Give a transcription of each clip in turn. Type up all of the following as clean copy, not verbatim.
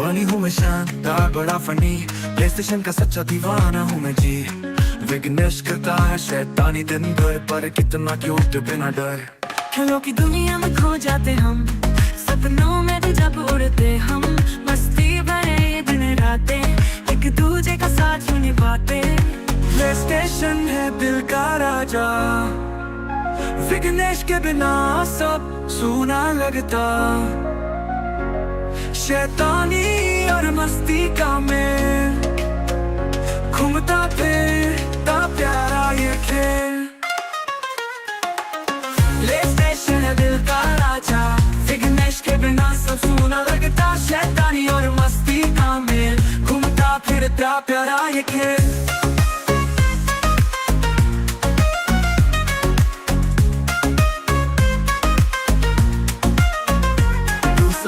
बनी हूँ मैं शानदार बड़ा फनी, प्लेस्टेशन का सच्चा दीवाना हूँ मैं जी। विघ्नेश करता है शैतानी दिन भर, पर कितना क्यूट बिना डर। खेलों की दुनिया में खो जाते हम, सपनों में भी जब उड़ते हम, मस्ती भरे ये दिन रातें, एक दूजे का साथ यूं निभाते। प्लेस्टेशन है दिल का राजा, विघ्नेश के बिना सब सूना लगता। शैतानी और मस्ती का मेल, घूमता फिरता प्यारा ये खेल। प्लेस्टेशन है दिल का राजा, विघ्नेश के बिना सब सूना लगता। शैतानी और मस्ती का मेल, घूमता फिरता प्यारा ये खेल।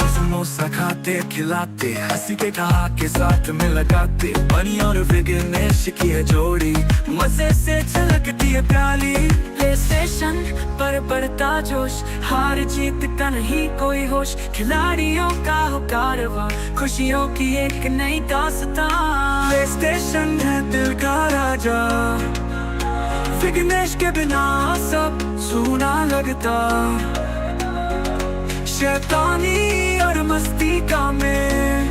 समोसा खाते खिलाते, हंसी के कहा के साथ में लगाते। बनी और विघ्नेश की है जोड़ी, मजे से छलकती है प्याली। प्लेस्टेशन पर बढ़ता जोश, हार जीत का नहीं कोई होश, खिलाड़ियों का हो कारवां, खुशियों की एक नई दास्तां। प्लेस्टेशन है दिल का राजा, विघ्नेश के बिना सब सूना लगता। शैतानी और मस्ती का मेल,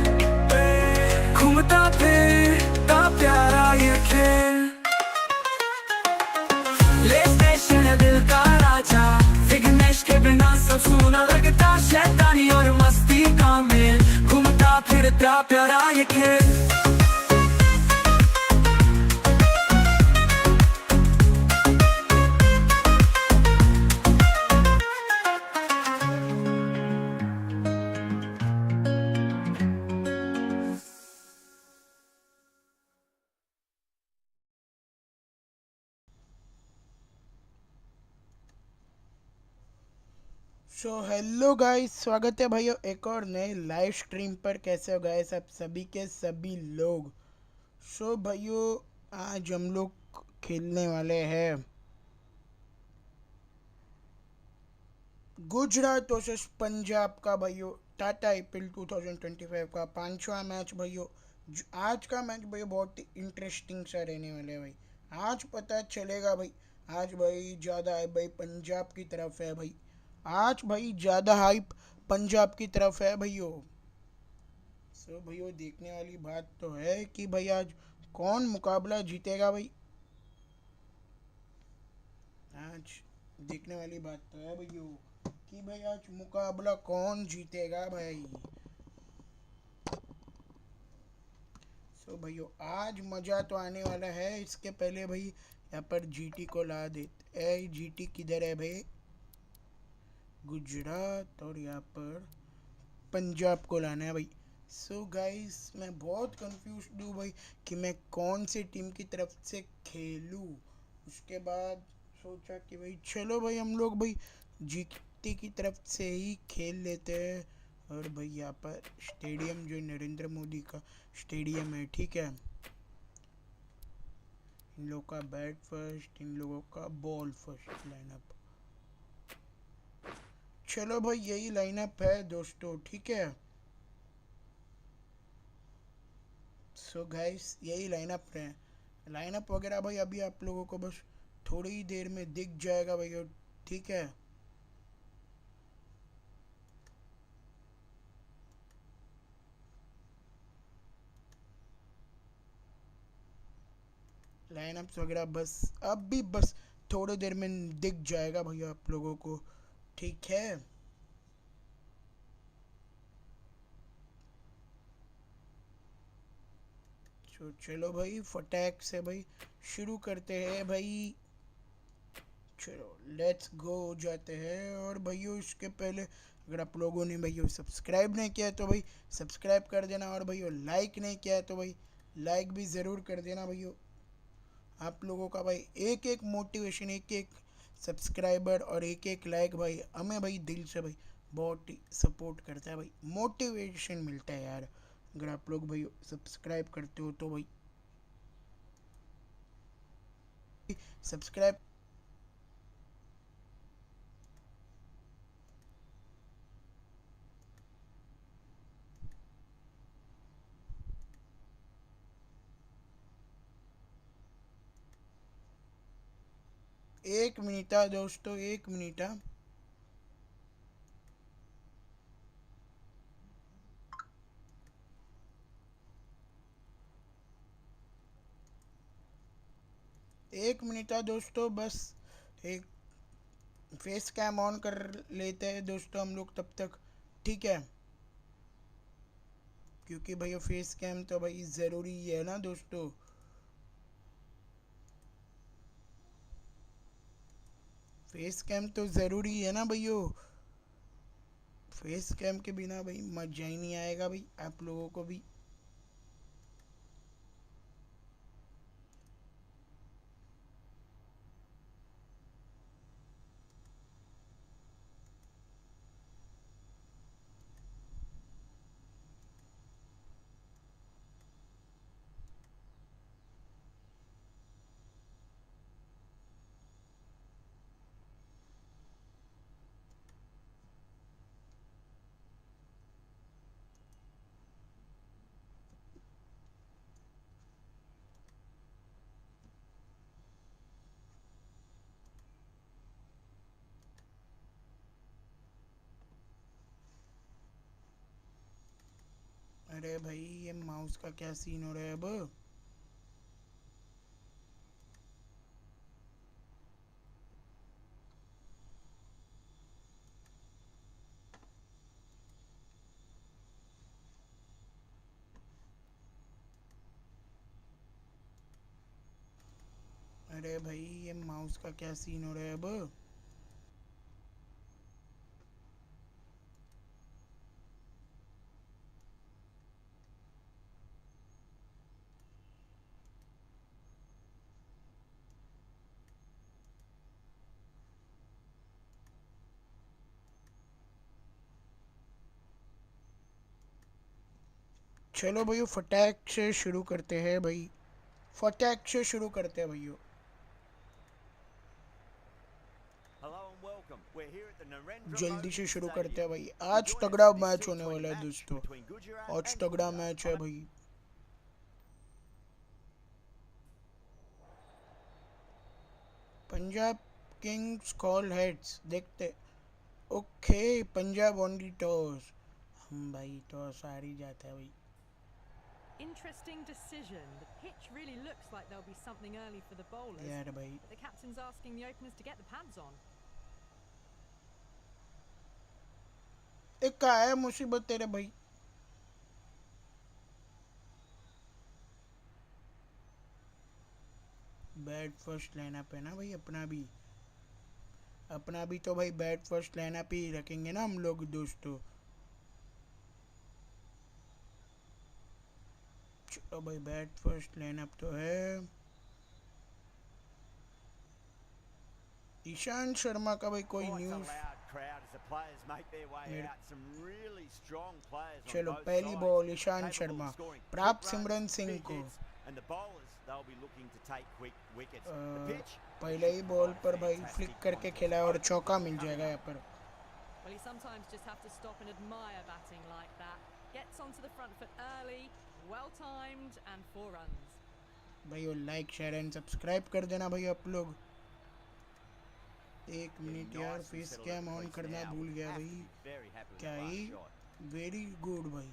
घूमता फिरता प्यारा ये खेल। प्लेस्टेशन है दिल का राजा, विघ्नेश के बिना सब सूना लगता। शैतानी और मस्ती का मेल, घूमता फिरता प्यारा ये खेल। हेलो गाइस, स्वागत है भाइयों एक और नए लाइव स्ट्रीम पर। कैसे हो गाइस आप सभी के सभी लोग। भाइयों आज हम लोग खेलने वाले हैं गुजरात वर्सेस पंजाब का भाइयों टाटा आईपीएल 2025 का पांचवा मैच भाइयों। आज का मैच भाइयों बहुत ही इंटरेस्टिंग सा रहने वाला है भाई। आज पता चलेगा भाई, आज भाई ज़्यादा है भाई पंजाब की तरफ है भाई। आज भाई ज़्यादा हाइप पंजाब की तरफ है भैया। भैया देखने वाली बात तो है कि भाई आज कौन मुकाबला जीतेगा भाई। आज देखने वाली बात तो है भैया कि भाई आज मुकाबला कौन जीतेगा भाई। भैया आज मज़ा तो आने वाला है। इसके पहले भाई यहाँ पर जीटी को ला देते। जीटी किधर है भाई? गुजरात, और यहाँ पर पंजाब को लाना है भाई। गाइस मैं बहुत कंफ्यूज हूँ भाई कि मैं कौन सी टीम की तरफ से खेलूँ। उसके बाद सोचा कि भाई चलो भाई हम लोग भाई जीटी की तरफ से ही खेल लेते हैं। और भाई यहाँ पर स्टेडियम जो नरेंद्र मोदी का स्टेडियम है, ठीक है। इन लोगों का बैट फर्स्ट, इन लोगों का बॉल फर्स्ट लाइनअप। चलो भाई यही लाइनअप है दोस्तों, ठीक है। गाइस यही लाइनअप है। लाइनअप वगैरह भाई अभी आप लोगों को बस थोड़ी ही देर में दिख जाएगा भाई, ठीक है। लाइनअप्स वगैरह बस अब भी बस थोड़ी देर में दिख जाएगा भैया आप लोगों को, ठीक है। चलो भाई फटाक से भाई शुरू करते हैं भाई। चलो लेट्स गो जाते हैं। और भाइयों इसके पहले अगर आप लोगों ने भाइयों सब्सक्राइब नहीं किया तो भाई सब्सक्राइब कर देना। और भाइयों लाइक नहीं किया तो भाई लाइक भी ज़रूर कर देना भैया। आप लोगों का भाई एक एक मोटिवेशन, एक एक सब्सक्राइबर और एक एक लाइक भाई हमें भाई दिल से भाई बहुत ही सपोर्ट करता है भाई, मोटिवेशन मिलता है यार। अगर आप लोग भाई सब्सक्राइब करते हो तो भाई सब्सक्राइब एक मिनट दोस्तों, एक मिनट। एक मिनट दोस्तों, बस एक फेस कैम ऑन कर लेते हैं दोस्तों हम लोग तब तक, ठीक है? क्योंकि भैया फेस कैम तो भाई ज़रूरी है ना दोस्तों। फेस कैम तो ज़रूरी है ना भैया। फेस कैम के बिना भाई मजा ही नहीं आएगा भाई आप लोगों को भी। अरे भाई ये माउस का क्या सीन हो रहा है अब? अरे भाई ये माउस का क्या सीन हो रहा है अब? चलो भैया फटाक से शुरू करते हैं भाई, फटाक से शुरू करते हैं भैया। जल्दी से शुरू करते हैं भाई। आज तगड़ा मैच होने वाला है दोस्तों, आज तगड़ा मैच है भाई। पंजाब किंग्स कॉल हेड्स, देखते। Okay, Punjab on the toss. हम भाई टॉस हार ही जाता है भाई। Interesting decision. The pitch really looks like there'll be something early for the bowlers. यार भाई But the captain's asking the openers to get the pads on. एक का है मुसीबत तेरे भाई। बैट फर्स्ट लाइनअप है ना भाई, अपना भी तो भाई बैट फर्स्ट लाइनअप ही रखेंगे ना हम लोग दोस्तों। चलो भाई बैट फर्स्ट लाइनअप तो है। ईशांत शर्मा का भाई कोई न्यूज़? चलो पहली बॉल ईशांत शर्मा, प्राप्त सिमरन सिंह को। पहले ही बॉल पर भाई फ्लिक करके खेला और चौका मिल जाएगा यहाँ पर। Well, you sometimes just have to stop and admire batting like that. Gets onto the front foot early, well timed, and 4 runs. भाई वो लाइक शेयर एंड सब्सक्राइब कर देना भाई आप लोग। एक मिनट यार, फेस कैम ऑन करना भूल गया भाई। क्या ही वेरी गुड भाई,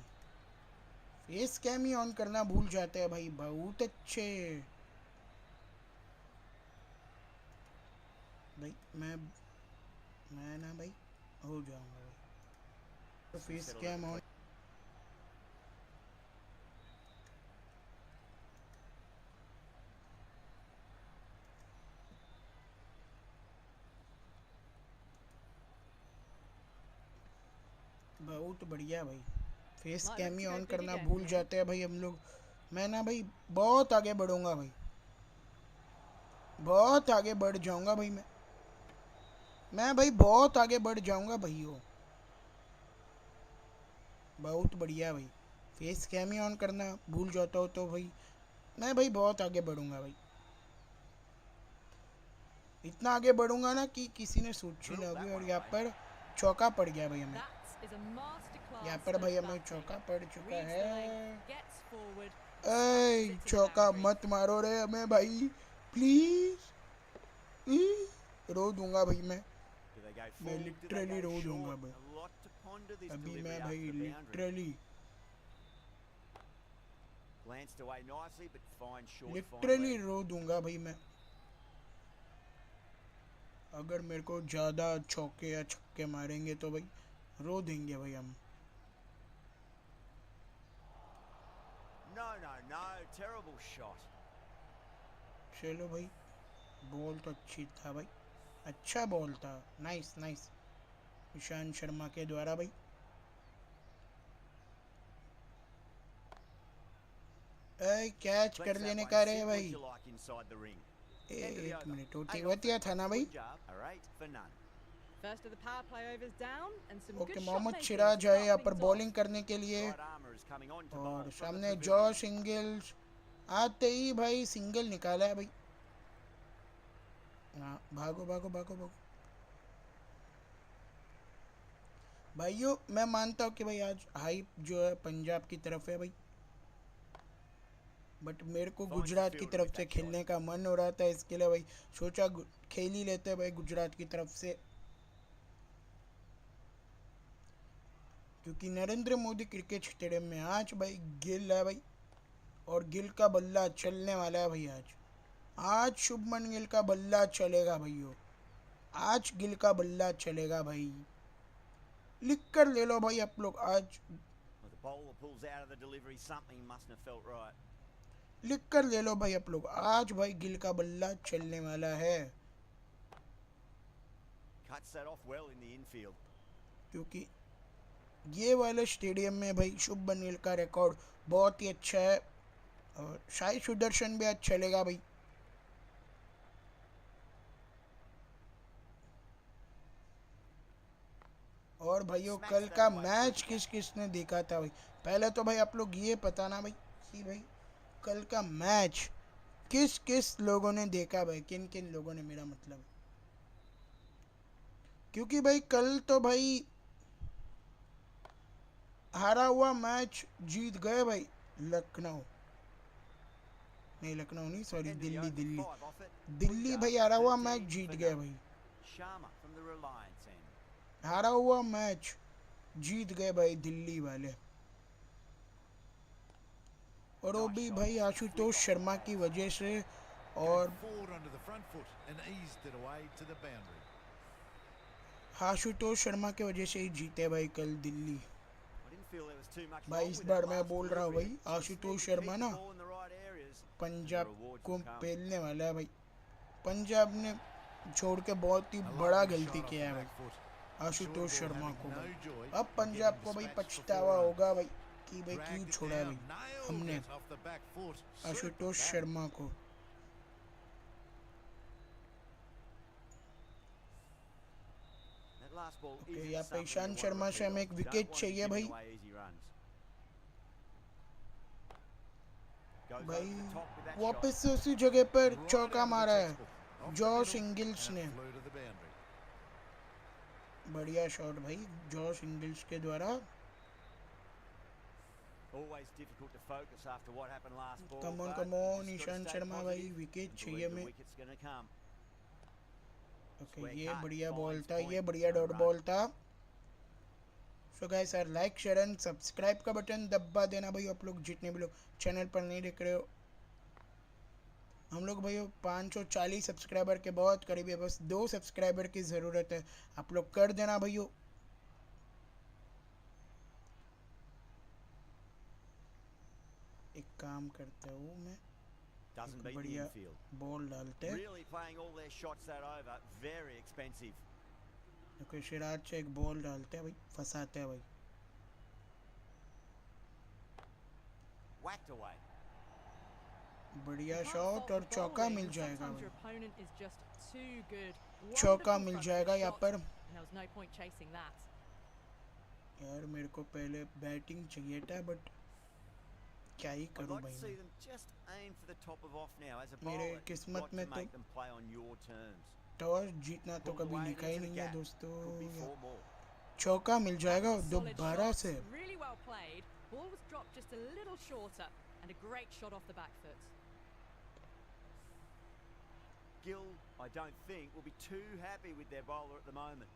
फेस कैम ही ऑन करना भूल जाते हैं भाई, बहुत अच्छे भाई। मैं ना भाई हो जाऊंगा भाई, तो फेस कैम ऑन। बहुत बढ़िया भाई, फेस कैम ही ऑन करना भूल जाते हैं भाई हम लोग। मैं ना भाई बहुत आगे बढ़ूंगा भाई, बहुत आगे बढ़ जाऊंगा भाई। मैं भाई बहुत आगे बढ़ जाऊंगा भाइयों। बहुत बढ़िया भाई, फेस कैम ही ऑन करना भूल जाता हो तो भाई मैं भाई बहुत आगे बढ़ूंगा भाई। इतना आगे बढ़ूंगा ना कि किसी ने सोची ना होगी। और यहाँ पर चौका पड़ गया भाई हमें, यहाँ पर भाई हमें चौका पड़ चुका है। चौका मत मारो रे हमें भाई प्लीज। रो दूंगा भाई मैं Do they go मैं full? Do they literally go रो दूंगा short? भाई A lot to ponder this अभी delivery मैं after भाई the boundary. Literally Glanced away nicely, but fine short, fine literally leg. रो दूंगा भाई मैं अगर मेरे को ज़्यादा चौके या छक्के मारेंगे तो भाई रो देंगे भाई हम No, no, no. Terrible shot. चलो भाई बॉल तो अच्छी था भाई अच्छा बॉल था नाइस नाइस ईशांत शर्मा के द्वारा भाई कैच कर Cleans that लेने one. का रे Sid, भाई would you like inside the ring? End of the एक over. मिनट होती 8 वतिया off. था ना भाई Good job. A 8 for none. First of the power play overs down and some okay good shot Mohammed making Siraj to है start यहाँ पर things bowling off. करने के लिए Right armour is coming on to bowl और from the सामने pavilion. Josh Ingalls आते ही भाई सिंगल निकाला है भाई हाँ भागो भागो भागो भागो भाइयों मैं मानता हूँ कि भाई आज हाइप जो है पंजाब की तरफ है भाई बट मेरे को गुजरात की तरफ से खेलने का मन हो रहा था इसके लिए भाई सोचा खेल ही लेते हैं भाई गुजरात की तरफ से क्योंकि नरेंद्र मोदी क्रिकेट स्टेडियम में आज भाई गिल है भाई और गिल का बल्ला चलने वाला है भाई आज शुभमन गिल का बल्ला चलेगा भाइयों आज गिल का बल्ला चलेगा भाई लिख कर ले लो भाई आप लोग आज Well, the bowler pulls out of the delivery. Something mustn't have felt right. लिख कर ले लो भाई आप लोग आज भाई गिल का बल्ला चलने वाला है Cuts that off well in the infield. क्योंकि ये वाले स्टेडियम में भाई शुभमन गिल का रिकॉर्ड बहुत ही अच्छा है और शायद सुदर्शन भी आज चलेगा भाई और भाइयों कल का मैच किस किस ने देखा था भाई पहले तो भाई आप लोग ये पता ना भाई कि भाई कल का मैच किस किस लोगों ने देखा भाई किन किन लोगों ने मेरा मतलब क्योंकि भाई कल तो भाई हारा हुआ मैच जीत गए भाई लखनऊ नहीं लखनऊ नहीं sorry End of the Delhi over. Delhi 5 off it. Delhi Good भाई job. हारा हुआ 13 मैच जीत for गया none. भाई Sharma from the Reliance end. हारा हुआ मैच जीत गए भाई दिल्ली वाले और वो भी भाई आशुतोष शर्मा की वजह से और Forward onto the front foot and eased it away to the boundary. Ashutosh Sharma की वजह से ही जीते भाई कल Delhi I didn't feel there was too much भाई wrong इस with बार that मैं last बोल रहा हूँ delivery. भाई Just Ashutosh need to Sharma keep ना the ball in the right areas and the Punjab rewards को will come. पेलने वाला है भाई पंजाब ने छोड़ के बहुत ही A बड़ा lovely गलती shot off किया the है back भाई foot. Ashutosh Short ball Sharma having को no भाई joy अब in पंजाब getting को भाई dispatched for पछतावा 4 होगा भाई कि भाई Dragged क्यों it छोड़ा down, भाई nailed हमने it off the back foot. Ashutosh Superb. Sharma को That last ball Okay, isn't यहाँ पे something Ishant you want to Sharma से repeat हमें of. एक You wicket don't want to be चाहिए giving भाई away easy runs. Goes over भाई the top with that वापस shot. से उसी जगह पर Right चौका out of the मारा है textbook. Off the Josh middle इंगिल्स and ने it flew to the boundary. बढ़िया शॉट भाई जॉश इंगिल्स के द्वारा Always difficult to focus after what happened last ball. Come on but come you on just gotta Ishant stay Sharma भाई positive wicket and चाहिए believe the में wicket's gonna come. Okay Square ये cut, बढ़िया finds ball था point, ये बढ़िया no dot run. Ball था so guys यार लाइक शेयर एंड सब्सक्राइब का बटन दबा देना भाई आप लोग जितने भी लोग चैनल पर नहीं देख रहे हो हम लोग भाई 540 सब्सक्राइबर के बहुत करीब है बस 2 सब्सक्राइबर की ज़रूरत है आप लोग कर देना भाइयों एक काम करता हूँ मैं Doesn't एक beat the बढ़िया infield. बॉल डालते हैं Really playing all their shots that over. Very expensive. Okay Siraj से एक बॉल डालते हैं भाई फंसाते हैं भाई Whacked away. बढ़िया You can't शॉट fault और the चौका bowling, मिल जाएगा sometimes your भाई opponent is just too good. चौका Wonderful मिल front जाएगा foot यहाँ shot, पर and there was no point chasing that. यार मेरे को पहले बैटिंग चाहिए था बट क्या ही I'd करूँ like भाई to see मैं them just aim for the top of off now. As a मेरे bowler, you've किस्मत got में to तो make them play on your terms. Toss जीतना तो Pulled कभी away लिखा ही into the नहीं है gap. दोस्तों Could be यार 4 more. चौका मिल जाएगा That was a solid दोबारा shot, से really well played. Ball was dropped just a little shorter, and a great shot off the back foot. Gill I don't think will be too happy with their bowler at the moment.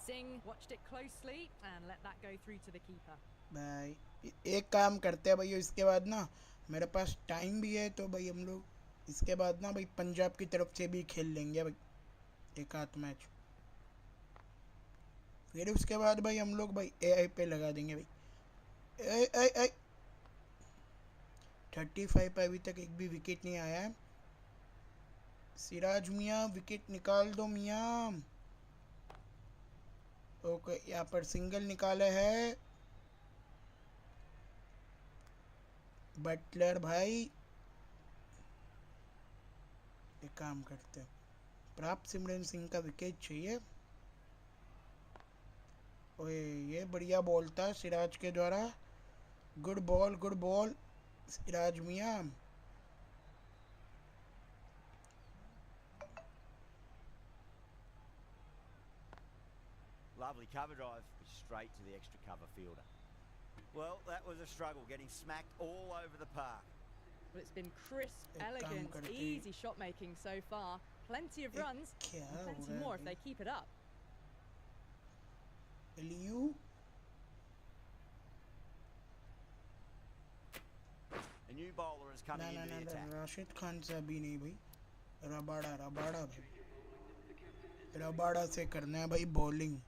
Singh watched it closely and let that go through to the keeper. भाई एक काम करते हैं भाई, इसके बाद ना मेरे पास टाइम भी है, तो भाई हम लोग इसके बाद ना भाई पंजाब की तरफ से भी खेल लेंगे भाई एक आध मैच। फिर उसके बाद भाई हम लोग भाई एआई पे लगा देंगे भाई। ए, ए, ए, 35 पे अभी तक एक भी विकेट नहीं आया है। सिराज मियाँ विकेट निकाल दो मियाँ। ओके, यहाँ पर सिंगल निकाले है बटलर भाई। एक काम करते हैं, प्राप्त सिमरन सिंह का विकेट चाहिए। ओए ये बढ़िया बॉल था सिराज के द्वारा। गुड बॉल सिराज मियाँ। Lovely cover drive, straight to the extra cover fielder. Well, that was a struggle, getting smacked all over the park. But it's been crisp, एक काम elegant, करते हैं। easy shot making so far. Plenty of runs, क्या and हो plenty रहा है more if भाई? they keep it up. Liu A new bowler is coming ना into the attack. Rashid Khan से अभी नहीं भाई। रबाड़ा भाई, रबाड़ा से करना है भाई बॉलिंग।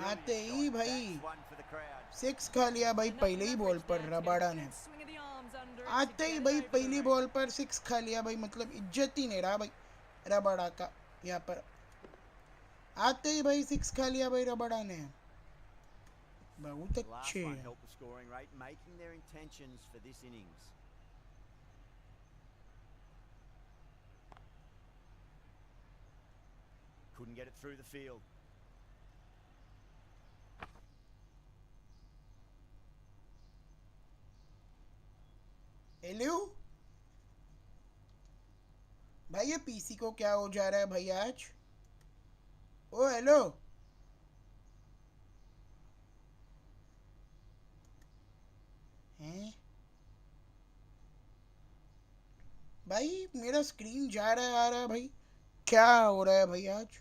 आते ही भाई That's one for the crowd. 6 खा लिया भाई पहले ही बॉल पर रबाड़ा ने। Swing of the arms under it आते to ही get it भाई over the पहली rope. बॉल पर 6 खा लिया भाई, मतलब इज्जत ही नहीं रहा भाई रबाड़ा का। यहाँ पर आते ही भाई 6 खा लिया भाई रबाड़ा ने। बहुत The last अच्छे one हैं। helped the scoring rate, making their intentions for this innings. Couldn't get it through the field. Hello भाई, ये पीसी को क्या हो जा रहा है भाई आज? ओ हेलो हैं भाई, मेरा स्क्रीन जा रहा है आ रहा है भाई, क्या हो रहा है भाई आज?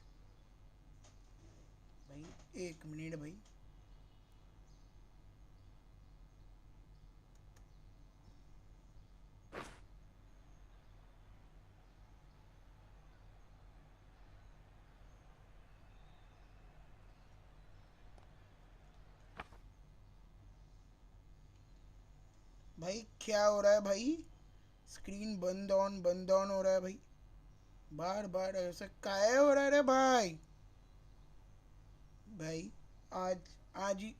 भाई एक मिनट भाई। भाई क्या हो रहा है भाई? स्क्रीन बंद ऑन हो रहा है भाई, बार बार ऐसा काहे हो रहा है रे भाई? भाई आज आज ही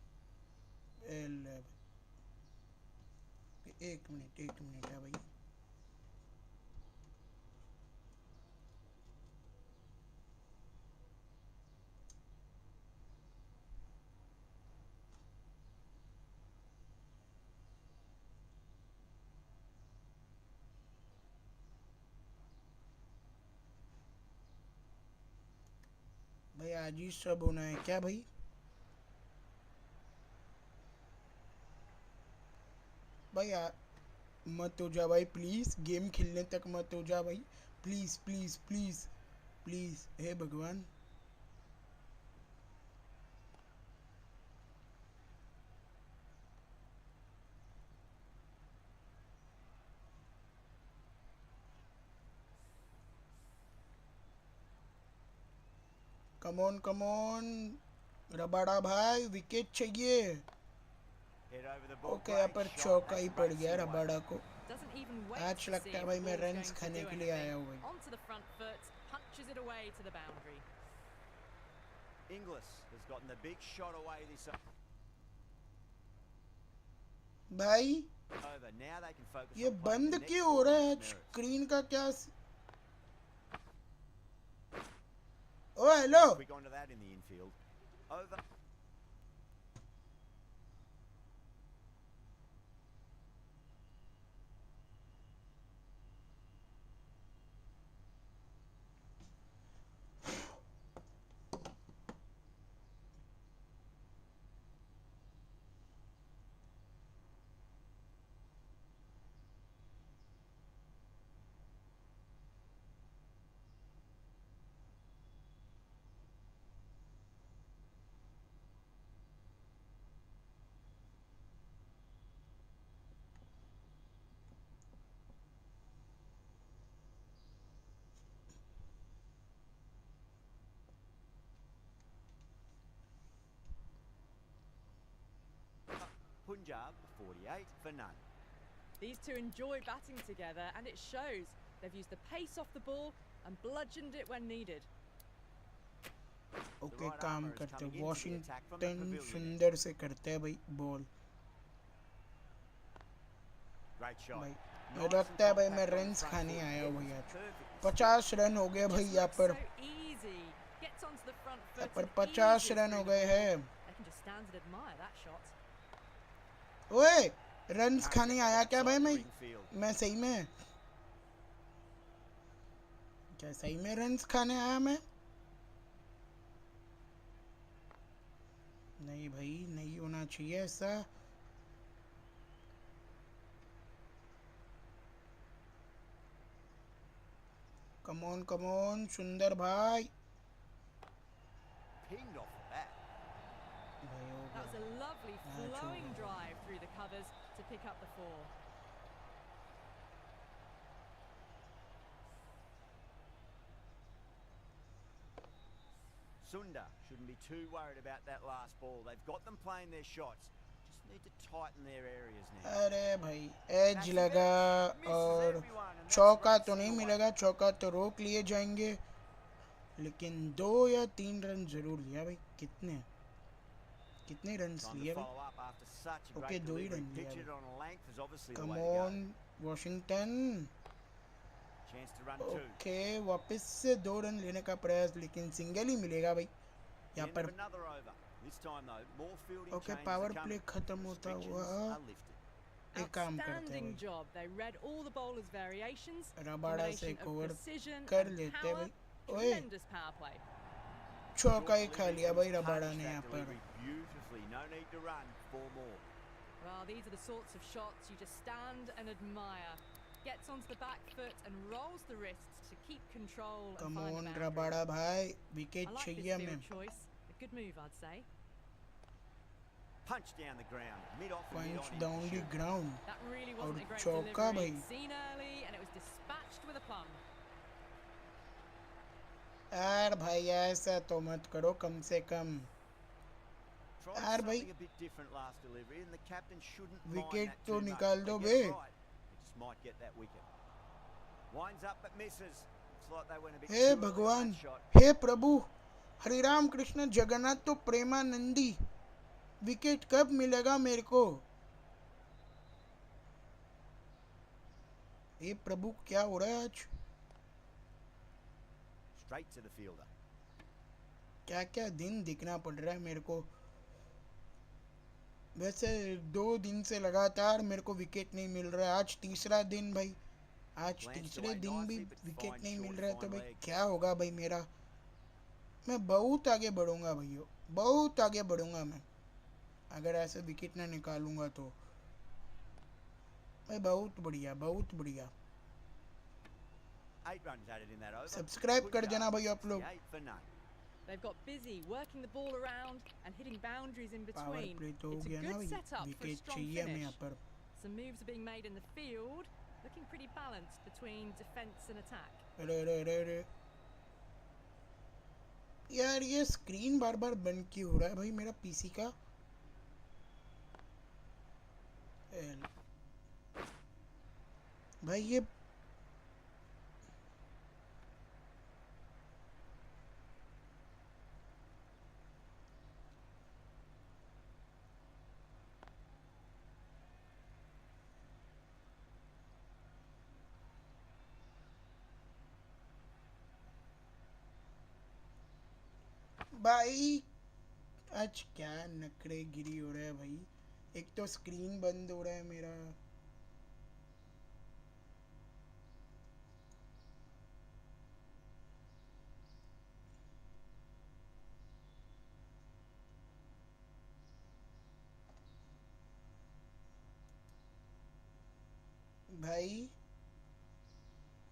एक मिनट है भाई। भाई आज ही सब होना है क्या भाई? भाई मत हो जा भाई प्लीज, गेम खेलने तक मत हो जा भाई, प्लीज प्लीज प्लीज प्लीज, हे भगवान। कम ऑन रबाड़ा भाई, विकेट चाहिए। Head over the ball. Okay, यहाँ पर Great shot. चौका ही That's पड़ racing गया away. रबाड़ा को। Doesn't even wait आज to लगता see है if भाई the मैं ball's रन्स going to खाने do के लिए आया anything. हूँ भाई। Onto the front foot, punches it away to the boundary. Inglis has gotten the big shot away this भाई over. Now they can focus ये on playing बंद the next क्यों हो ball रहा on है? its merits. स्क्रीन का क्या ओ hello Quick onto that in the infield. Over. Punjab 48 for none. These two enjoy batting together, and it shows. They've used the pace off the ball and bludgeoned it when needed. Okay काम करते हैं Washington सुंदर से करते हैं भाई ball भाई मुझे लगता है भाई मैं रन्स खाने आया हूँ भाई आज 50 रन हो गए भाई यहाँ पर 50 रन हो गए हैं ओए रन्स खाने आया क्या भाई मैं सही में क्या सही में रन्स खाने आया मैं नहीं भाई नहीं होना चाहिए ऐसा कम ऑन सुंदर भाई Pinged off the bat. That was a lovely flowing drive through the covers to pick up the 4. Sunda shouldn't be too worried about that last ball. They've got them playing their shots. Just need to tighten their areas now. अरे भाई as लगा और चौका तो नहीं मिलेगा चौका तो रोक लिए जाएंगे लेकिन 2 या 3 रन जरूर लिया भाई कितने रन लिए भाई ओके 2 ही रन लिया कम ऑन वॉशिंगटन ओके वापस से 2 रन लेने का प्रयास लेकिन सिंगल ही मिलेगा भाई यहाँ पर ओके पावर प्ले खत्म होता हुआ एक काम करते हैं रबाड़ा से कवर कर लेते हैं भाई ओए चौका ही खा लिया भाई रबाड़ा ने यहाँ पर Well, these are the sorts of shots you just stand and admire. Gets onto the back foot and rolls the wrists to keep control and find the boundary. Rabada भाई विकेट चाहिए हमें A good move, I'd say. Punch down the ground, mid-off and Punch mid-on down the ground. That really wasn't a great चौका delivery. भाई Seen early and it was dispatched with a plum. यार भाई ऐसा तो मत करो कम से कम यार भाई विकेट तो निकाल दो बे हे भगवान हे प्रभु हरि राम कृष्ण जगन्नाथ तो प्रेमानंदी विकेट कब मिलेगा मेरे को हे प्रभु क्या हो रहा है आज क्या क्या दिन दिखना पड़ रहा है मेरे को वैसे 2 दिन से लगातार मेरे को विकेट नहीं मिल रहा है आज तीसरा दिन भाई आज तीसरे दिन भी विकेट नहीं मिल रहा है तो भाई क्या होगा भाई मेरा मैं बहुत आगे बढ़ूंगा भाइयों बहुत आगे बढ़ूंगा मैं अगर ऐसे विकेट ना निकालूंगा तो भाई बहुत बढ़िया सब्सक्राइब कर देना भाई आप लोग They've got busy working the ball around and hitting boundaries in between. It's a good setup for a strong finish. Some moves are being made in the field, looking pretty balanced between defense and attack. अरे यार ये screen बार-बार बंद क्यों हो रहा है भाई मेरा पीसी का भाई ये भाई आज क्या नखरे गिरी हो रहा है भाई एक तो स्क्रीन बंद हो रहा है मेरा भाई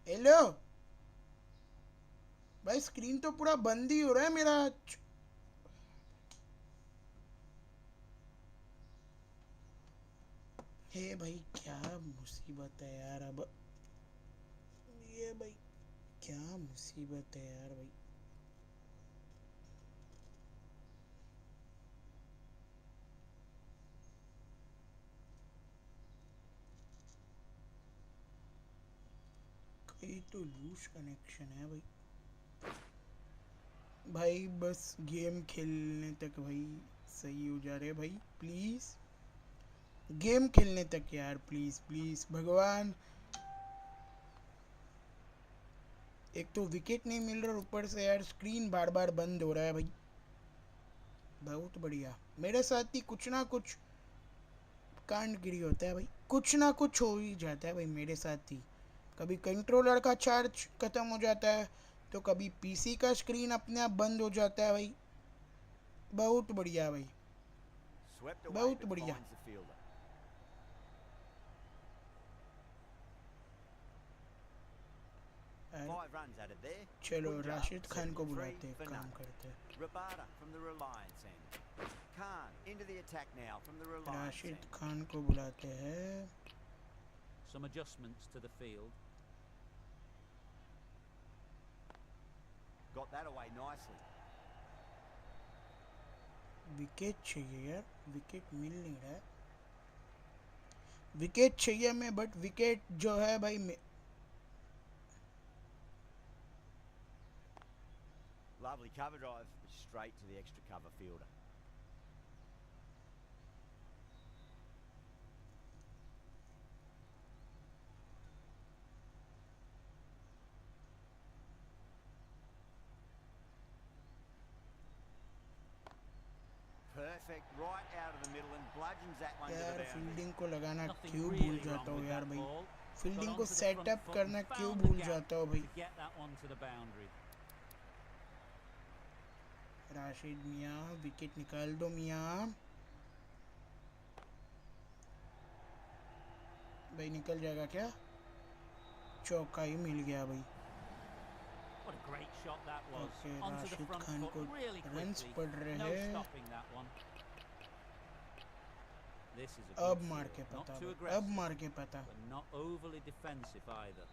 हेलो भाई स्क्रीन तो पूरा बंद ही हो रहा है मेरा हे भाई क्या मुसीबत है यार अब ये भाई क्या मुसीबत है यार भाई ये तो लूज कनेक्शन है भाई। भाई बस गेम खेलने तक भाई सही हो जा रहे भाई, प्लीज गेम खेलने तक यार, प्लीज प्लीज भगवान। एक तो विकेट नहीं मिल रहा, ऊपर से यार स्क्रीन बार बार बंद हो रहा है भाई। बहुत बढ़िया, मेरे साथ ही कुछ ना कुछ कांडगिरी होता है भाई, कुछ ना कुछ हो ही जाता है भाई मेरे साथ ही। कभी कंट्रोलर का चार्ज खत्म हो जाता है, तो कभी पीसी का स्क्रीन अपने आप बंद हो जाता है भाई। बहुत बढ़िया भाई, Swept away, बहुत but बढ़िया। finds the fielder. यार, 5 runs added there. चलो Punjab, राशिद खान को 73 बुलाते, for काम none. करते हैं। Rabada from the Reliance end. Khan into the attack now from the Reliance Rashid end. Khan को बुलाते हैं। Some adjustments to the field. Got that away nicely. Wicket चाहिए यार, विकेट मिल नहीं रहा है। विकेट चाहिए हमें, बट विकेट जो है भाई Lovely cover drive, but straight to the extra cover fielder. Perfect, right out of the middle and bludgeons that one to the यार boundary. फील्डिंग को लगाना Nothing क्यों really भूल wrong जाता हूँ with यार that भाई, ball. फील्डिंग Got को onto the setup front foot करना and क्यों found the भूल gap जाता हूँ भाई। to get that one to the boundary. Rashid मियाँ विकेट निकाल दो मियाँ। भाई निकल जाएगा क्या? चौका ही मिल गया भाई। What a great shot that was. Okay, Onto the Rashid front Khan को foot really रन्स quickly. पड़ रहे No हैं। stopping that one. This is a अब good मार के field. Not पता too भाई, अब aggressive, मार के पता। but not overly defensive either.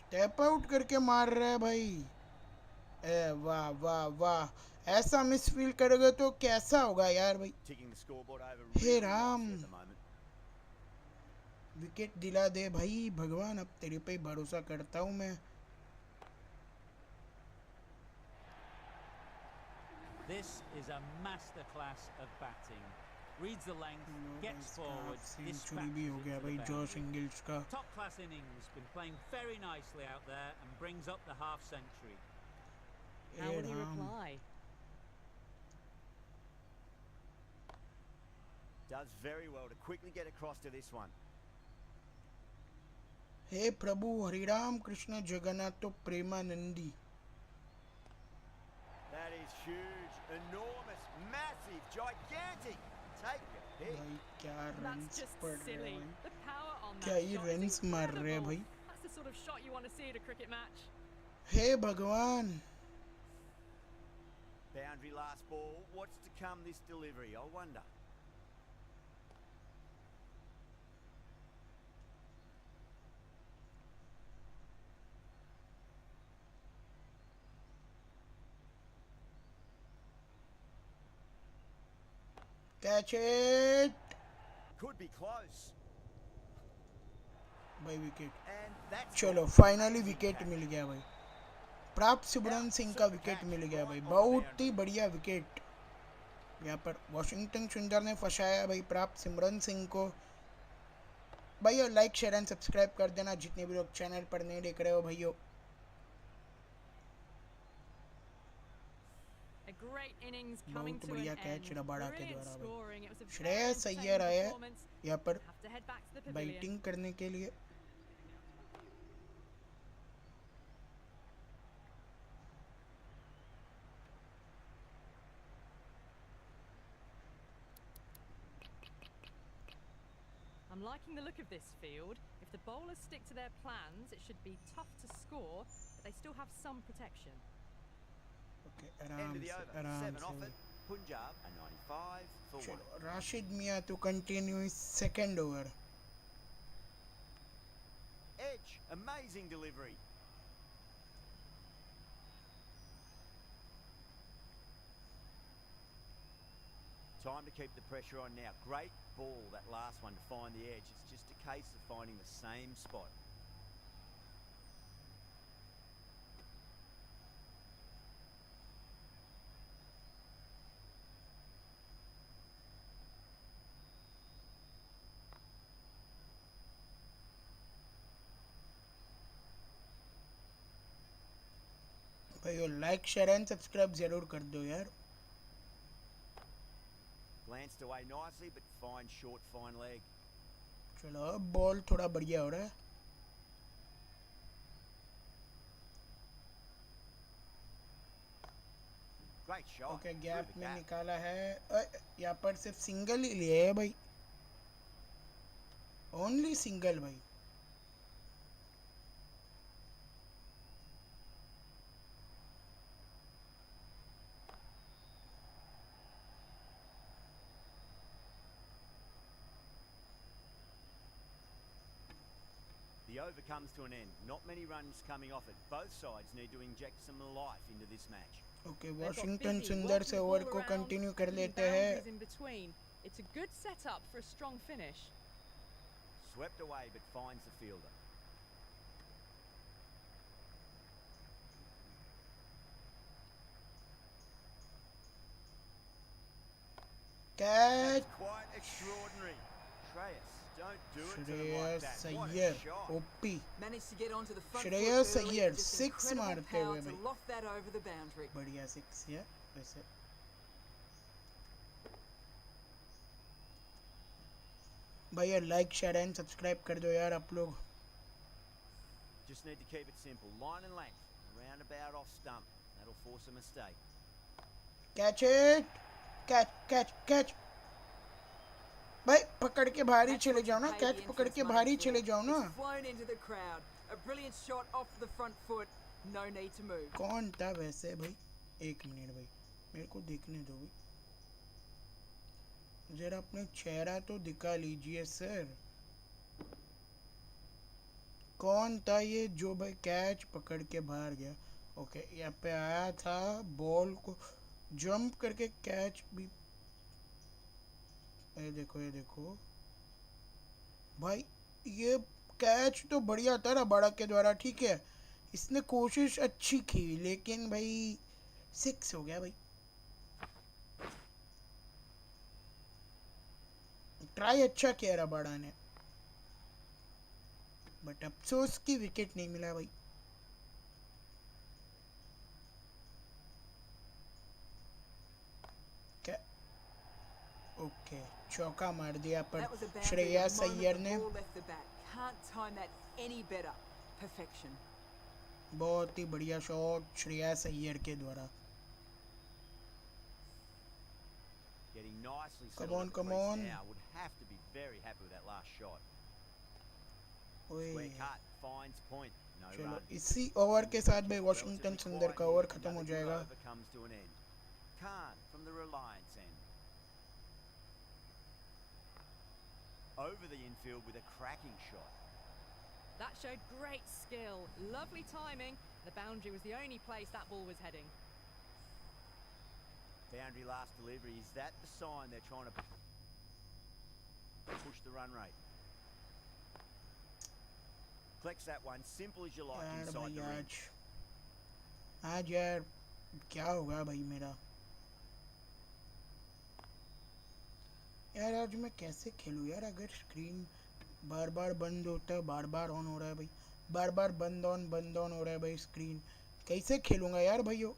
Step out करके मार रहा है भाई। ए वाह वाह वाह, ऐसा मिसफील करोगे तो कैसा होगा यार भाई। Ticking the scoreboard over हे really Ram, nicely at the moment. Wicket दिला दे भाई भगवान, अब तेरे पे भरोसा करता हूँ मैं। This is a masterclass of batting. Reads the length, gets forward, century भी हो dispatches it गया to भाई the जॉश boundary. इंगिल्स का। Top class innings, been playing very nicely out there and brings up the half century. How A will he Ram, reply? Does very well to quickly get across to this one. Hey Prabhu Hariram Krishna Jagannath Premanandi. That is huge, enormous, massive, gigantic. Take your pick. भाई क्या That's runs just पड़ रहे silly. हैं भाई, The power on क्या that he shot is runs मार रहे हैं incredible. भाई। That's the sort of shot you want to see at a cricket match. हे भगवान, Boundary last ball. What's to come this delivery? I wonder. Catch it Could be close. भाई wicket. And that's चलो gone. Finally Amazing wicket catch. मिल गया भाई, प्राप्त सिमरन सिंह का wicket मिल गया भाई, बहुत ही बढ़िया विकेट। यहाँ पर वॉशिंगटन सुंदर ने फंसाया भाई प्राप्त सिमरन सिंह को। भाइयों लाइक शेयर एंड सब्सक्राइब कर देना, जितने भी लोग चैनल पर नहीं देख रहे हो भाइयों। A great innings coming बहुत to an बढ़िया end. कैच रबाड़ा के Brilliant द्वारा भाई। scoring. It was a very Shreyas entertaining Iyer आए performance. यहाँ पर Have to head back to the pavilion. Batting करने के लिए। I'm liking the look of this field. If the bowlers stick to their plans, it should be tough to score, but they still have some protection. Okay, End आराम of the से over. आराम 7 से off भाई। it. Punjab a 95 for 1. चलो राशिद मियाँ तो continue second over. Edge, amazing delivery. Time to keep the pressure on now. Great ball, that last one, to find the edge. It's just a case of finding the same spot. भाई like share and subscribe जरूर कर दो यार। Glanced away nicely, but fine short, fine leg. चलो अब ball थोड़ा बढ़िया हो रहा है। Great shot. Okay Through gap the में gap. निकाला है। यहाँ पर सिर्फ सिंगल ही लिए है भाई, ओनली सिंगल भाई। The over comes to an end. Not many runs coming off it. Both sides need to inject some life into this match. Okay They've got Washington busy, सुंदर working से the over ball को around, continue कर putting लेते हैं। boundaries in between. It's a good setup for a strong finish. Swept away, but finds the fielder. Catch. That's quite extraordinary. Shreyas, don't do it to them like Shreyas that. What a Iyer shot. OP. Managed to get onto the front Shreyas foot early, Iyer just 6 incredible मारते power हुए to भाई, loft that over the boundary. बढ़िया 6 है वैसे। भैया like share and subscribe कर दो यार आप लोग। Just need to keep it simple. Line and length. Around about off stump. That'll force a mistake. Catch it, catch catch catch. भाई पकड़ के बाहर ही That's चले what जाओ you ना, pay कैच the पकड़ entrance के money बाहर ही for. चले जाओ ना। It's flown into the crowd. A brilliant shot off the front foot. No need to move. कौन था वैसे भाई? एक मिनट भाई, मेरे को देखने दो भाई, जरा अपना चेहरा तो दिखा लीजिए सर। कौन था ये जो भाई कैच पकड़ के बाहर गया? ओके यहाँ पे आया था, बॉल को जंप करके कैच भी। ये देखो भाई, ये कैच तो बढ़िया था रबाड़ा के द्वारा, ठीक है, इसने कोशिश अच्छी की, लेकिन भाई 6 हो गया भाई। ट्राई अच्छा किया रबाड़ा ने, बट अफसोस की विकेट नहीं मिला भाई। क्या ओके चौका मार दिया पर That was a boundary Shreyas the moment Iyer the ने। ball left the bat. Can't time that any better. Perfection. बहुत ही बढ़िया शॉट श्रेयस अय्यर के द्वारा। Getting nicely Come settled on, at the come crease on. now. Would have to be very happy with that last shot. ओए Square cut. Finds point. No चलो run. इसी over के साथ भाई वॉशिंगटन सुंदर का ओवर खत्म हो जाएगा। Over comes to an end. Khan from the Reliance end. Over the infield with a cracking shot. That showed great skill, lovely timing. The boundary was the only place that ball was heading. Boundary last delivery. Is that the sign they're trying to push the run rate? Collects that one. Simple as you like यार inside भाई the ring. आज यार क्या होगा भाई मेरा यार, आज मैं कैसे खेलूँ यार? अगर स्क्रीन बार बार बंद होता है, बार बार ऑन हो रहा है भाई, बार बार बंद ऑन हो रहा है भाई स्क्रीन, कैसे खेलूँगा यार भाइयों?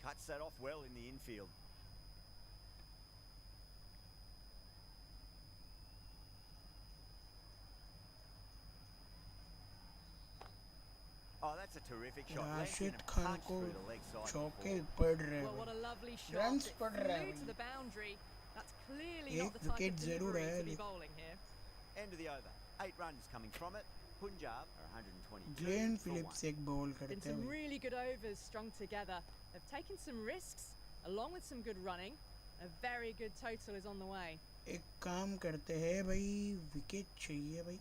Cuts that off well in the infield. Oh, that's a terrific shot. Lands in Rashid and Khan punched को through the leg side चौके before. पड़ रहे Well, what हैं a lovely shot. Runs It पड़ रहा है flew to भाई। the boundary. That's clearly एक not the type wicket of जरूर delivery है, to be लेकिन bowling here. End of the over. 8 runs coming from it. Punjab are 122 Glenn for Phillips 1. एक ball Been करते some हैं भाई। really good overs strung together. They've taken some risks along with some good running. A very good total is on the way. एक काम करते हैं भाई, wicket चाहिए भाई।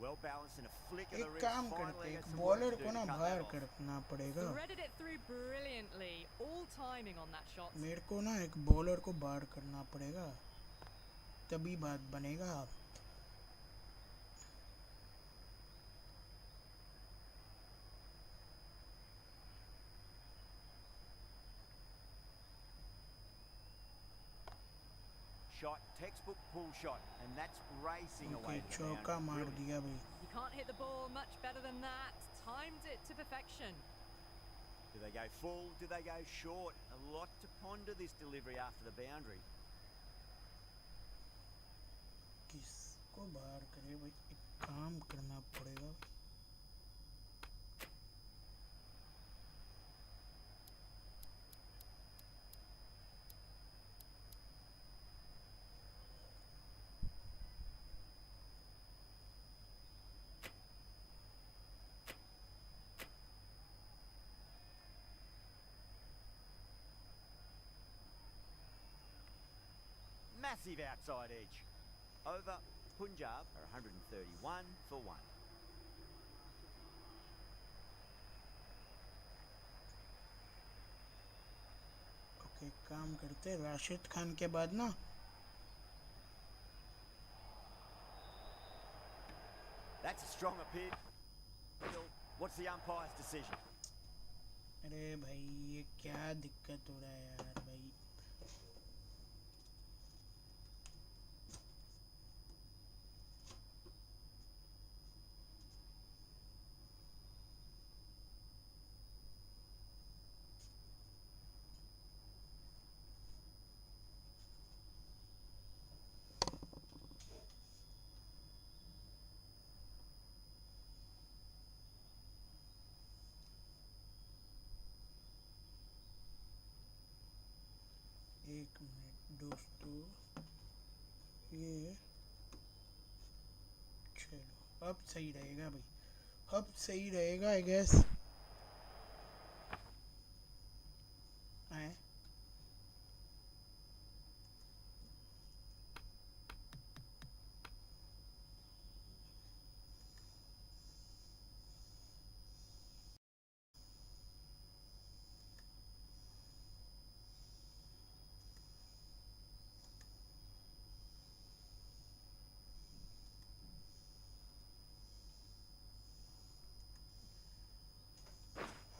Well balanced and a flick of the एक wrist. काम करते Finally हैं, gets एक some work bowler to do को to ना cut बाहर that off. करना पड़ेगा। Threaded it through brilliantly. All timing on that shot. मेरे को ना एक बॉलर को बाहर करना पड़ेगा, तभी बात बनेगा। shot, textbook pull shot, and that's racing okay away to the चौका boundary. मार Brilliant. दिया भाई. You can't hit the ball much better than that. Timed it to perfection. Do they go full? Do they go short? A lot to ponder this delivery after the boundary. किसको बाहर करे भाई, एक काम करना पड़ेगा. Massive outside edge. Over, Punjab are 131 for 1. Okay काम करते राशिद खान के बाद ना. That's a strong appeal. What's the umpire's decision? अरे भाई ये क्या दिक्कत हो रहा है यार भाई. एक मिनट दोस्तों, ये चलो अब सही रहेगा भाई, अब सही रहेगा आई गेस.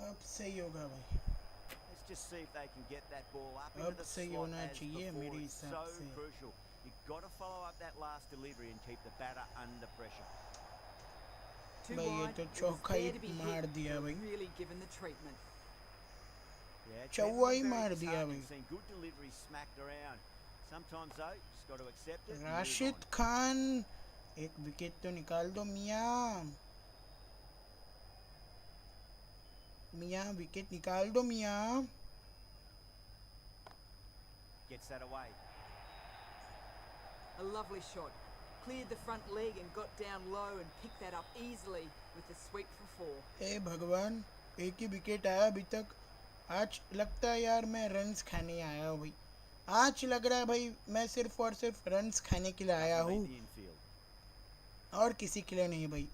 अब सही होगा भाई. Let's just see if they can get that ball up into अब the सही slot होना as चाहिए before. मेरे It's so हिसाब से. crucial. You've got to follow up that last delivery and keep the batter under pressure. Too भाई ये wide. तो It was चौका there ही to be मार hit. दिया You're भाई. really given the treatment. Yeah, it's चौवा he definitely very मार दिया disheartening भाई. seeing good deliveries smacked around. Sometimes though, just got to accept it and move Rashid on. Khan एक wicket तो निकाल दो मियां. मियां विकेट निकाल दो मियां. Gets that away. A lovely shot. Cleared the front leg and got down low and picked that up easily with the sweep for 4. हे भगवान, एक ही wicket आया अभी तक. आज लगता है यार मैं रन्स खाने आया हूँ भाई. आज लग रहा है भाई मैं सिर्फ और सिर्फ रन्स खाने के लिए आया हूँ Lead the infield. और किसी के लिए नहीं भाई.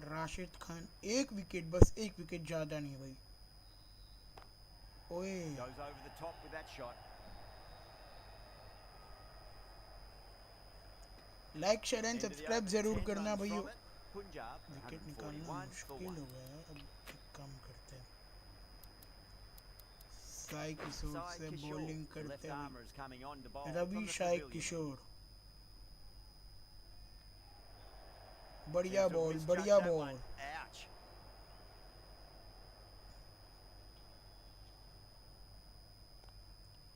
राशिद खान एक विकेट, बस एक विकेट, ज़्यादा नहीं भाई. ओए Goes over the top with that shot. Like share and End of the subscribe over, ज़रूर 10 करना runs भाइयों. from it. Punjab विकेट निकालना 141 for मुश्किल 1. हो गया है. अब एक काम करते हैं, साई किशोर Sai से Kishore, बॉलिंग the left करते armour is coming on to bowl हुए. from Ravi the Sai pavilion. Kishore, बढ़िया Seems to have ball, misjudged बढ़िया that बॉल. one. Ouch.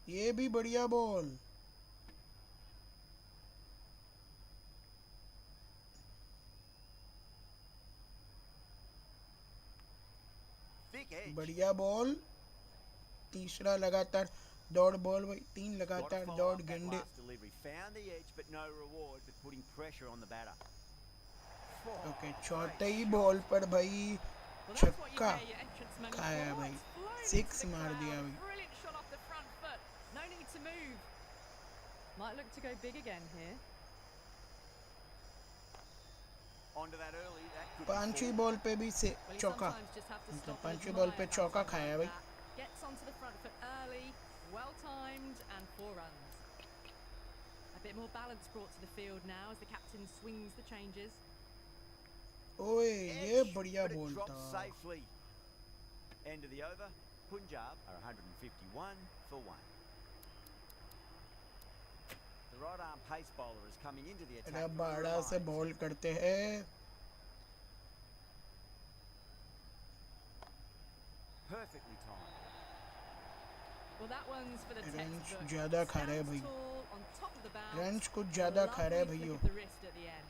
ये भी बढ़िया बॉल. Thick edge. बढ़िया बॉल. तीसरा लगातार दौड़ बॉल भाई. 3 Got to लगातार follow दौड़ up that गेंदे. last delivery. Found the edge but no reward, but putting pressure on the batter. Okay चौथे ही बॉल पर भाई Well, that's what you छक्का pay your entrance money खाया for. भाई. It's flown 6 into the मार crowd. दिया भाई. Brilliant shot off the front foot. No need to move. Might look to go big again here. Onto that early. That could be पांचवी four. Ball पे भी से Well, you चौका. sometimes just have to मतलब stop and पांचवी ball पे admire चौका batting खाया like भाई. that. Gets onto the front foot early, well timed, and 4 runs. A bit more balance brought to the field now as the captain swings the changes. ओए ये Edge, बढ़िया but it ball drops था. safely. End of the over. Punjab are 151 for 1. The right arm pace bowler is coming into the attack. from the Rabada से lines. Ball करते हैं. Perfectly timed. Well, that one's for the Runs textbook. ज़्यादा खा रहा है Stands भाई. tall, on top of the bounce. Runs कुछ A ज़्यादा खा रहा है lovely flick भैया. of the wrist at the end.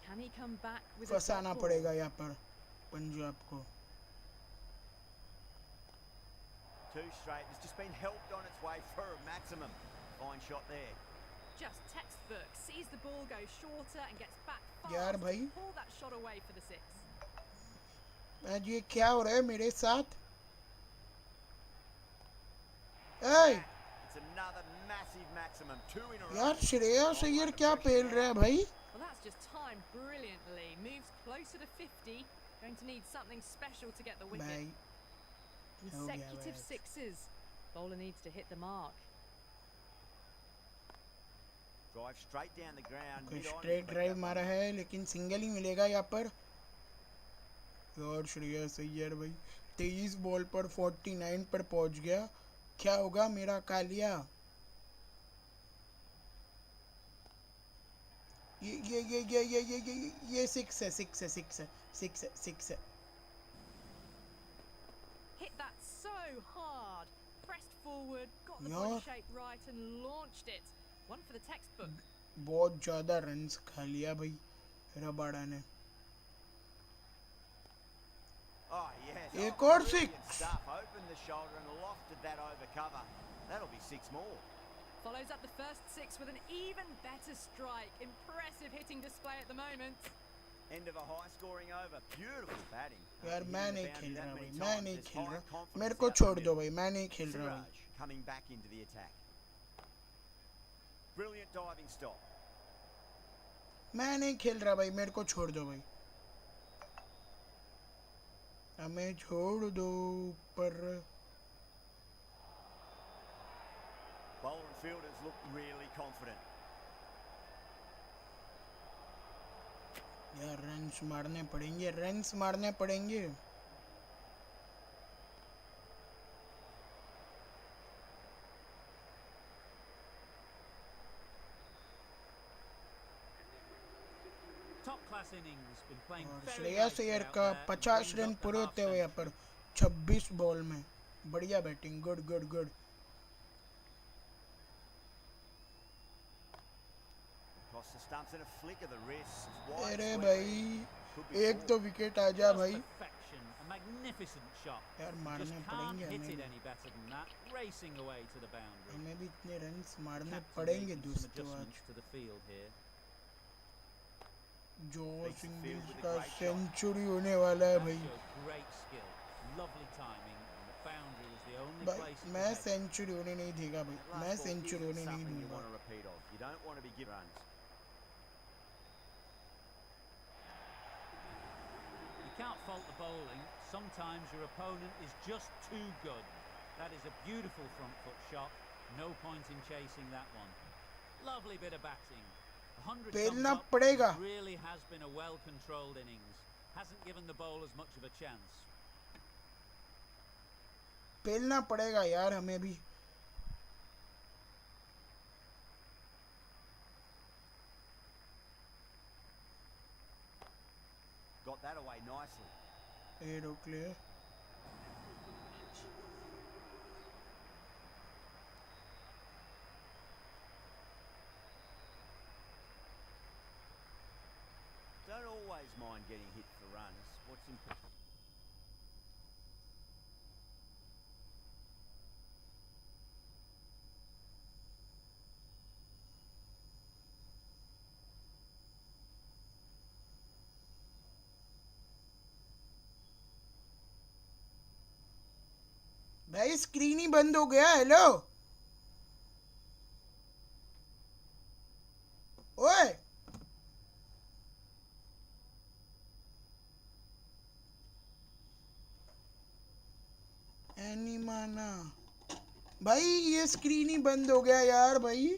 Can he come back with a फंसाना dot ball? पड़ेगा यहाँ पर पंजाब को. Too straight. It's just been helped on its way for a maximum. Fine shot there. Just textbook. Sees the ball go shorter and gets back fast. यार भाई. to pull that shot away for the six. आज ये क्या हो रहा है मेरे साथ? Hey! It's another massive maximum. 2 in a row. यार श्रेयस अय्यर क्या पेल रहा है भाई? Well, that's just timed brilliantly. Moves closer to 50. Going to need something special to get the wicket. भाई Consecutive bad. sixes. Bowler needs to hit the mark. Drive straight down the ground. कोई mid-on, straight but drive that मारा one- है लेकिन single ही मिलेगा यहाँ पर. यार श्रेयस अय्यर भाई 23 बॉल पर 49 पर पहुंच गया. क्या होगा मेरा कालिया? ये सिक्स है. Hit that so hard. Pressed forward, got the यार. body shape right and launched it. One for the textbook. बहुत ज़्यादा रन्स खा लिया भाई रबाड़ा ने. Oh, yes. एक Oh, और brilliant six. stuff. Opened the shoulder and lofted that over cover. That'll be 6 more. Follows up the first six with an even better strike. Impressive hitting display at the moment. End of a high-scoring over. Beautiful batting. यार After मैं hitting नहीं the खेल boundary रहा that भाई. many मैं times, नहीं there's खेल high रहा. confidence मेरे को out छोड़ the दो middle. भाई. मैं नहीं खेल रहा भाई. Siraj coming back into the attack. Brilliant diving stop. मैं नहीं खेल रहा भाई. मेरे को छोड़ दो भाई. हमें छोड़ दो ऊपर. Bowler and fielders look really confident. यार रन्स मारने पड़ेंगे. रन्स मारने पड़ेंगे. Top class innings, been playing और very Shreyas nicely Iyer out का there and 50 brings run up the पूरे half होते हुए यहाँ पर century. 26 बॉल में. बढ़िया batting. Good. Across the stumps and a flick of the wrist. Wide अरे sweep. भाई Could be एक four. तो विकेट आ जा Just भाई. perfection, a magnificent shot. यार Just मारने can't पड़ेंगे hit हमें it भी. any better than that. Racing away to the boundary. हमें भी इतने रन्स मारने Captain पड़ेंगे making some दोस्तों आज. adjustments to the field here. जोश Beats the field English with a का great shot. सेंचुरी होने वाला है That भाई. showed great skill, lovely timing, and the boundary was the only भाई place. it मैं was headed. सेंचुरी होने नहीं देगा भाई. That last मैं ball सेंचुरी isn't होने नहीं something you दूंगा. want a repeat of. You don't want to be given runs. You can't fault the bowling. Sometimes your opponent is just too good. That is a beautiful front foot shot. No point in chasing that one. Lovely bit of batting. 100 पेलना comes up. पड़ेगा. It really has been a well-controlled innings. Hasn't given the bowlers much of a chance. पेलना पड़ेगा यार हमें भी. Got that away nicely. ये रोक ले. Don't always mind getting hit for runs. What's important? भाई screen ही बंद हो गया. हेलो ओए. एनिमाना भाई ये स्क्रीन ही बंद हो गया यार भाई.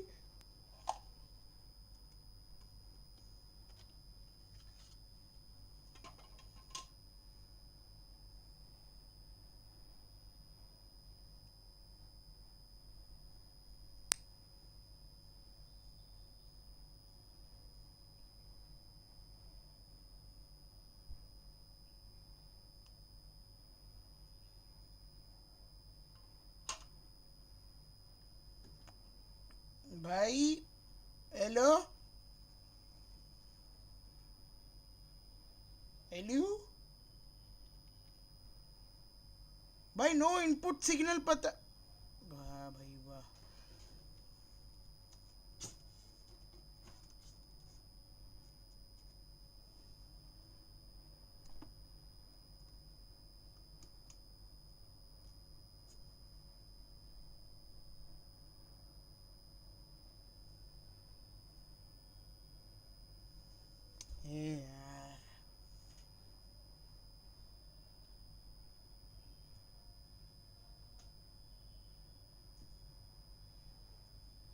भाई हेलो हेलो भाई नो इनपुट सिग्नल पता वाह भाई वाह ये यार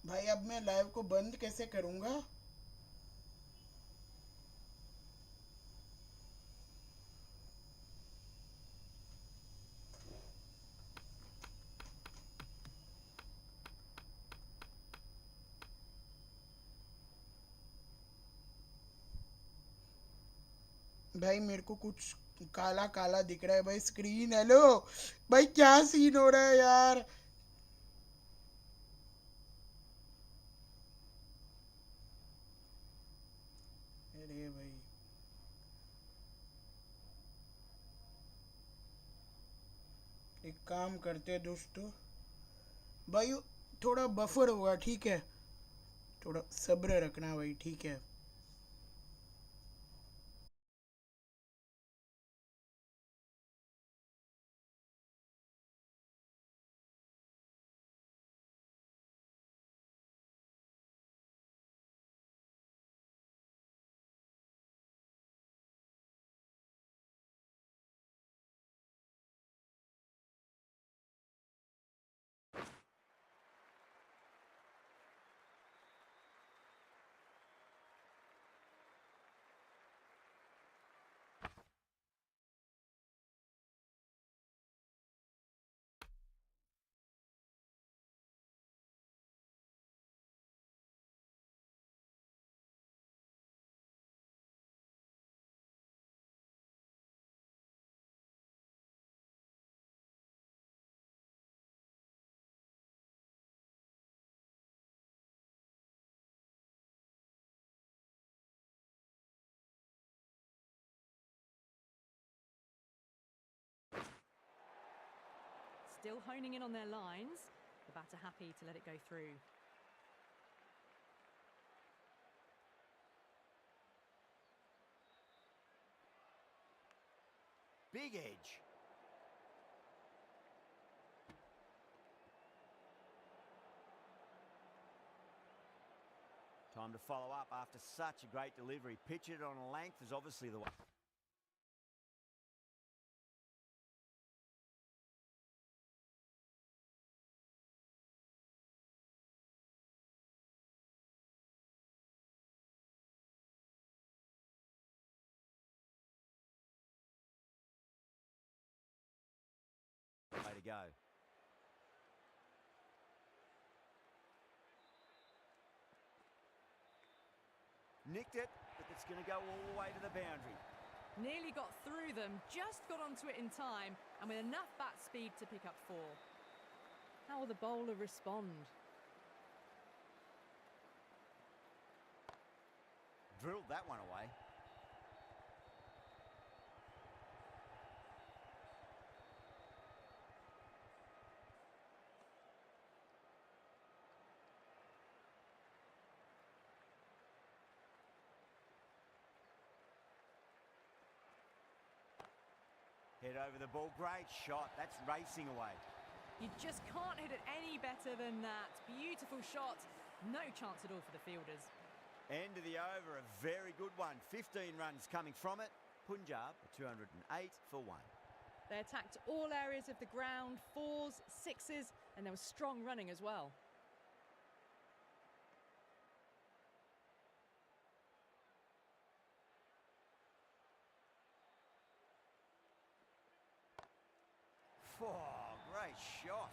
भाई अब मैं लाइव को बंद कैसे करूंगा भाई मेरे को कुछ काला काला दिख रहा है भाई स्क्रीन हेलो भाई क्या सीन हो रहा है यार अरे भाई एक काम करते हैं दोस्तों भाई थोड़ा बफर होगा ठीक है थोड़ा सब्र रखना भाई ठीक है Still honing in on their lines. The batter happy to let it go through. Big edge. Time to follow up after such a great delivery. Pitch it on a length is obviously the way. Way to go. Nicked it, but it's going to go all the way to the boundary. Nearly got through them, just got onto it in time, and with enough bat speed to pick up 4. How will the bowler respond? Drilled that one away. Head over the ball, great shot. That's racing away. You just can't hit it any better than that. Beautiful shot, no chance at all for the fielders. End of the over, a very good one. 15 runs coming from it. Punjab, 208 for 1. They attacked all areas of the ground, 4s, 6s, and there was strong running as well. Oh, great shot.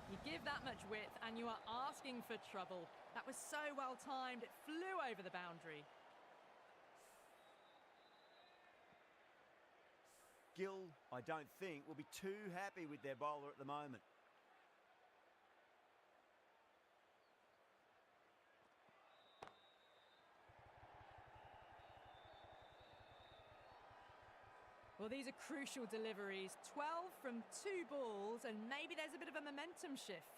You give that much width and you are asking for trouble. That was so well timed, it flew over the boundary. Gill, I don't think, will be too happy with their bowler at the moment. Well, these are crucial deliveries. 12 from 2 balls, and maybe there's a bit of a momentum shift.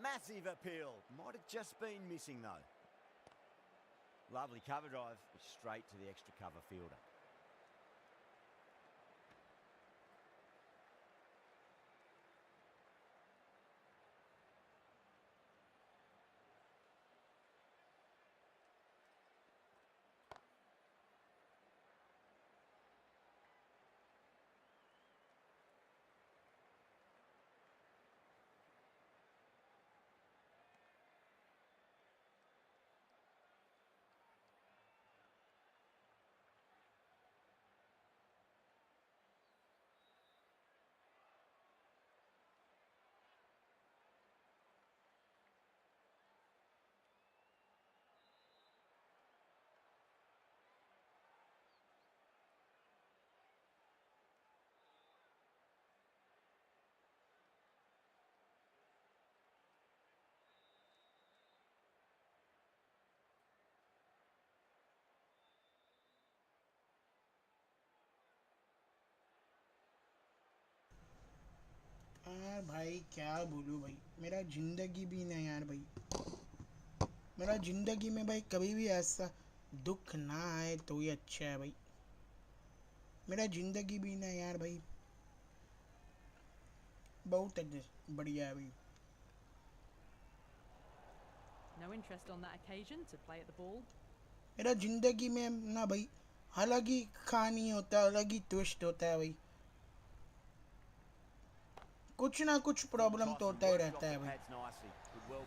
Massive appeal. Might have just been missing, though. Lovely cover drive, but straight to the extra cover fielder. यार भाई क्या बोलूँ भाई, मेरा ज़िंदगी भी नहीं यार भाई, मेरा ज़िंदगी में भाई कभी भी ऐसा दुख ना आए तो ही अच्छा है भाई। मेरा ज़िंदगी भी ना यार भाई बहुत बढ़िया है भाई। No interest on that occasion to play at the ball. मेरा ज़िंदगी में ना भाई अलग ही कहानी होता है, अलग ही ट्विस्ट होता है भाई। कुछ ना कुछ प्रॉब्लम तो होता ही रहता है भाई,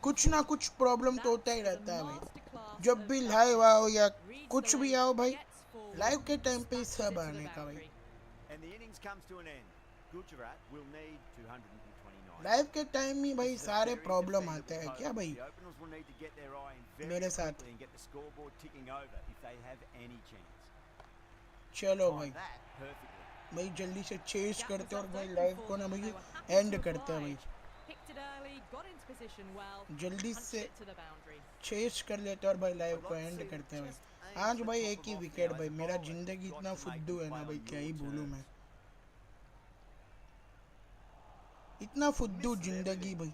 कुछ ना कुछ प्रॉब्लम तो होता ही रहता है भाई। जब भी लाइव आओ या कुछ भी आओ भाई, लाइव के टाइम पे ही सब आने का भाई। लाइव के टाइम ही भाई सारे प्रॉब्लम आते हैं क्या भाई मेरे साथ। चलो भाई भाई जल्दी से चेस करते और भाई लाइव को ना भाई एंड करते हैं भाई, जल्दी से चेस कर लेते और भाई लाइव को एंड करते हैं भाई। आज भाई एक ही विकेट भाई, मेरा जिंदगी इतना फुद्दू है ना भाई, क्या ही बोलूँ मैं, इतना फुद्दू जिंदगी भाई।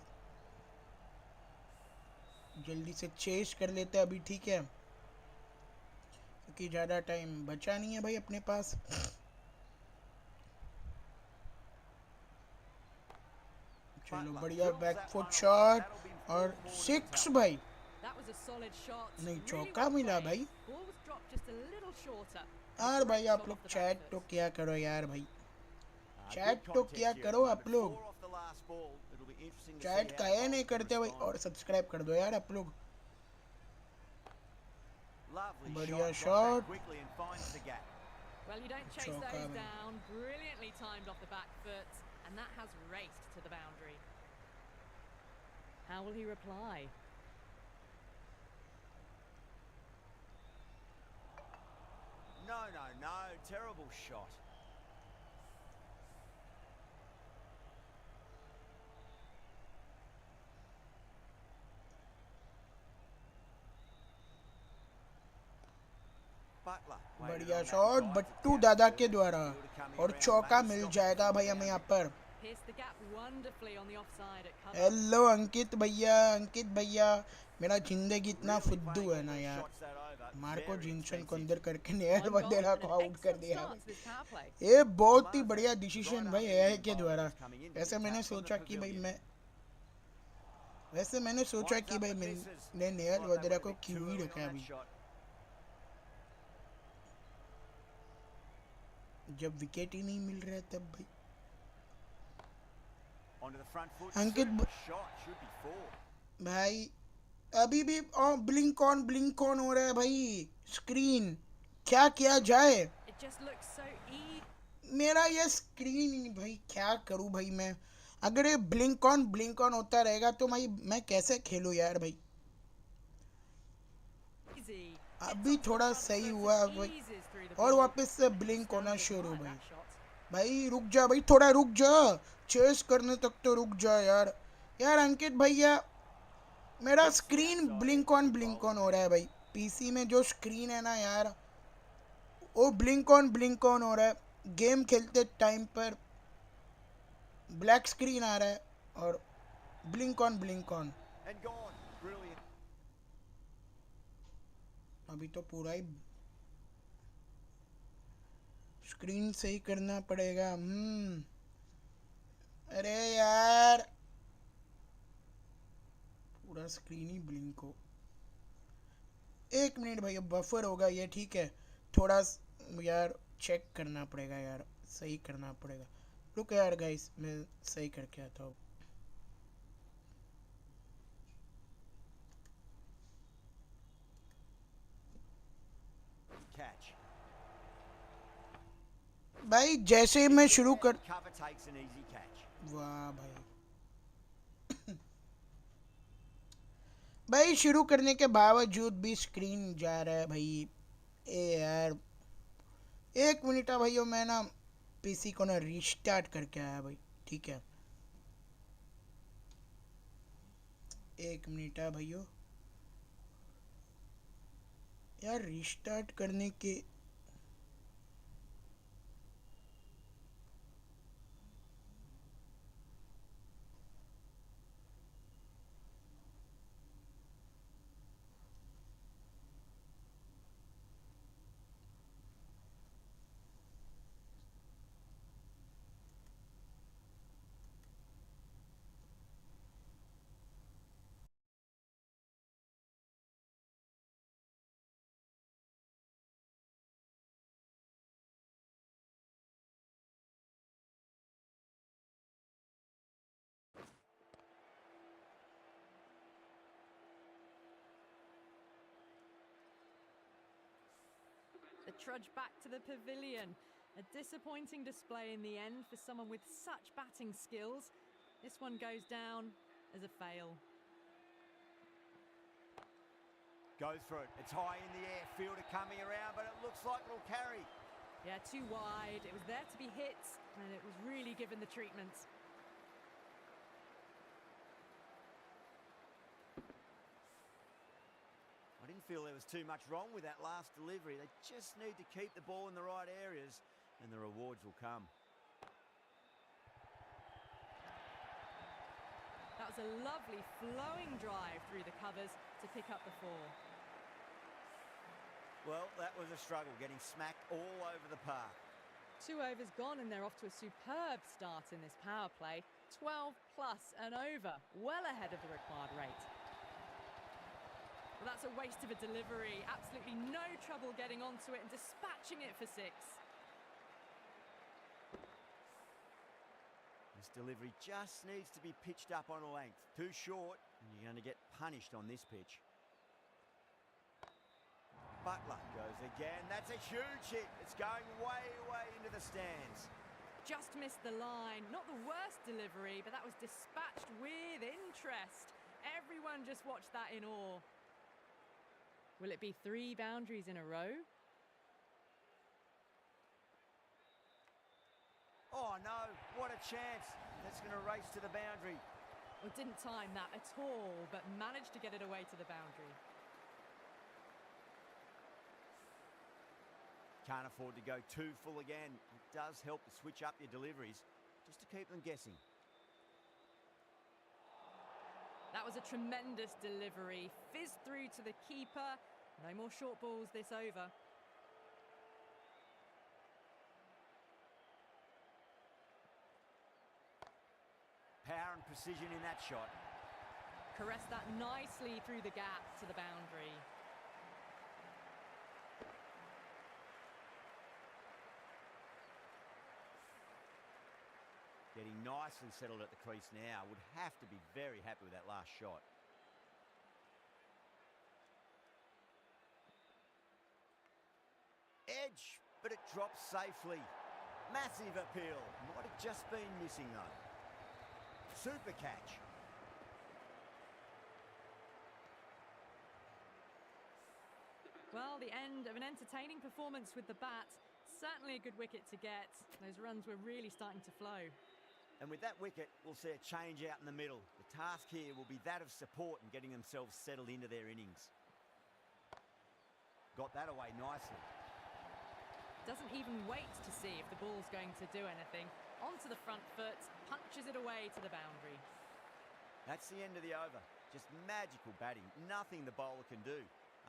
जल्दी से चेस कर लेते हैं अभी, ठीक है, क्योंकि ज़्यादा टाइम बचा नहीं है भाई अपने पास। चलो बढ़िया बैक फुट शॉट और 6 भाई, नहीं चौका मिला भाई। यार भाई आप लोग चैट तो क्या करो यार भाई, चैट तो क्या करो आप लोग, चैट काहे नहीं करते भाई, और सब्सक्राइब कर दो यार आप लोग। बढ़िया shot, Well, you don't chase those down. Brilliantly timed off the back foot, and that has raced to the boundary. How will he reply? No, terrible shot. बढ़िया शॉट बट्टू दादा के द्वारा, और चौका मिल जाएगा भाई हमें यहाँ पर। हेलो अंकित भैया, अंकित भैया मेरा जिंदगी इतना फुद्दू है ना यार, मार्को जिनसन को अंदर करके नेहल वगैरह को आउट कर दिया भाई। ये बहुत ही बढ़िया डिसीजन भाई एआई के द्वारा। वैसे मैंने सोचा कि भाई मैंने नेहल वगैरह को क्यों ही रखा अभी, जब विकेट ही नहीं मिल रहा तब भाई। अंकित भाई अभी भी ब्लिंक ऑन हो रहा है भाई स्क्रीन, क्या किया जाए। मेरा ये स्क्रीन भाई क्या करूं भाई मैं, अगर ये ब्लिंक ऑन होता रहेगा तो मैं कैसे खेलूं यार भाई। अभी थोड़ा सही हुआ भाई, और वापस से ब्लिंक होना शुरू भाई। भाई रुक जा भाई, थोड़ा रुक जा, चेस करने तक तो रुक जा यार। यार अंकित भैया मेरा स्क्रीन ब्लिंक ऑन हो रहा है भाई, पीसी में जो स्क्रीन है ना यार वो ब्लिंक ऑन हो रहा है। गेम खेलते टाइम पर ब्लैक स्क्रीन आ रहा है और blink on And gone. Brilliant. अभी तो पूरा ही स्क्रीन सही करना पड़ेगा। अरे यार पूरा स्क्रीन ही ब्लिंक हो। 1 मिनट भाई, बफर होगा ये, ठीक है। थोड़ा यार चेक करना पड़ेगा यार, सही करना पड़ेगा। रुक यार गाइस, मैं सही करके आता हूँ। Catch. भाई जैसे ही मैं शुरू कर, Cover takes an easy catch. वाह भाई भाई शुरू करने के बावजूद भी स्क्रीन जा रहा है भाई। ए यार 1 मिनट भाइयों, मैं ना पीसी को ना रीस्टार्ट करके आया भाई, ठीक है। 1 मिनट भाइयों, यार रीस्टार्ट करने के The trudge back to the pavilion. A disappointing display in the end for someone with such batting skills. This one goes down as a fail. Goes for it. It's high in the air. Fielder coming around, but it looks like it'll carry. Yeah, too wide. It was there to be hit, and it was really given the treatment. I didn't feel there was too much wrong with that last delivery. They just need to keep the ball in the right areas, and the rewards will come. That was a lovely flowing drive through the covers to pick up the 4. Well, that was a struggle, getting smacked all over the park. 2 overs gone and they're off to a superb start in this power play. 12 plus and over, well ahead of the required rate. Well, that's a waste of a delivery. Absolutely no trouble getting onto it and dispatching it for 6. This delivery just needs to be pitched up on a length. Too short, and you're going to get punished on this pitch. Butler goes again. That's a huge hit. It's going way, way into the stands. Just missed the line. Not the worst delivery, but that was dispatched with interest. Everyone just watched that in awe. Will it be 3 boundaries in a row? Oh no, what a chance. That's going to race to the boundary. Well, didn't time that at all, but managed to get it away to the boundary. Can't afford to go too full again. It does help to switch up your deliveries, just to keep them guessing. That was a tremendous delivery. Fizzed through to the keeper. No more short balls this over. Power and precision in that shot. Caressed that nicely through the gap to the boundary. Getting nicely settled at the crease now. Would have to be very happy with that last shot. Edge, but it drops safely. Massive appeal. Might have just been missing though. Super catch. Well, the end of an entertaining performance with the bat. Certainly a good wicket to get. Those runs were really starting to flow. And with that wicket, we'll see a change out in the middle. The task here will be that of support and getting themselves settled into their innings. Got that away nicely. Doesn't even wait to see if the ball's going to do anything. Onto the front foot, punches it away to the boundary. That's the end of the over. Just magical batting. Nothing the bowler can do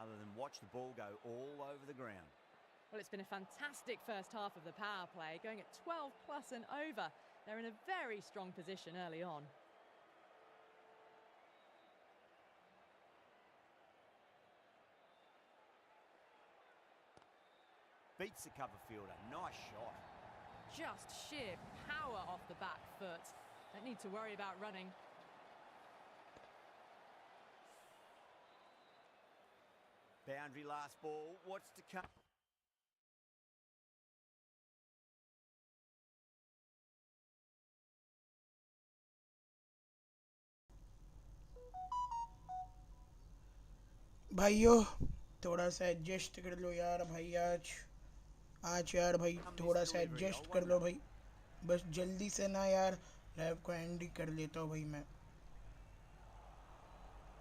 other than watch the ball go all over the ground. Well, it's been a fantastic first half of the power play, going at 12 plus and over. They're in a very strong position early on. Beats the cover fielder. Nice shot. Just sheer power off the back foot. Don't need to worry about running. Boundary last ball. What's to come? भाइयों थोड़ा सा adjust कर लो यार भाई, आज यार भाई थोड़ा सा एडजस्ट कर लो भाई, बस जल्दी से ना यार, लाइव को एंड ही कर लेता हूँ भाई मैं।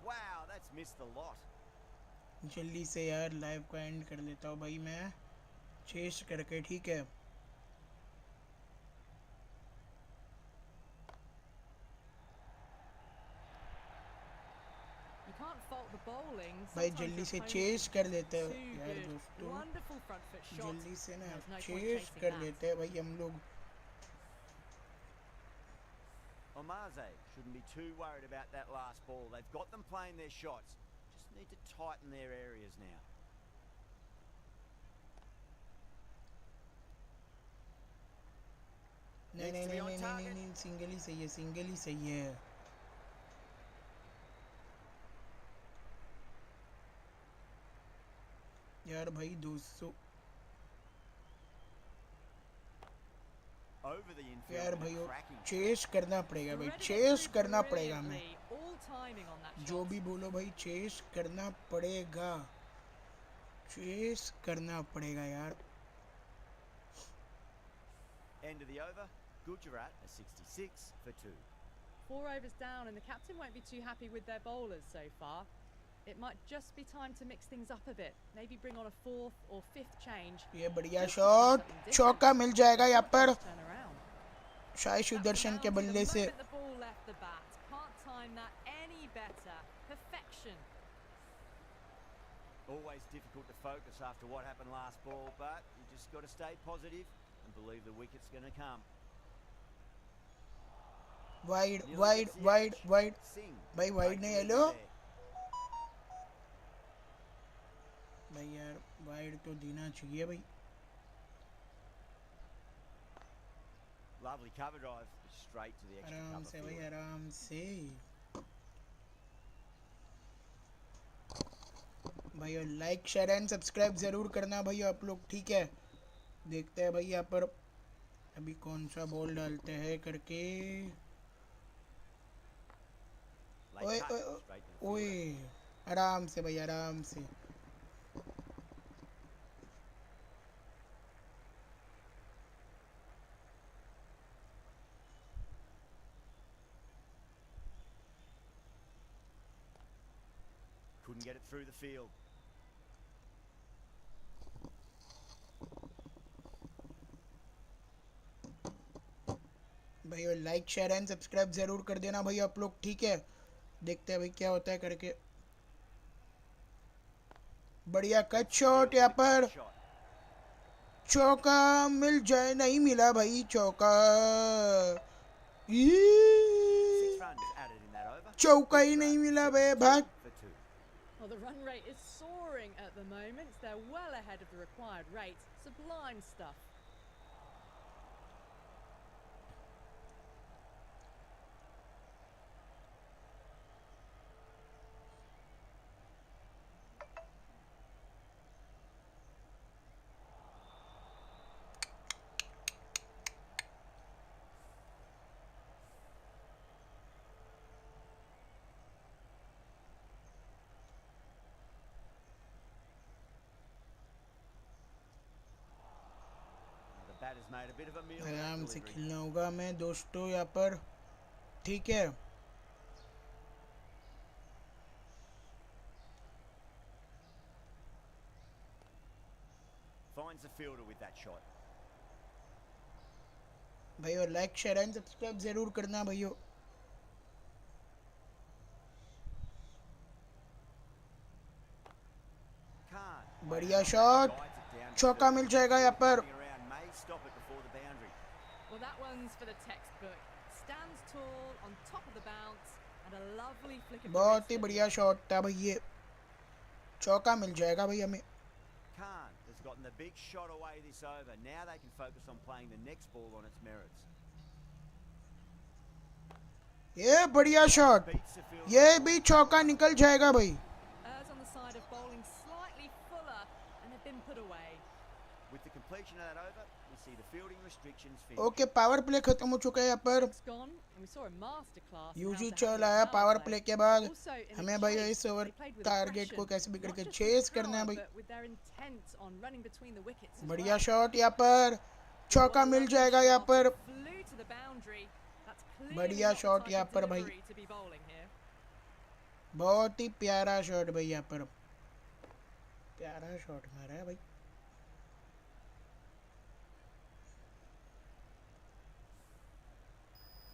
Wow, that's missed the lot. जल्दी से यार लाइव को एंड कर लेता हूँ भाई मैं, चेस करके, ठीक है। You can't fault the bowling. भाई Sometimes जल्दी your से opponents चेस are कर लेते too हैं यार good. दोस्तों, Wonderful front foot shot. जल्दी से ना There's no point chase chasing कर that. लेते हैं भाई हम लोग। Omaze shouldn't be too worried about that last ball. They've got them playing their shots. Just need to tighten their areas now. नहीं नहीं नहीं नहीं नहीं नहीं, सिंगल ही सही है, सिंगल ही सही है। यार भाई 200 Over the infield. यार and भाई cracking. चेस करना पड़ेगा भाई, Threaded it चेस through करना पड़ेगा, मैं brilliantly. All timing on that जो shot. भी बोलो भाई, चेस करना पड़ेगा, चेस करना पड़ेगा यार। End of the over. Gujarat a 66 for 2. 4 overs down and the captain won't be too happy with their bowlers so far. It might just be time to mix things up a bit. Maybe bring on a 4th or 5th change. ये बढ़िया Just to try shot, something different. चौका मिल जाएगा यहाँ पर Just turn around. शाही सुदर्शन के Boundary बल्ले the से। moment the ball left the bat. Can't time that any better. Perfection. Always difficult to focus after what happened last ball, but you just got to stay positive and believe the wicket's going to come. Wide Nearly wide gets the wide edge. Wide Singh भाई wide takes नहीं, the lead hello there. भाई यार wide तो देना चाहिए भाई। Lovely cover drive, straight to the extra आराम cover से भाई, field. आराम से भाई, और लाइक शेयर एंड सब्सक्राइब ज़रूर करना भाई आप लोग, ठीक है। देखते हैं भाई यहाँ पर अभी कौन सा बॉल डालते हैं करके। Late ओए cut, ओए straight to the ओए, fielder. आराम से भाई, आराम से। Couldn't get it through the field. भाई और लाइक शेयर एंड सब्सक्राइब ज़रूर कर देना भाई आप लोग, ठीक है। देखते हैं भाई क्या होता है करके। बढ़िया कट शॉट, यहाँ पर Shot. चौका मिल जाए, नहीं मिला भाई चौका, 6 runs added in that over. चौका ही नहीं मिला भाई, भाग। For 2. Well, the run rate is soaring at the moment. They're well ahead of the required rate. Sublime stuff. The batter's made a bit of a meal of आराम that से delivery. खेलना होगा मैं दोस्तों यहाँ पर, ठीक है। Finds the fielder with that shot. भाइयों लाइक शेयर एंड सब्सक्राइब जरूर करना भाइयों। Can't. बढ़िया shot, Guides it down to चौका third. मिल जाएगा यहाँ पर। Coming around may stop it before the boundary. Well, that one's for the textbook. Stands tall on top of the bounce and a lovely flick of the बहुत wrist he at the बढ़िया end. Shot था भाई, ये चौका मिल जाएगा भाई हमें। Khan has gotten the big shot away this over. Now they can focus on playing the next ball on its merits. ये बढ़िया शॉट, Beats the fielder. ये भी चौका निकल जाएगा भाई। Errs on the side of bowling slightly fuller and have been put away. With the completion of that over, we see the fielding restrictions finish. Okay, power play खत्म हो चुका है यहाँ पर। It's gone and we saw a masterclass. in how यूजी to चल handle रहा है power पावर play. प्ले के बाद। Also in the हमें भाई chase, इस over they played with target को aggression, कैसे भी not करके just with चेस करना है power, भाई। but with their intent on running between the wickets as बढ़िया well. शॉट यहाँ पर, चौका मिल जाएगा यहाँ पर। Flew to the boundary. That's clearly बढ़िया not the शॉट type यहाँ of पर भाई। delivery to be bowling here. बहुत ही प्यारा शॉट भाई यहाँ पर, प्यारा शॉट मारा है भाई।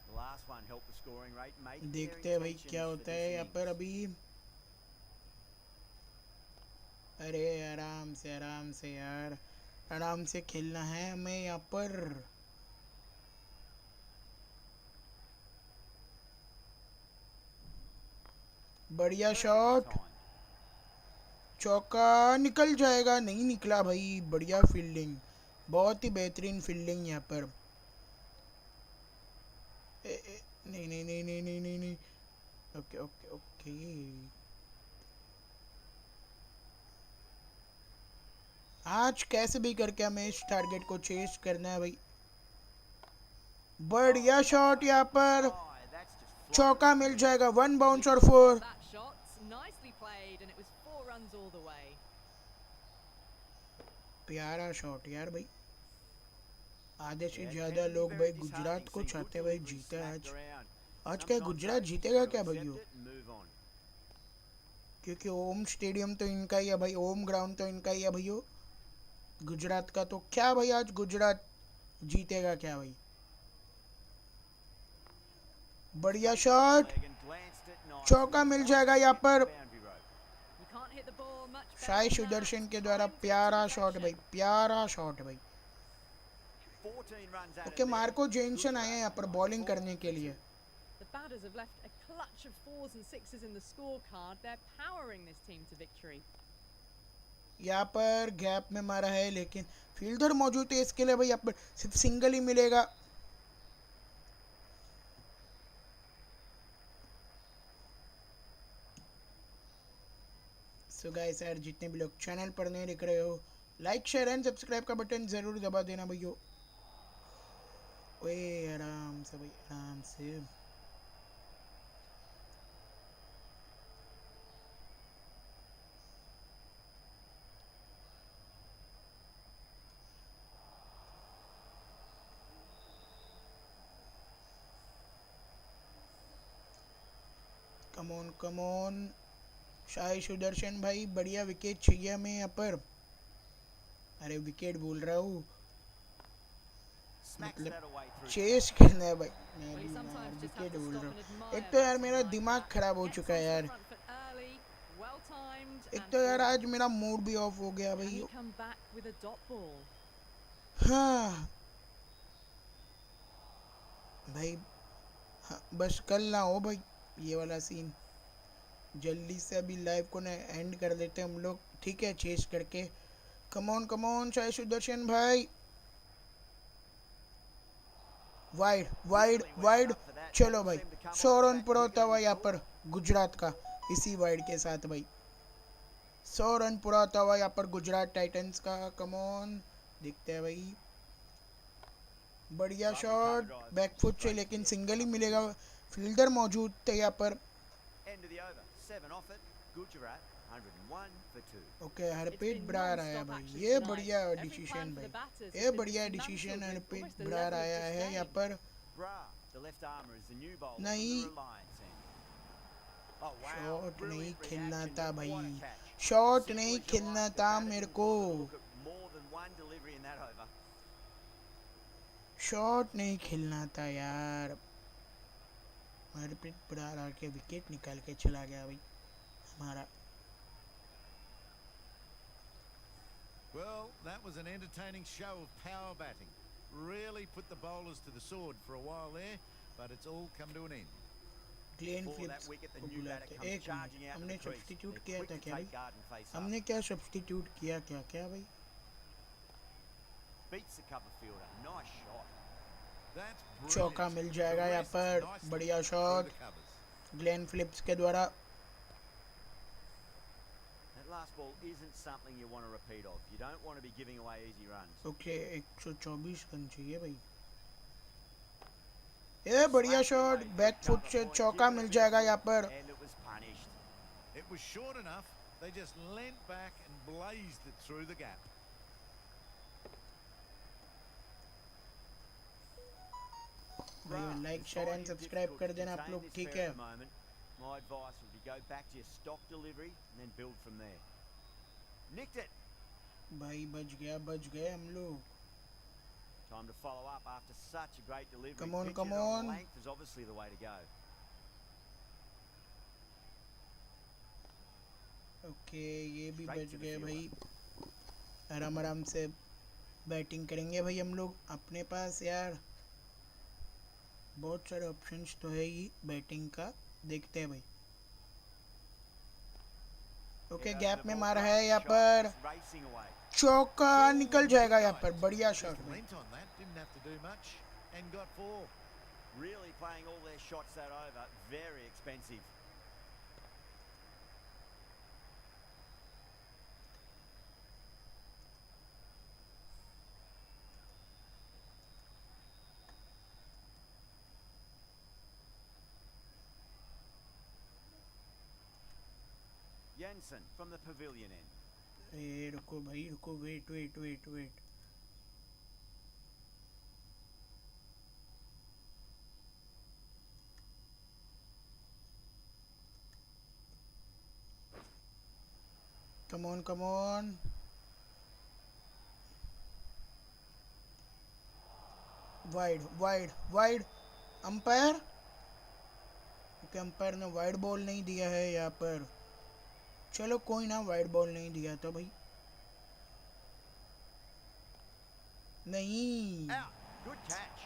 The last one helped the scoring rate. Making देखते हैं भाई क्या होता है यहाँ पर अभी। अरे आराम से यार, आराम से खेलना है हमें यहाँ पर। बढ़िया शॉट, चौका निकल जाएगा, नहीं निकला भाई। बढ़िया फील्डिंग, बहुत ही बेहतरीन फील्डिंग यहाँ पर। नहीं नहीं नहीं नहीं नहीं नहीं नहीं, ओके ओके ओके। आज कैसे भी करके हमें इस टारगेट को चेस करना है भाई। बढ़िया शॉट यहाँ पर, चौका मिल जाएगा। 1 बाउंस और 4। That shot nicely played and it was 4 runs all the way. प्यारा शॉट यार भाई। आधे से ज्यादा लोग भाई गुजरात को चाहते भाई जीते आज। आज क्या गुजरात जीतेगा क्या भाइयों? क्योंकि होम स्टेडियम तो इनका ही है भाई, होम ग्राउंड तो इनका ही है भाइयों गुजरात का। तो क्या भाई आज गुजरात जीतेगा क्या भाई? बढ़िया शॉट, चौका मिल जाएगा यहाँ पर। You can't hit the ball much better shahi than Sudarshan that. के द्वारा Time to प्यारा get to शॉट भाई, perfection. प्यारा शॉट भाई। 14 runs out okay, of Marco there. Jansen आए हैं यहाँ पर बॉलिंग करने के लिए। The batters have left a clutch of 4s and 6s in the scorecard. They're powering this team to victory. यहाँ पर गैप में मारा है, लेकिन फील्डर मौजूद है इसके लिए भाई। यहाँ पर सिर्फ सिंगल ही मिलेगा। सो गाइस यार, जितने भी लोग चैनल पर नहीं दिख रहे हो, लाइक शेयर एंड सब्सक्राइब का बटन जरूर दबा देना भैया। ओए आराम से भाई, आराम से। कमोन कमोन, शाही सुदर्शन भाई, बढ़िया विकेट चाहिए हमें यहाँ पर। अरे विकेट बोल रहा हूँ, Smacks मतलब that away through. चेस करना है भाई। मैं Well, भी you sometimes just have wicket to बोल stop रहा and हूँ। admire एक तो यार batting मेरा like दिमाग that. खराब हो Gets चुका है onto the यार। front foot early, well timed एक and तो यार forward. आज मेरा मूड भी ऑफ हो गया Can भाई। he come back with a dot ball? हाँ भाई, हाँ, बस कल ना हो भाई ये वाला सीन। जल्दी से अभी लाइव को ना एंड कर देते हम लोग, ठीक है, चेस करके। कमोन कमोन शाही सुदर्शन भाई। वाइड वाइड वाइड, चलो भाई। 100 रन पूरा होता हुआ यहाँ पर गुजरात का, इसी वाइड के साथ भाई 100 रन पूरा होता हुआ यहाँ पर गुजरात टाइटंस का। कमोन, देखते हैं भाई। बढ़िया शॉट बैकफुट से, लेकिन सिंगल ही मिलेगा। फील्डर मौजूद थे यहाँ पर। End of the over. 7 off it. Gujarat 101 for 2. Okay, Harpreet Brar आया भाई। ये बढ़िया डिसीजन भाई, ये बढ़िया डिसीजन। हरप्रीत ब्रार आया है यहाँ पर। Bra, the left armour, is the new bowler from नहीं, the Reliance end. Oh wow! Shot नहीं Brilliant खेलना reaction, था what a भाई, catch. शॉट Simple नहीं as you खेलना like, the था batter मेरे didn't को। bother to look at more than one shot नहीं खेलना था यार। हरप्रीत ब्रार आके विकेट निकाल के चला गया भाई हमारा। Well, that was an entertaining show of power batting. Really put the bowlers to the sword for a while there, but it's all come to an end. Glenn Before that Phillips wicket, the को new batter बुलाते। comes एक charging minute, out to हमने the crease. Substitute They're किया quick था to क्या भाई? take guard and face up. हमने क्या सब्स्टिट्यूट किया क्या भाई? Beats the cover fielder. Nice shot. That's brilliant. चौका मिल जाएगा यहाँ पर। Nicely बढ़िया through shot the covers. Glenn Phillips के द्वारा। That last ball isn't something you want to repeat of. You don't want to be giving away easy runs. Okay 124 run चाहिए भाई। ये बढ़िया शॉट, बैक फुट से चौका मिल जाएगा यहाँ पर। And it was punished. It was short enough. They just leant back and blazed it through the gap. भाई लाइक शेयर एंड सब्सक्राइब कर देना आप लोग, ठीक है? My advice would be go back to your stock delivery and then build from there. Nicked it. भाई बच गए हम लोग। Time to follow up after such a great delivery. Come on, Pitch come it on on. length is obviously the way to go. Okay ये भी Straight बच to the गए fielder. भाई। आराम से बैटिंग करेंगे भाई हम लोग। अपने पास यार बहुत सारे ऑप्शंस तो है ही बैटिंग का, देखते हैं भाई। ओके गैप में मारा है यहाँ पर, Racing away. चौका निकल जाएगा यहाँ पर। बढ़िया शॉट Just भाई। leant on that. Didn't have to do much and got 4. Really playing all their shots that over. Very expensive. Jensen from the pavilion end. ए रुको भाई रुको, wait. Come on. Wide. Umpire okay, umpire ने wide ball नहीं दिया है यहाँ पर। चलो कोई ना, वाइड बॉल नहीं दिया तो भाई। नहीं Out. Good catch.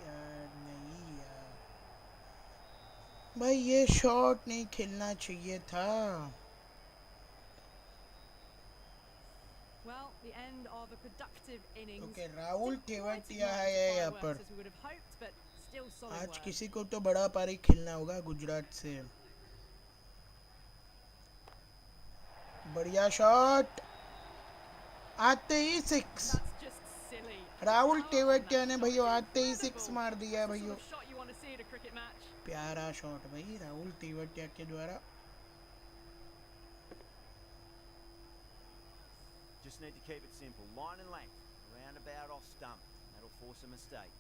यार, नहीं यार भाई, ये शॉट नहीं खेलना चाहिए था। Well, the end of a productive innings. Okay Rahul Didn't quite Tewatia ignite है the यहाँ fireworks पर। as we would have hoped, but still solid आज work. किसी को तो बड़ा पारी खेलना होगा गुजरात से। बढ़िया शॉट, आते ही 6। That's just silly. Rahul How Tewatia often ने that भैया shot is आते ही incredible. 6 मार दिया है That's the भैया। sort of shot you want to see at a cricket match. प्यारा शॉट भाई राहुल तेवतिया के द्वारा। Just need to keep it simple. Line and length. Roundabout off stump. That'll force a mistake.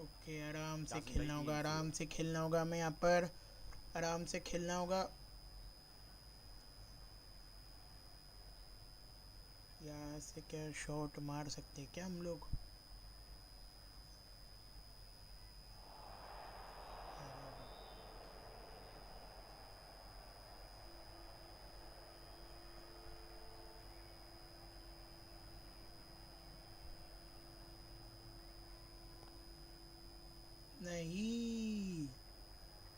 Okay आराम से Doesn't खेलना beat होगा, the आराम infield. से खेलना होगा। मैं यहाँ पर आराम से खेलना होगा। यहाँ से क्या शॉट मार सकते हैं क्या हम लोग? नहीं,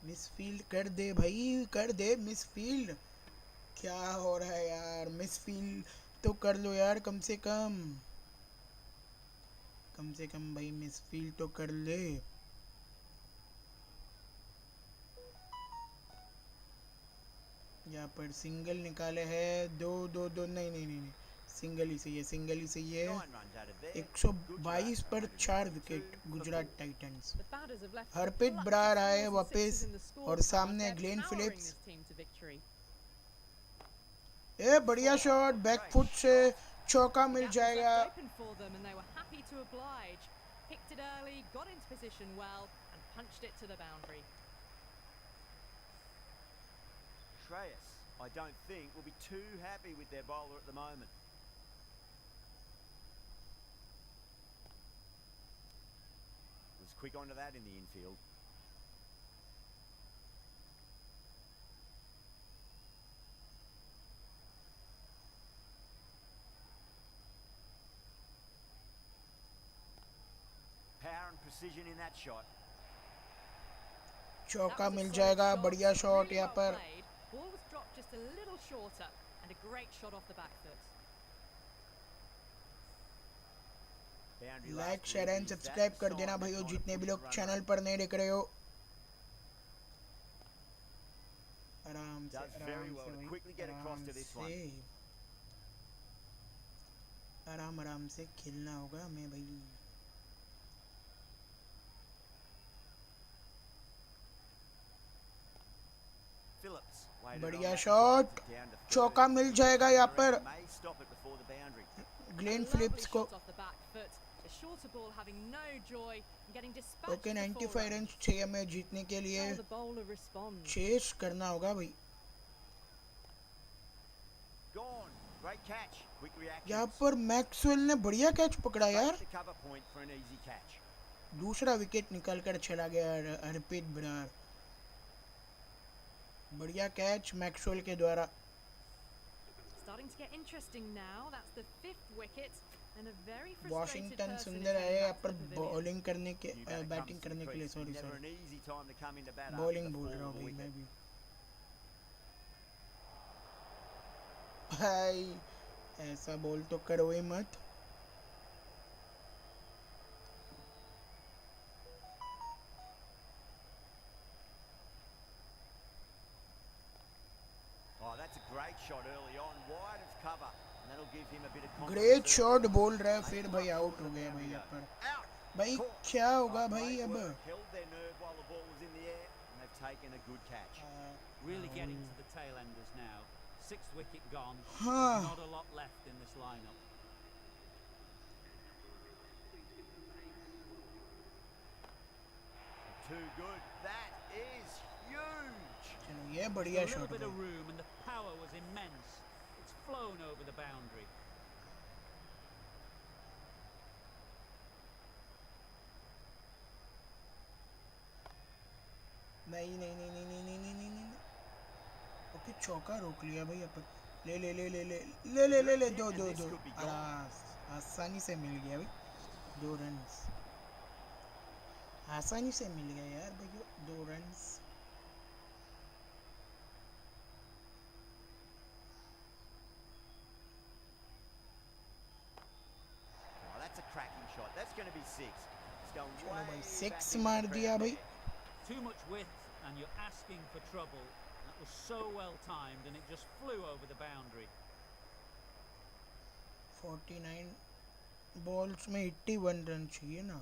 मिसफील्ड कर दे भाई, कर दे मिसफील्ड। क्या हो रहा है यार? मिसफील्ड तो कर लो यार, कम से कम भाई मिसफील्ड तो कर ले। यहाँ पर सिंगल निकाले हैं। दो नहीं, सिंगल ही सही है, 9 runs out of there. 122 पर 4 wicket Gujarat Titans. The batters have left Harpreet clutch Brar आए fours and वापस sixes in the और scorecard. सामने They're Glenn powering Phillips. this team to victory. ए बढ़िया शॉट, बैक फुट से चौका The मिल gap was जाएगा। left open for them and they were happy to oblige. Picked it early, got into position well and punched it to the boundary. Shreyas, I don't think, will be too happy with their bowler at the moment. quick onto that in the infield. Power and precision in that shot. चौका मिल जाएगा, बढ़िया shot यहाँ पर। Ball was dropped just a little shorter and a great shot off the back foot. Like share and subscribe कर देना भाइयों, जितने भी लोग चैनल पर नहीं देख रहे हो। आराम से आराम से भाई, आराम आराम से खेलना होगा हमें भाई। बढ़िया शॉट, चौका मिल जाएगा यहाँ पर ग्लेन फिलिप्स को। ओके 95 रन चाहिए हमें जीतने के लिए, चेस करना होगा भाई। यहाँ पर मैक्सवेल ने बढ़िया कैच पकड़ा यार, दूसरा विकेट निकल कर चला गया हरप्रीत बरार। बढ़िया कैच मैक्सवेल के द्वारा। वॉशिंगटन सुंदर है यहाँ पर बॉलिंग करने के, बैटिंग करने के लिए, सॉरी बॉलिंग बोल रहा हूँ भाई मैं भी। भाई ऐसा बोल तो करो ही मत। ग्रेट शॉट बोल रहा है, फिर भाई आउट हो गया भाई यहाँ पर। भाई क्या होगा भाई अब? Really getting to the tail enders now. 6th wicket gone. हाँ। Not a lot left in this lineup. Too good. That is huge. चलो ये बढ़िया A little shot bit of है। room and the power was immense. It's flown over the boundary. नहीं नहीं नहीं नहीं नहीं नहीं नहीं नहीं नहीं। ओके चौका रोक लिया भाई अपन। ले ले ले ले ले ले ले ले ले दो दो दो, आसानी से मिल गया भाई 2 रन, आसानी से मिल गया यार भैया 2 run. That's a cracking shot. That's going to be 6. It's going चलो भाई way 6 back in मार the दिया ground भाई। there. Too much width and you're asking for trouble. That was so well timed and it just flew over the boundary. 49 balls में 81 run चाहिए ना।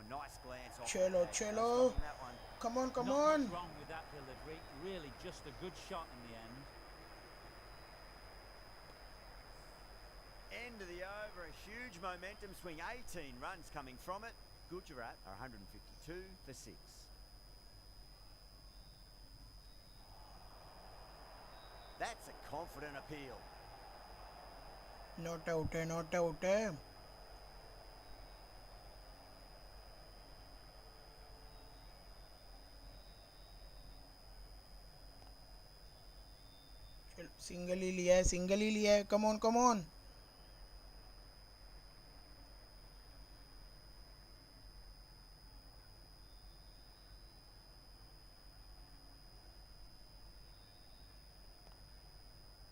A nice glance off चलो the bat. चलो, No stopping that one. come on come Not on। much wrong with that delivery. Really just a good shot in the end. End of the over, a huge momentum swing. 18 runs coming from it. Gujarat are 152 for 6. That's a confident appeal. Not out है, not out है। चल single ही लिया है, single ही लिया है। Come on come on.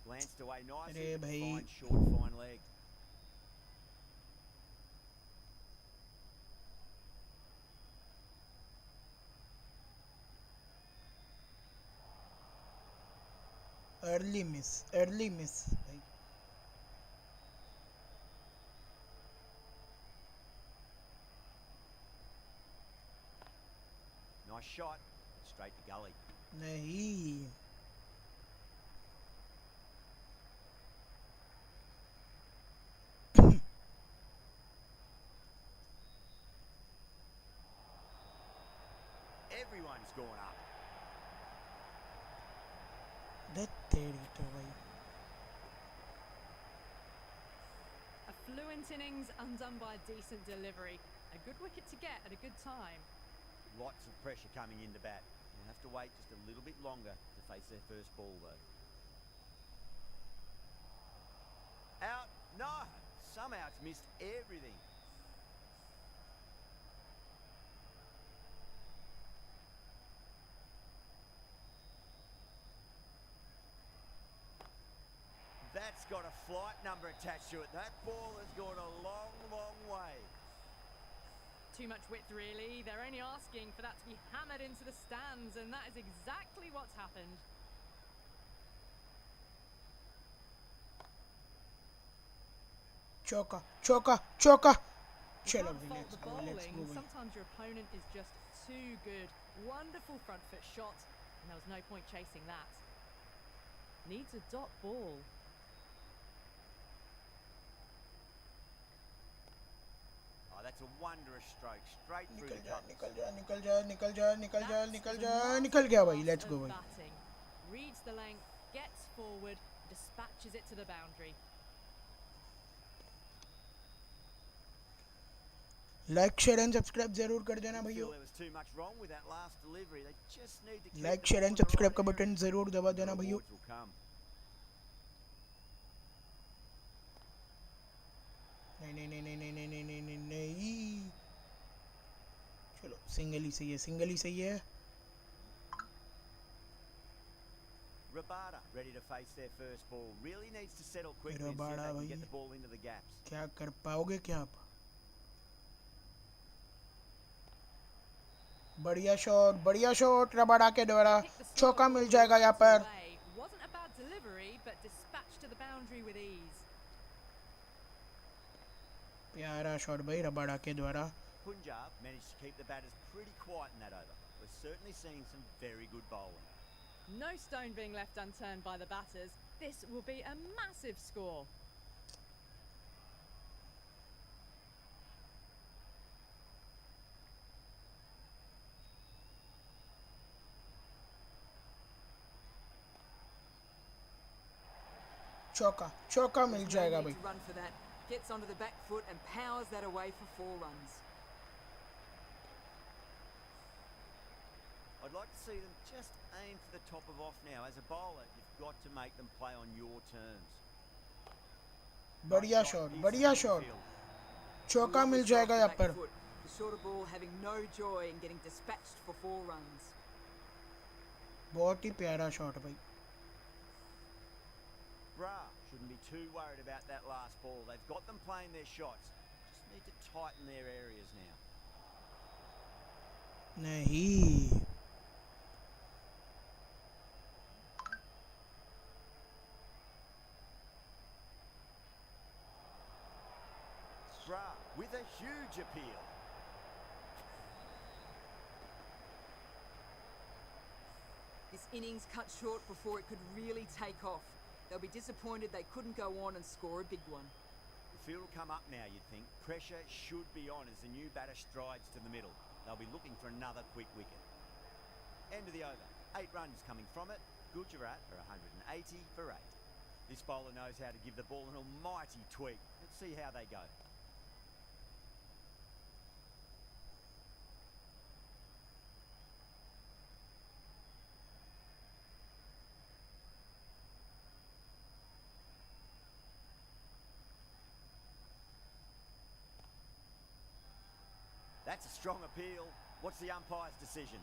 Glanced away nicely. अरे but भाई। fine short, fine leg. Early miss भाई। Nice shot. Straight to gully. नहीं Everyone's gone up. तेरी तो भाई। fluent innings undone by a decent delivery. A good wicket to get at a good time. Lots of pressure coming in to bat. You'll have to wait just a little bit longer to face their first ball, though. Out. No! Somehow it's missed everything. That's got a flight number attached to it. That ball has gone a long, long way. Too much width, really. They're only asking for that to be hammered into the stands, and that is exactly what's happened. चौका चौका चौका You चलो can't भाई fault the let's bowling. go भाई Sometimes your opponent is just too good. Wonderful front foot shot, and there was no point chasing that. Needs a dot ball. Oh, that's a wondrous stroke. Straight through निकल the जा covers. निकल जा निकल जा निकल जा निकल जा That's निकल the जा master निकल गया भाई class let's go of भाई batting. Reads the length, gets forward, dispatches it to the boundary. Like share and subscribe जरूर कर देना Didn't भाइयों feel there was too much wrong with that last delivery. They just need to keep like the share ball and in the subscribe right का area. Button जरूर दबा The देना भाइयों rewards will come. नहीं नहीं नहीं नहीं नहीं नहीं नहीं नहीं नहीं नहीं चलो सिंगल ही सही है सिंगल ही सही है Rabada ready to face their first ball. Really needs to settle quickly and see if Rabada they can भाई get the ball into the gaps. क्या कर पाओगे क्या आप बढ़िया शॉट रबाडा के द्वारा Picked the slot चौका ball मिल जाएगा यहाँ right पर away. Wasn't a bad delivery, but dispatched to the boundary with ease. प्यारा शॉट भाई रबाडा के द्वारा Punjab managed to keep the batters pretty quiet in that over. We're certainly seeing some very good bowling. No stone being left unturned by the batters. This will be a massive score. चौका मिल There's जाएगा no भाई need to run for that. Gets onto the back foot and powers that away for 4 runs. I'd like to see them just aim for the top of off now. As a bowler, you've got to make them play on your terms. बढ़िया shot चौका मिल जाएगा यहाँ पर The shorter ball having no joy in getting dispatched for 4 runs. बहुत ही प्यारा shot भाई Bra shouldn't be too worried about that last ball. They've got them playing their shots. Just need to tighten their areas now. नहीं Bra with a huge appeal. This innings cut short before it could really take off. They'll be disappointed they couldn't go on and score a big one. The field will come up now, you'd think. Pressure should be on as the new batter strides to the middle. They'll be looking for another quick wicket. End of the over. 8 runs coming from it. Gujarat are 180 for 8. This bowler knows how to give the ball an almighty tweak. Let's see how they go. That's a strong appeal. What's the umpire's decision?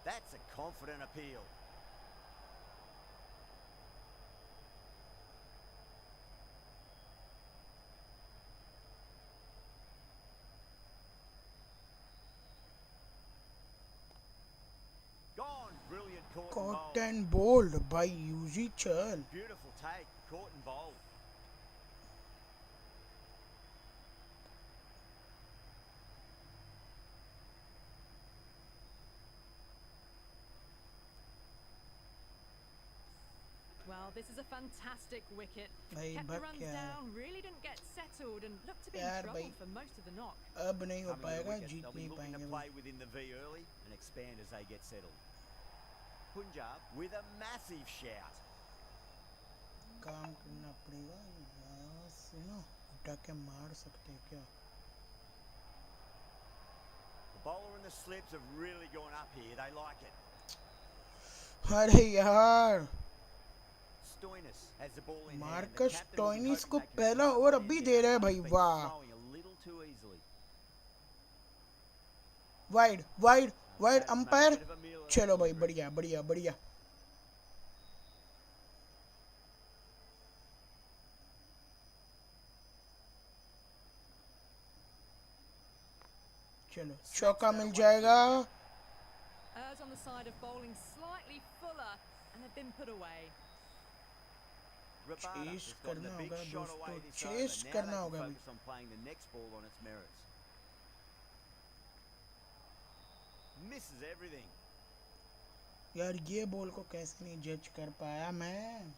That's a confident appeal. Gone. Brilliant caught and bowled by Yuji Chal Beautiful take. Caught and bowled. Well, this is a fantastic wicket. भाई Kept the buck runs क्या है down, really didn't get settled and looked to be in यार trouble भाई for most of the knock. अब नहीं हो Coming to the पाएगा wicket, Jeet they'll be नहीं looking to पाएंगे play भाई within the V early and expand as they get settled. Punjab with a massive shout. काम करना पड़ेगा यहाँ से ना, उठा के मार सकते हैं क्या? The bowler and the slips have really gone up here. They like it. अरे यार, Stoinis has the ball in hand. The Marcus captain will be Stoinis hoping को they can पहला slow ओवर them अभी down. दे रहे हैं भाई, They've been वाह। slowing a little too easily. Wide wide wide, Batters make a umpire. bit of a meal of that चलो भाई, delivery. बढ़िया बढ़िया बढ़िया। चलो चौका मिल जाएगा। Errs on the side of bowling slightly fuller and they've been put away. Rabada Chase has gotten करना a big होगा shot दोस्तों, away this chase over. Now करना they होगा can भाई। focus on playing the next ball on its merits. Misses everything. यार ये ball को कैसे नहीं जज कर पाया मैं?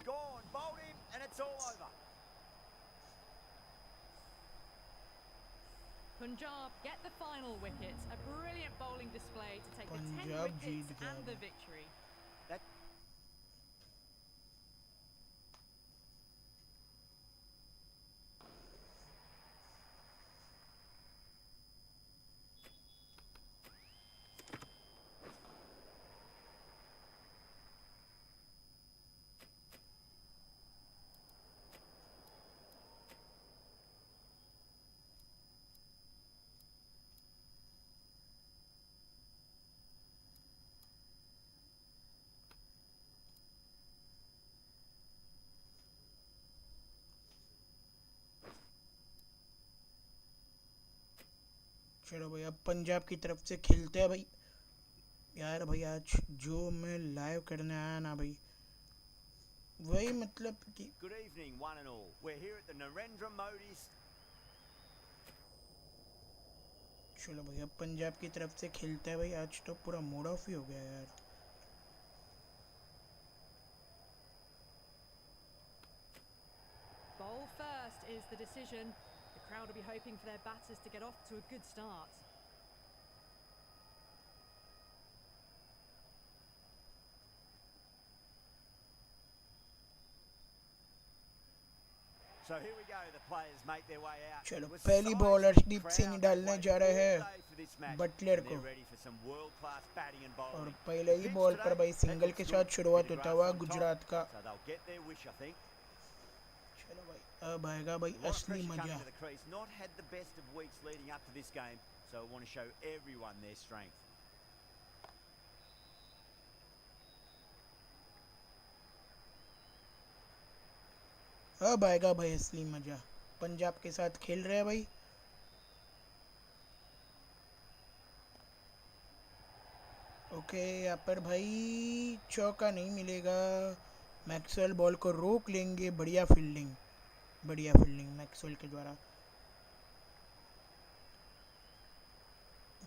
Gone, bowled him, and it's all over. Punjab get the final wicket. A brilliant bowling display to take the 10 Punjab wickets जीत गया and the भाई। victory. That चलो भाई, अब पंजाब की तरफ से खेलते हैं भाई। यार भाई, आज जो मैं लाइव करने आया ना भाई, वही मतलब कि good evening, one and all. We're here at the Narendra Modi. चलो भाई, अब पंजाब की तरफ से खेलते हैं भाई। आज तो पूरा मूड ऑफ ही हो गया यार। Bowl first is the decision. The crowd will be hoping for their batters to get off to a good start. So here we go. The players make their way out. चलो, It was पहली such ball a Arshdeep crowd. Singh They've डालने waited जा रहे all हैं day for this match, Butler and को। they're ready for some world-class batting and और bowling. पहले The he pitch ball पर today, भाई that सिंगल looks के good. साथ शुरुआत Bit of होता grass हुआ on top, गुजरात का। so they'll get their wish, I think. चलो भाई, अब आएगा भाई A lot of असली pressure मजा। coming to the crease. Not had the best of weeks leading up to this game, so want to show everyone their strength. अब आएगा भाई असली मजा। पंजाब के साथ खेल रहे हैं भाई। ओके, यहाँ पर भाई चौका नहीं मिलेगा। मैक्सवेल बॉल को रोक लेंगे। बढ़िया फील्डिंग, बढ़िया फील्डिंग मैक्सवेल के द्वारा।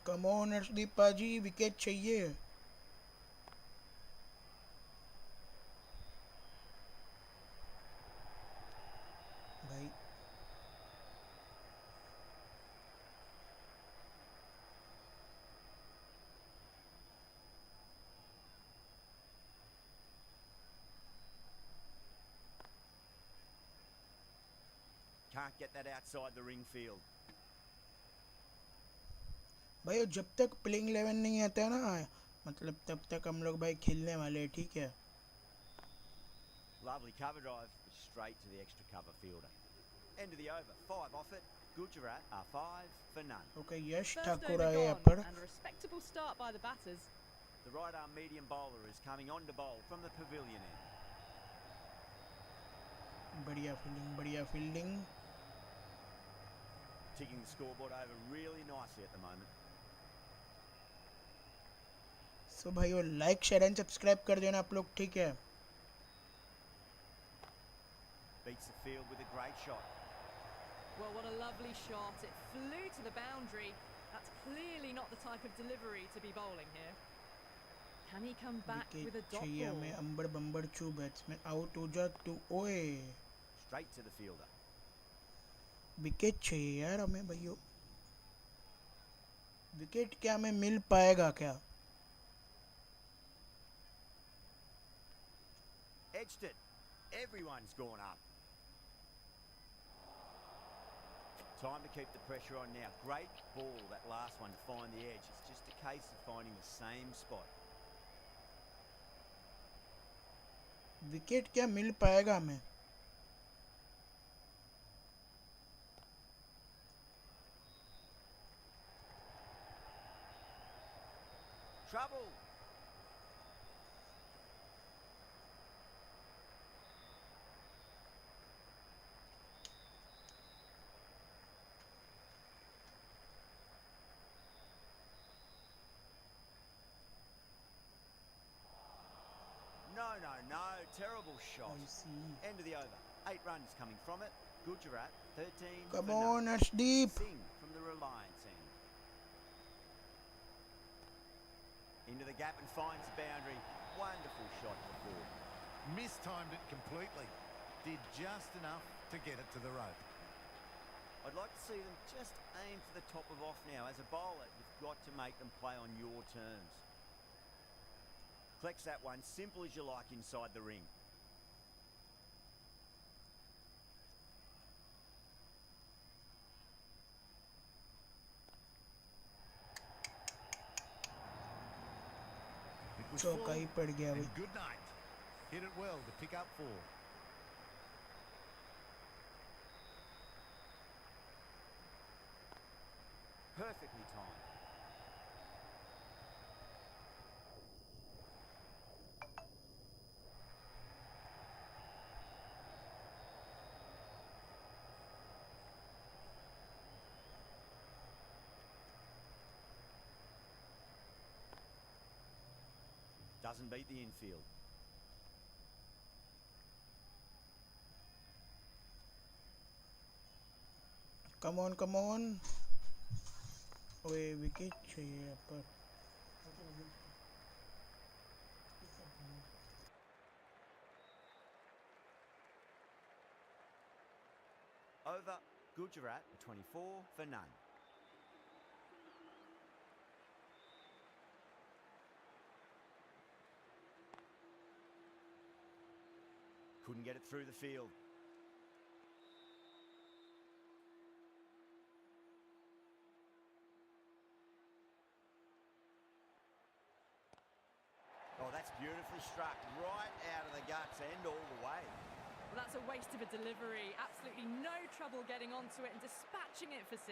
कम ऑन अर्शदीप पाजी, विकेट चाहिए भाई। Can't get that outside the ring field. भाई जब तक प्लेइंग 11 नहीं आता है ना, मतलब तब तक हम लोग भाई खेलने वाले हैं, ठीक है। Lovely cover drive, straight to the extra cover fielder. End of the over, 5 off it. Gujarat are 5 for none. Okay, Yash First Thakur over आए यहाँ gone पर। and a respectable start by the batters. The right arm medium bowler is coming on to bowl from the pavilion end. बढ़िया fielding, बढ़िया fielding. Ticking the scoreboard over really nicely at the moment. सो भाई, वो like share and subscribe कर देना आप लोग, ठीक है। Beats the field with a great shot. Well, what a lovely shot. It flew to the boundary. That's clearly not the type of delivery to be bowling here. Can he come back with a wicket dot चाहिए ball? हमें अंबड़ बम्बड़ चू batsman out हो जा तू ओए Straight to the fielder. Wicket चाहिए यार हमें भैया विकेट क्या हमें मिल पाएगा क्या Edged it. Everyone's gone up. Time to keep the pressure on now. Great ball, that last one, to find the edge. It's just a case of finding the same spot. Wicket क्या मिल पाएगा हमें Trouble. No. Terrible shot. I see. End of the over. 8 runs coming from it. Gujarat, 13 Come for on, none. Arshdeep. Singh from the Reliance end. Into the gap and finds the boundary. Wonderful shot for four. Mistimed it completely. Did just enough to get it to the rope. I'd like to see them just aim for the top of off now. As a bowler, you've got to make them play on your terms. Collects that one, simple as you like inside the ring. It was चौका ही पड़ गया and भाई good night. Hit it well to pick up 4. Perfectly timed. Doesn't beat the infield. Come on ओए wicket चाहिए यहाँ पर Over, Gujarat, 24 for none. Couldn't get it through the field. Oh, that's beautifully struck. Right out of the guts and all the way. Well, that's a waste of a delivery. Absolutely no trouble getting onto it and dispatching it for 6.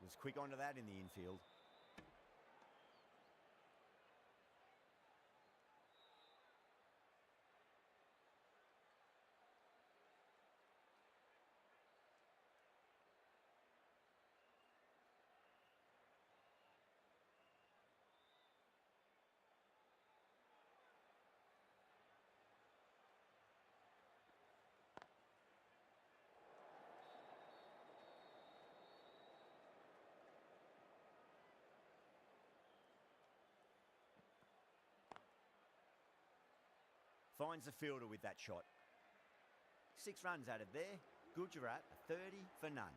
Was quick onto that in the infield. Finds the fielder with that shot. 6 runs out of there. Gujarat, 30 for none.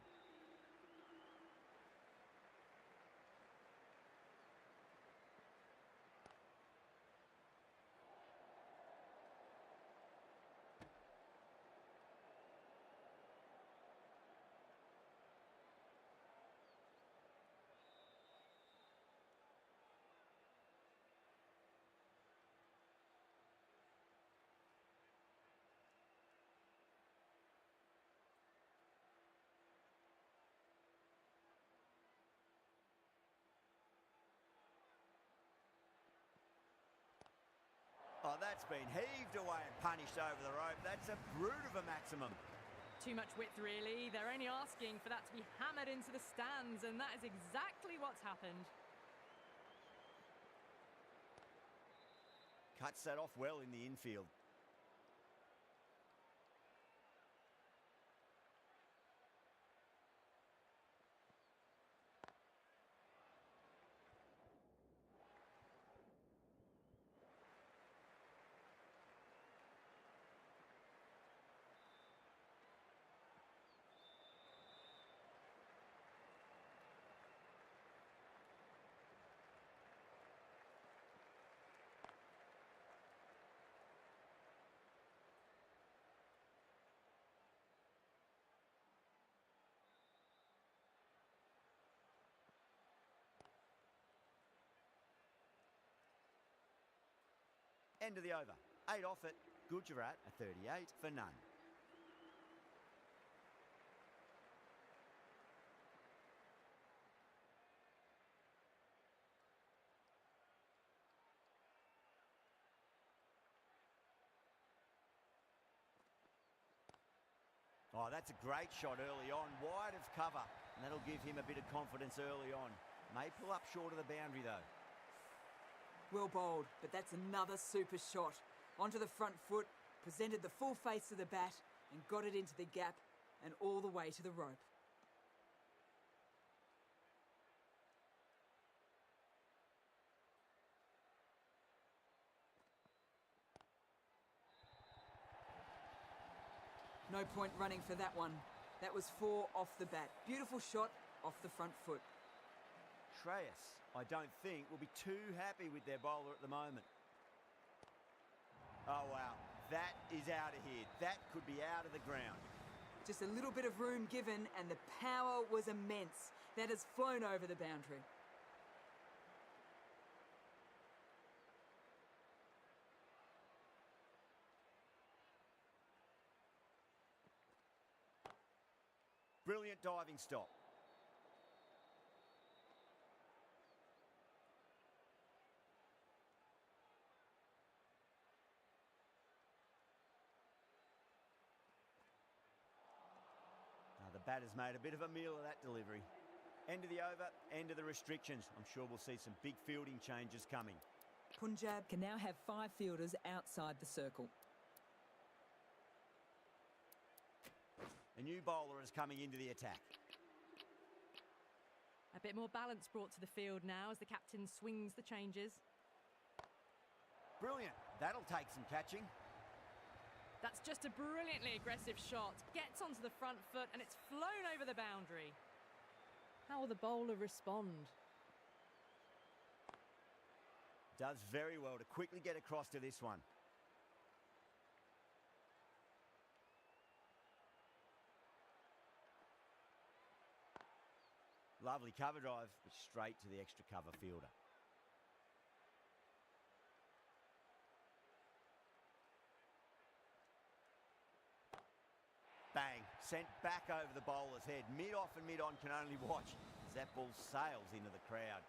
Oh, that's been heaved away and punished over the rope. That's a brute of a maximum. Too much width, really. They're only asking for that to be hammered into the stands, and that is exactly what's happened. Cuts that off well in the infield. End of the over. 8 off it. Gujarat a 38 for none. Oh, that's a great shot early on, wide of cover, and that'll give him a bit of confidence early on. May pull up short of the boundary though. Well bowled, but that's another super shot. Onto the front foot, presented the full face of the bat and got it into the gap and all the way to the rope. No point running for that one. That was 4 off the bat. Beautiful shot off the front foot. Shreyas, I don't think, will be too happy with their bowler at the moment. Oh, wow. That is out of here. That could be out of the ground. Just a little bit of room given and the power was immense. That has flown over the boundary. Brilliant diving stop. The batter's made a bit of a meal of that delivery. End of the over, end of the restrictions. I'm sure we'll see some big fielding changes coming. Punjab can now have 5 fielders outside the circle. A new bowler is coming into the attack. A bit more balance brought to the field now as the captain swings the changes. Brilliant. That'll take some catching. That's just a brilliantly aggressive shot. Gets onto the front foot and it's flown over the boundary. How will the bowler respond? Does very well to quickly get across to this one. Lovely cover drive, but straight to the extra cover fielder. Bang, sent back over the bowler's head. Mid-off and mid-on can only watch as that ball sails into the crowd.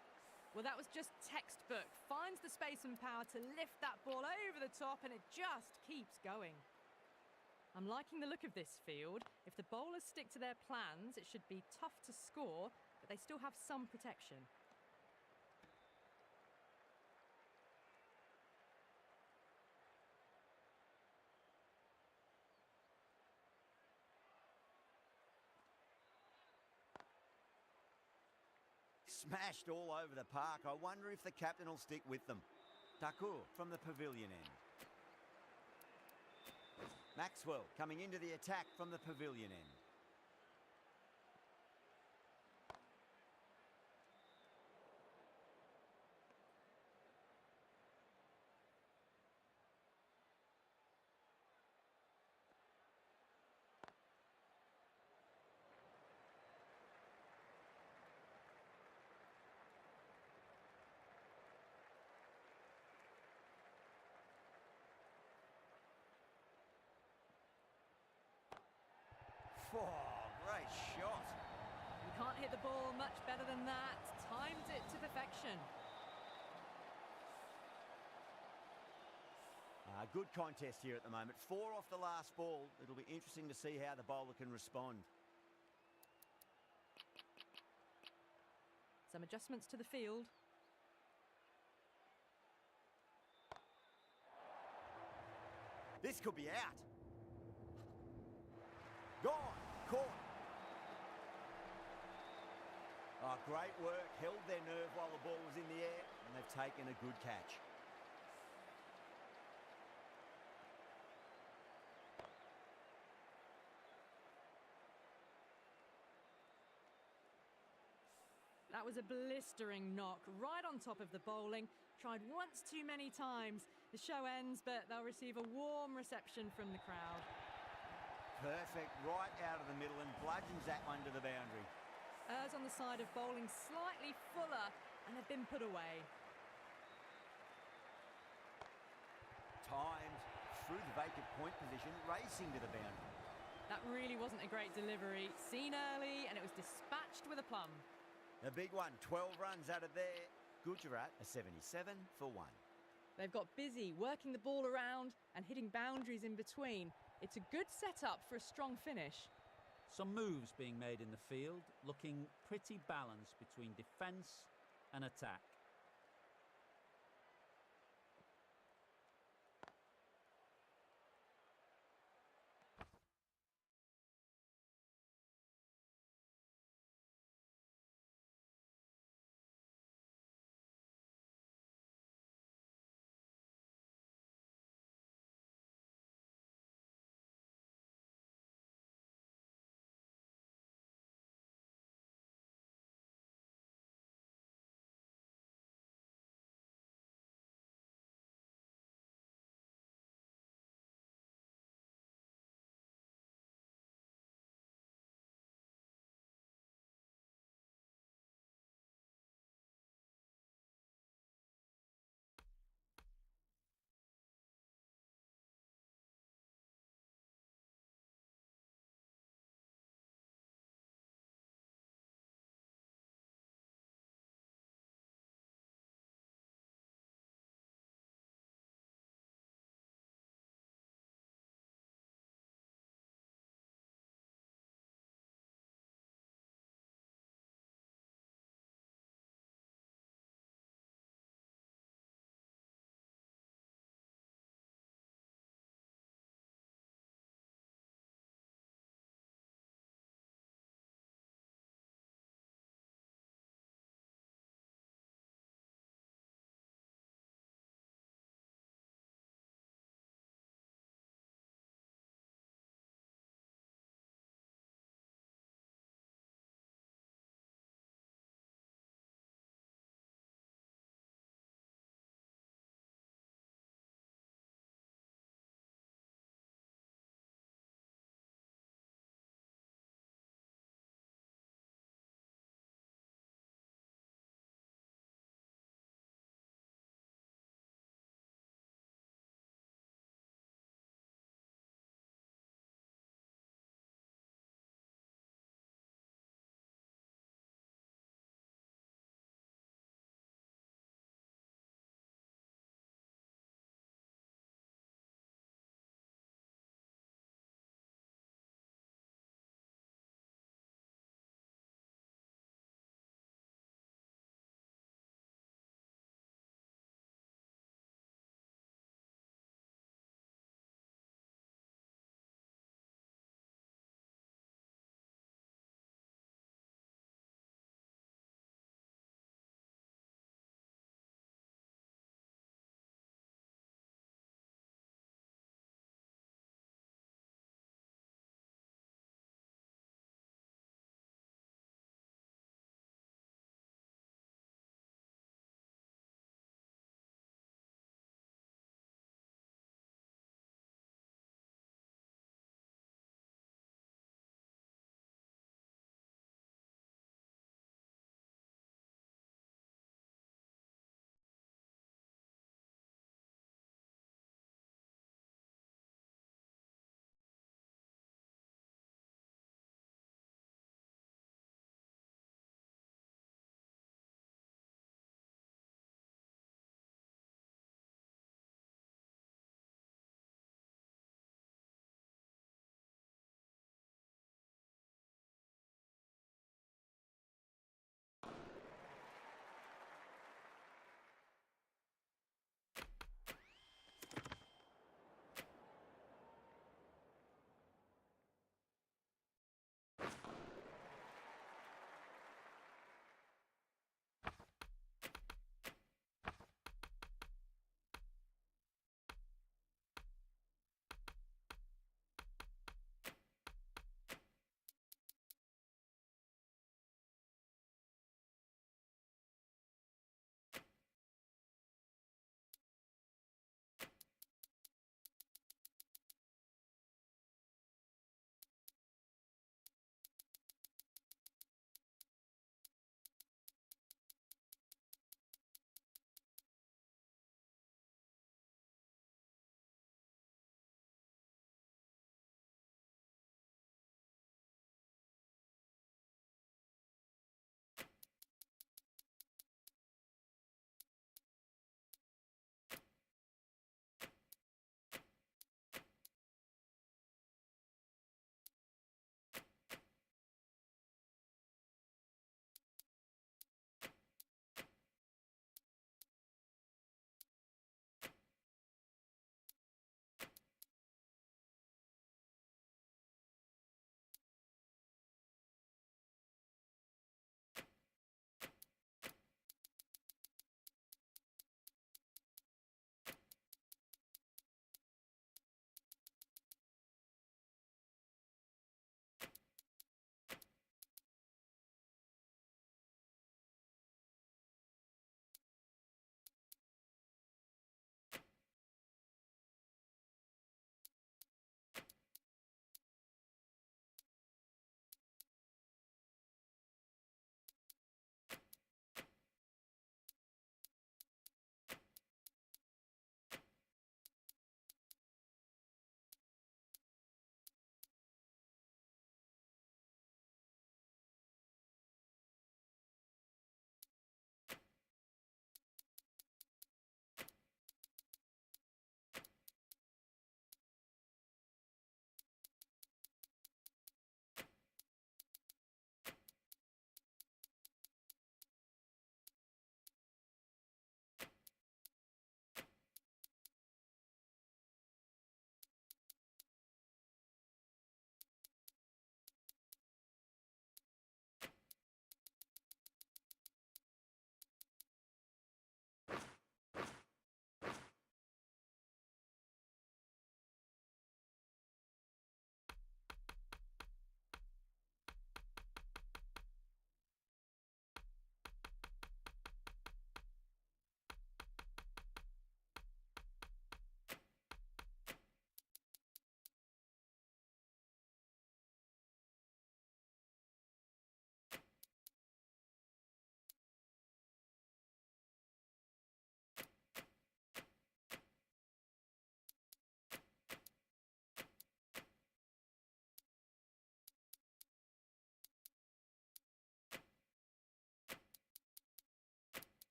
Well, that was just textbook. Finds the space and power to lift that ball over the top and it just keeps going. I'm liking the look of this field. If the bowlers stick to their plans, it should be tough to score, but they still have some protection. Smashed all over the park. I wonder if the captain will stick with them. Thakur from the pavilion end. Maxwell coming into the attack from the pavilion end. Oh, great shot. You can't hit the ball much better than that. Timed it to perfection. Good contest here at the moment. 4 off the last ball. It'll be interesting to see how the bowler can respond. Some adjustments to the field. This could be out. Gone. Caught. Oh, great work. Held their nerve while the ball was in the air, and they've taken a good catch. That was a blistering knock right on top of the bowling. Tried once too many times. The show ends, but they'll receive a warm reception from the crowd. Perfect, right out of the middle and bludgeons that one to the boundary. Errs on the side of bowling slightly fuller, and they've been put away. Timed through the vacant point position, racing to the boundary. That really wasn't a great delivery. Seen early, and it was dispatched with a plum. The big one, 12 runs out of there. Gujarat a 77 for 1. They've got busy working the ball around and hitting boundaries in between. It's a good setup for a strong finish. Some moves being made in the field, looking pretty balanced between defence and attack.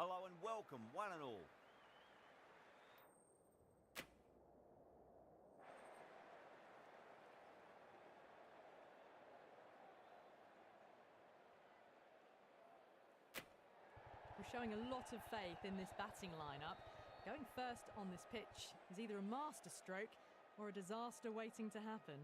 Hello and welcome, one and all. We're showing a lot of faith in this batting lineup. Going first on this pitch is either a masterstroke or a disaster waiting to happen.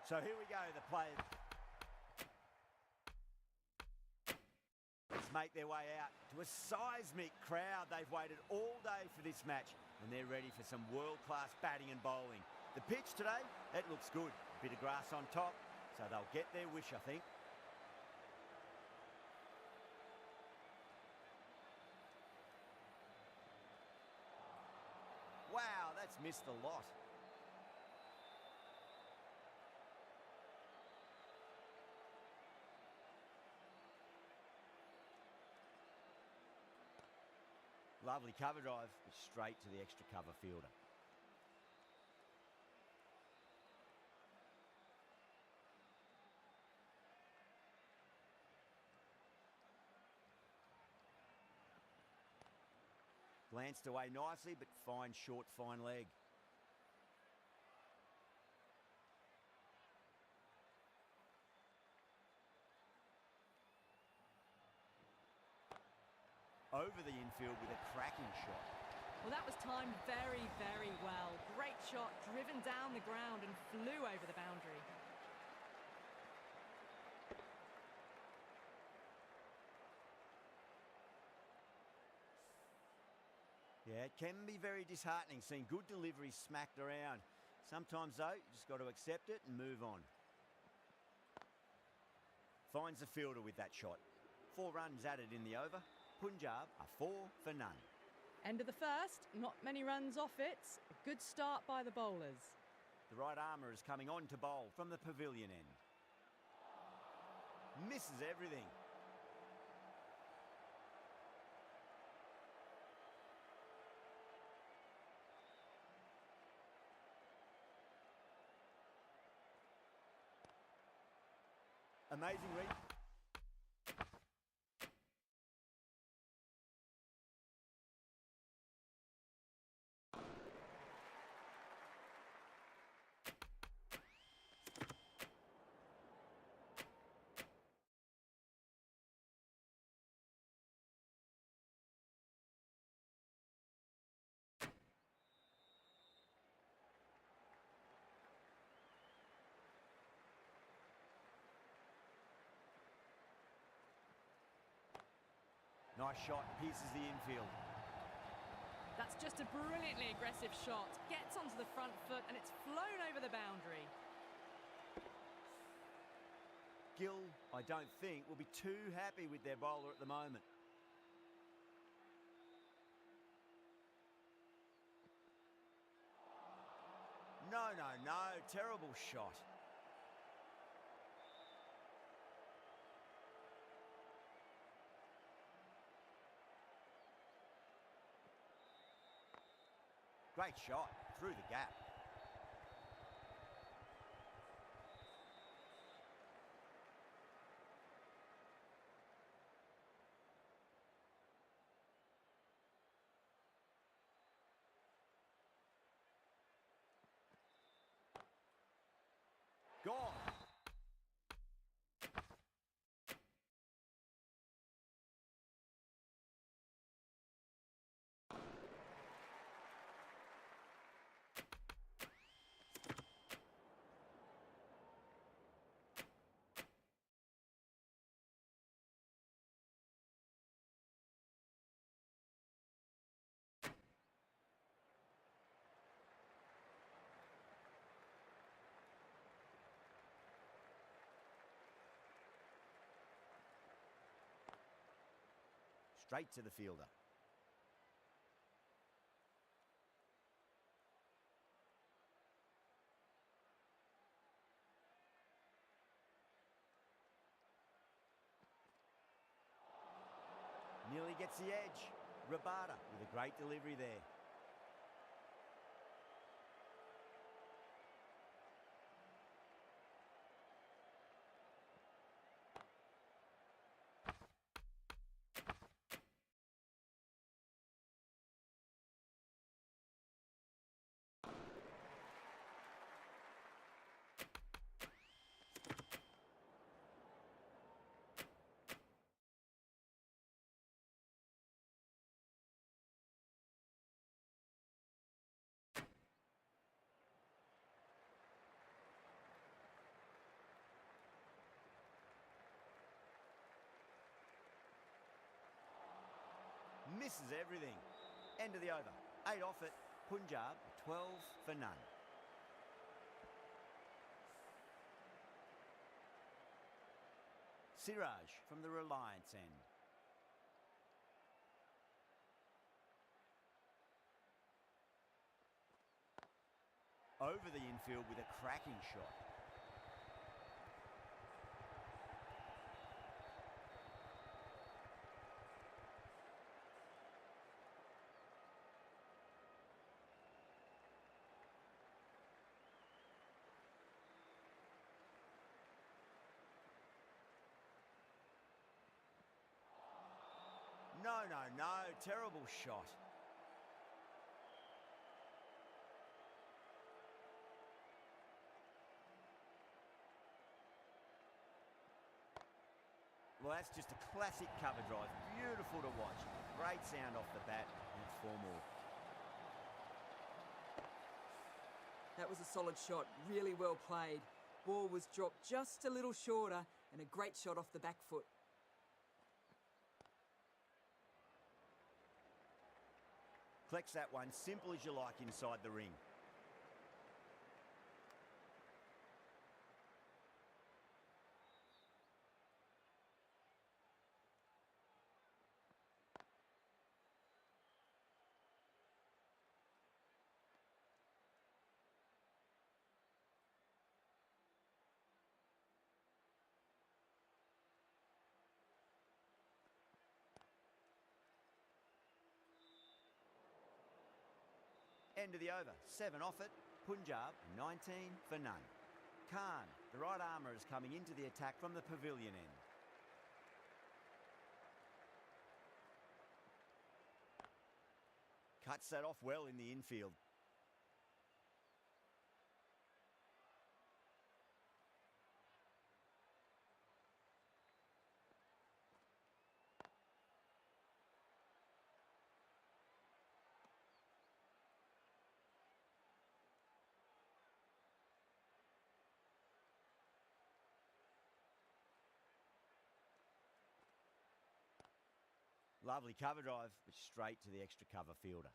So here we go, the players. Let's make their way out to a seismic crowd. They've waited all day for this match and they're ready for some world-class batting and bowling. The pitch today, it looks good. A bit of grass on top, so they'll get their wish, I think. Wow, that's missed a lot. Lovely cover drive, straight to the extra cover fielder. Glanced away nicely, but fine short, fine leg. Over the infield with a cracking shot. Well, that was timed very, very well. Great shot, driven down the ground and flew over the boundary. Yeah, it can be very disheartening seeing good deliveries smacked around. Sometimes, though, you just got to accept it and move on. Finds the fielder with that shot. 4 runs added in the over. Punjab are 4 for none. End of the first, not many runs off it. A good start by the bowlers. The right armour is coming on to bowl from the pavilion end. Misses everything. Amazing read. Nice shot, pierces the infield. That's just a brilliantly aggressive shot. Gets onto the front foot and it's flown over the boundary. Gill, I don't think, will be too happy with their bowler at the moment. No, no, no, terrible shot. Great shot, through the gap. Gone. Straight to the fielder. Nearly gets the edge. Rabada with a great delivery there. misses everything. End of the over. 8 off it. Punjab, 12 for none. Siraj from the Reliance end. Over the infield with a cracking shot. No, terrible shot. Well, that's just a classic cover drive. Beautiful to watch. Great sound off the bat, and it's 4 more. That was a solid shot, really well played. Ball was dropped just a little shorter and a great shot off the back foot. Collects that one, simple as you like inside the ring. End of the over. 7 off it. Punjab, 19 for none. Khan, the right armour, is coming into the attack from the pavilion end. Cuts that off well in the infield. Lovely cover drive, but straight to the extra cover fielder.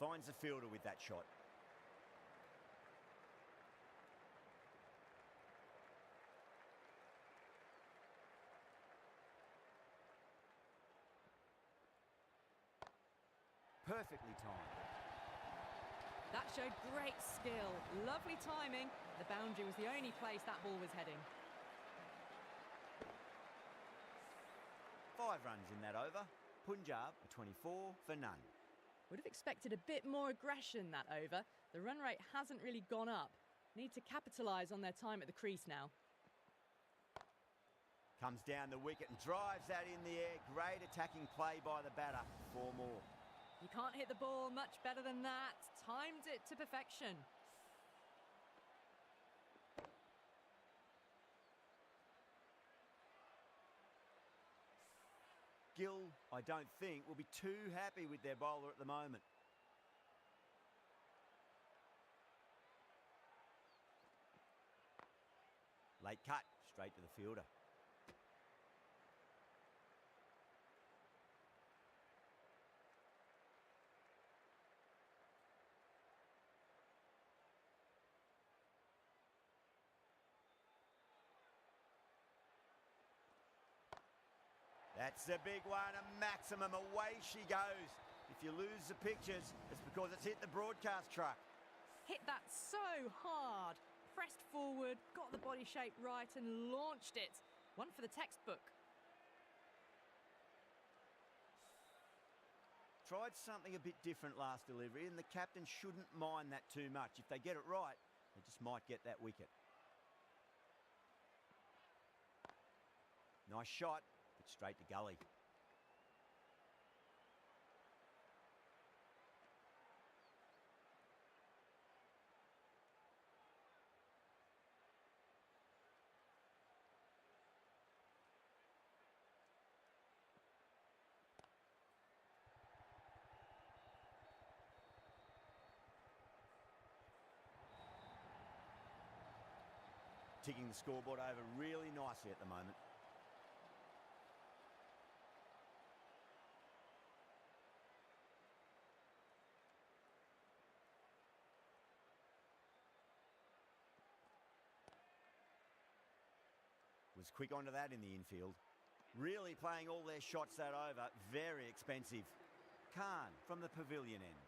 Finds the fielder with that shot. Perfectly timed. That showed great skill. Lovely timing. The boundary was the only place that ball was heading. 5 runs in that over. Punjab, 24 for none. Would have expected a bit more aggression that over. The run rate hasn't really gone up. Need to capitalise on their time at the crease now. Comes down the wicket and drives that in the air. Great attacking play by the batter. 4 more. You can't hit the ball much better than that. Timed it to perfection. Gill, I don't think, will be too happy with their bowler at the moment. Late cut, straight to the fielder. That's the big one, a maximum. Away she goes. If you lose the pictures, it's because it's hit the broadcast truck. Hit that so hard. Pressed forward, got the body shape right and launched it. One for the textbook. Tried something a bit different last delivery, and the captain shouldn't mind that too much. If they get it right, they just might get that wicket. Nice shot, but straight to gully. ticking the scoreboard over really nicely at the moment. Was quick onto that in the infield. Really playing all their shots that over. Very expensive. Khan from the pavilion end.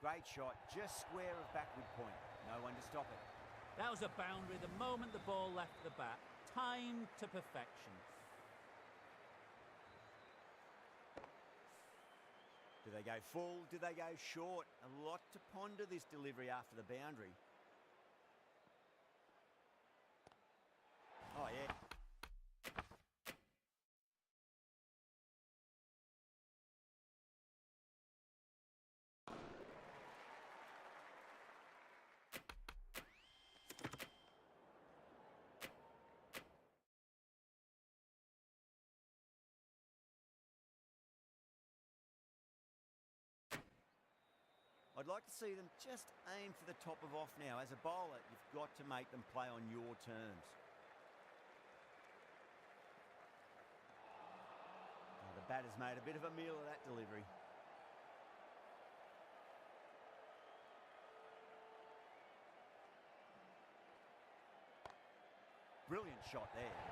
Great shot, just square of backward point. No one to stop it. That was a boundary the moment the ball left the bat. Timed to perfection. Do they go full? Do they go short? A lot to ponder this delivery after the boundary. Oh, yeah. I'd like to see them just aim for the top of off now. As a bowler, you've got to make them play on your terms. Oh, the batter's made a bit of a meal of that delivery. Brilliant shot there.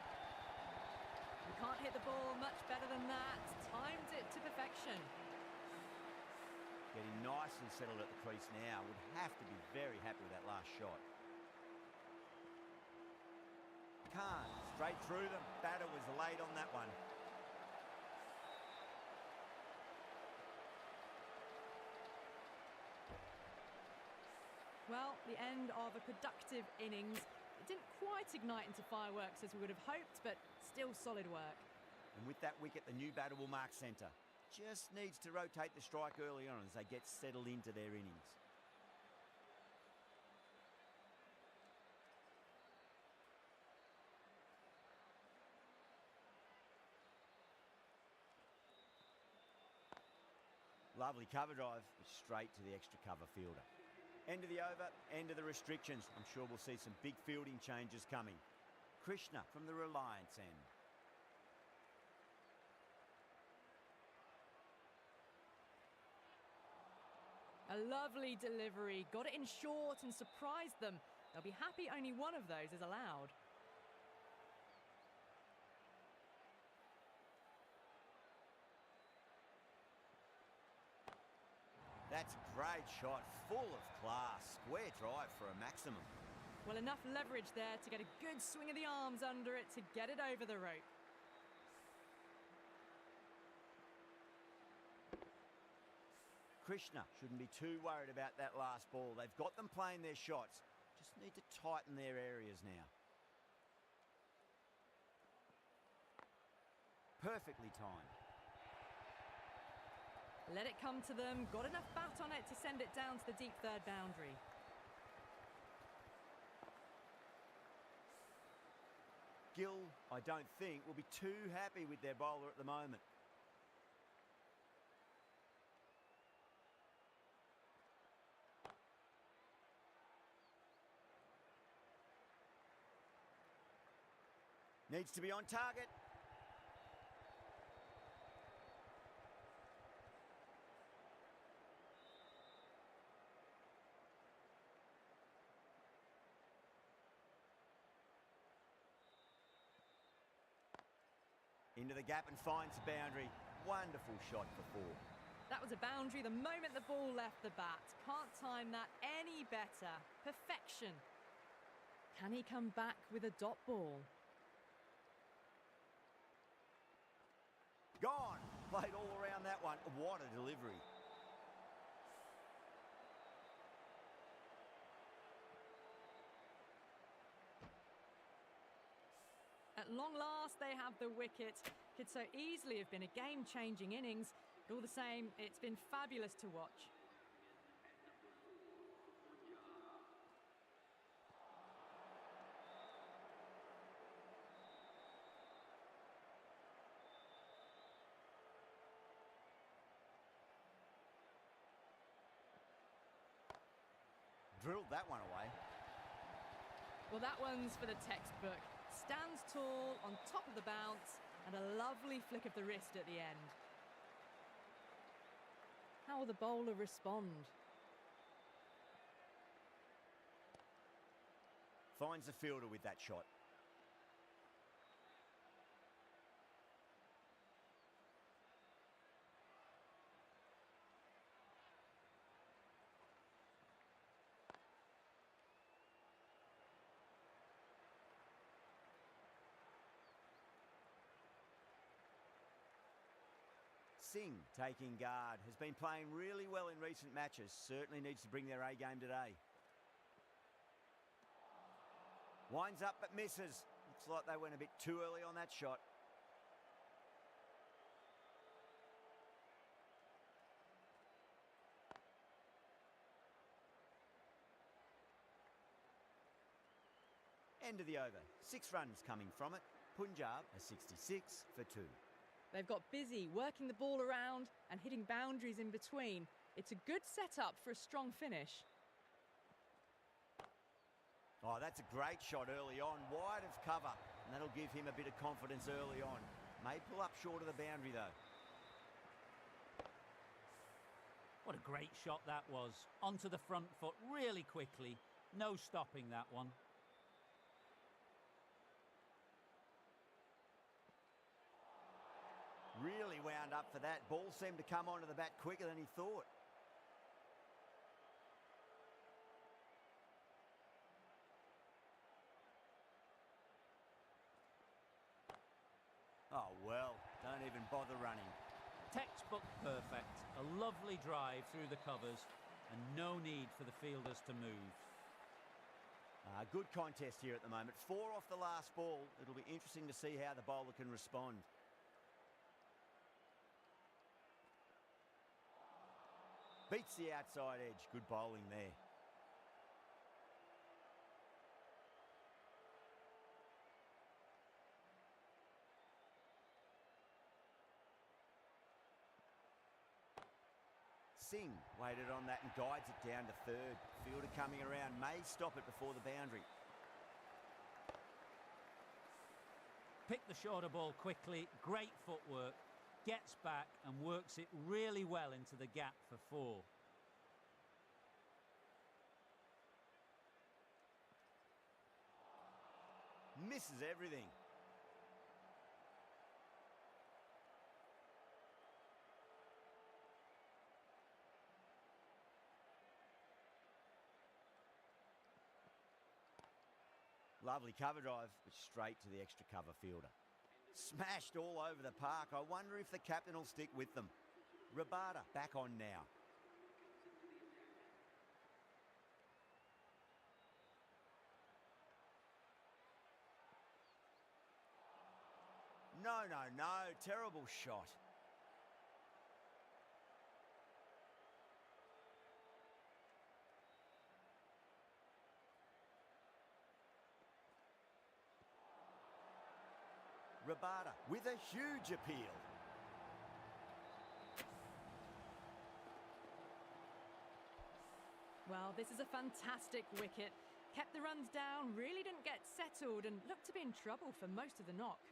You can't hit the ball much better than that. Timed it to perfection. Getting nicely settled at the crease now. Would have to be very happy with that last shot. Khan, straight through them. Batter was late on that one. Well, the end of a productive innings. It didn't quite ignite into fireworks as we would have hoped, but still solid work. And with that wicket, the new batter will mark centre. Just needs to rotate the strike early on as they get settled into their innings. Lovely cover drive, but straight to the extra cover fielder. End of the over, end of the restrictions. I'm sure we'll see some big fielding changes coming. Krishna from the Reliance end. A lovely delivery, got it in short and surprised them. They'll be happy only one of those is allowed. That's a great shot, full of class. Square drive for a maximum. Well, enough leverage there to get a good swing of the arms under it to get it over the rope. Krishna shouldn't be too worried about that last ball. They've got them playing their shots. Just need to tighten their areas now. Perfectly timed. Let it come to them. Got enough bat on it to send it down to the deep third boundary. Gill, I don't think, will be too happy with their bowler at the moment. Needs to be on target. Into the gap and finds the boundary. Wonderful shot for four. That was a boundary the moment the ball left the bat. Can't time that any better. Perfection. Can he come back with a dot ball? Gone. Played all around that one. What a delivery. At long last, they have the wicket. Could so easily have been a game-changing innings, but all the same, it's been fabulous to watch. drilled that one away. Well, that one's for the textbook. Stands tall, on top of the bounce, and a lovely flick of the wrist at the end. How will the bowler respond? Finds the fielder with that shot. Singh, taking guard, has been playing really well in recent matches. Certainly needs to bring their A game today. Winds up but misses. Looks like they went a bit too early on that shot. End of the over. 6 runs coming from it. Punjab a 66 for 2. They've got busy working the ball around and hitting boundaries in between. It's a good setup for a strong finish. Oh, that's a great shot early on, wide of cover, and that'll give him a bit of confidence early on. May pull up short of the boundary though. What a great shot that was. Onto the front foot really quickly. No stopping that one. Really wound up for that. Ball seemed to come onto the bat quicker than he thought. Oh, well, don't even bother running. Textbook perfect. A lovely drive through the covers and no need for the fielders to move. Good contest here at the moment. 4 off the last ball. It'll be interesting to see how the bowler can respond. Beats the outside edge. Good bowling there. Singh waited on that and guides it down to third. Fielder coming around may stop it before the boundary. Pick the shorter ball quickly. Great footwork. Gets back and works it really well into the gap for 4. Misses everything. Lovely cover drive, but straight to the extra cover fielder. Smashed all over the park. I wonder if the captain will stick with them. Rabada back on now. No, no, no. Terrible shot. Rabada with a huge appeal. Well, this is a fantastic wicket. Kept the runs down, really didn't get settled and looked to be in trouble for most of the knock.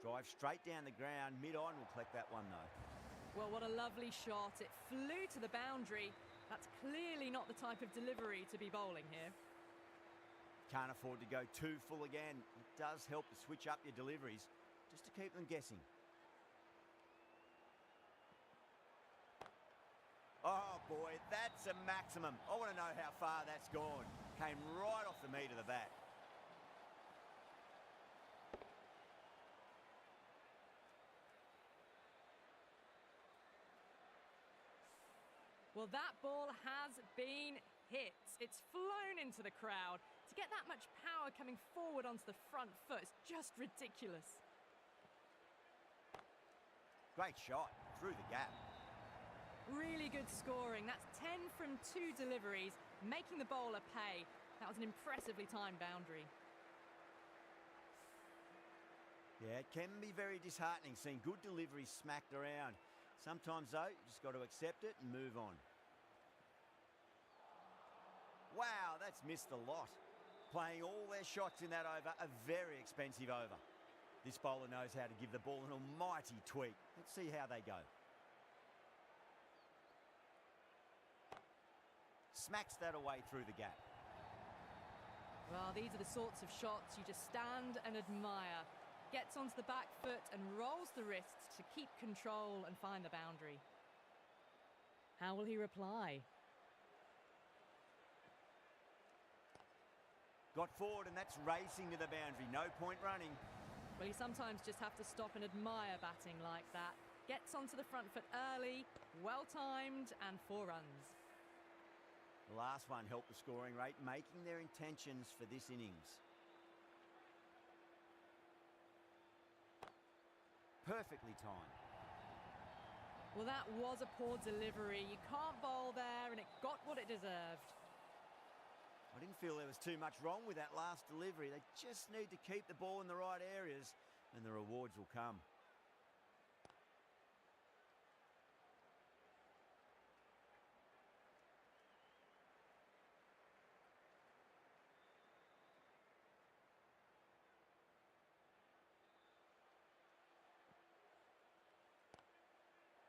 Drive straight down the ground. Mid-on will collect that one though. Well, what a lovely shot. It flew to the boundary. That's clearly not the type of delivery to be bowling here. Can't afford to go too full again. It does help to switch up your deliveries just to keep them guessing. Oh boy, that's a maximum. I want to know how far that's gone. Came right off the meat of the bat. Well, that ball has been hit. It's flown into the crowd. To get that much power coming forward onto the front foot is just ridiculous. Great shot through the gap. Really good scoring. That's 10 from 2 deliveries, making the bowler pay. That was an impressively timed boundary. Yeah, it can be very disheartening seeing good deliveries smacked around. Sometimes, though, you just got to accept it and move on. Wow, that's missed a lot. Playing all their shots in that over, a very expensive over. This bowler knows how to give the ball an almighty tweak. Let's see how they go. Smacks that away through the gap. Well, these are the sorts of shots you just stand and admire. Gets onto the back foot and rolls the wrists to keep control and find the boundary. How will he reply? Got forward and that's racing to the boundary. No point running. Well, you sometimes just have to stop and admire batting like that. Gets onto the front foot early, well-timed, and 4 runs. The last one helped the scoring rate, making their intentions for this innings. Perfectly timed. Well, that was a poor delivery. You can't bowl there, and it got what it deserved. I didn't feel there was too much wrong with that last delivery. They just need to keep the ball in the right areas, and the rewards will come.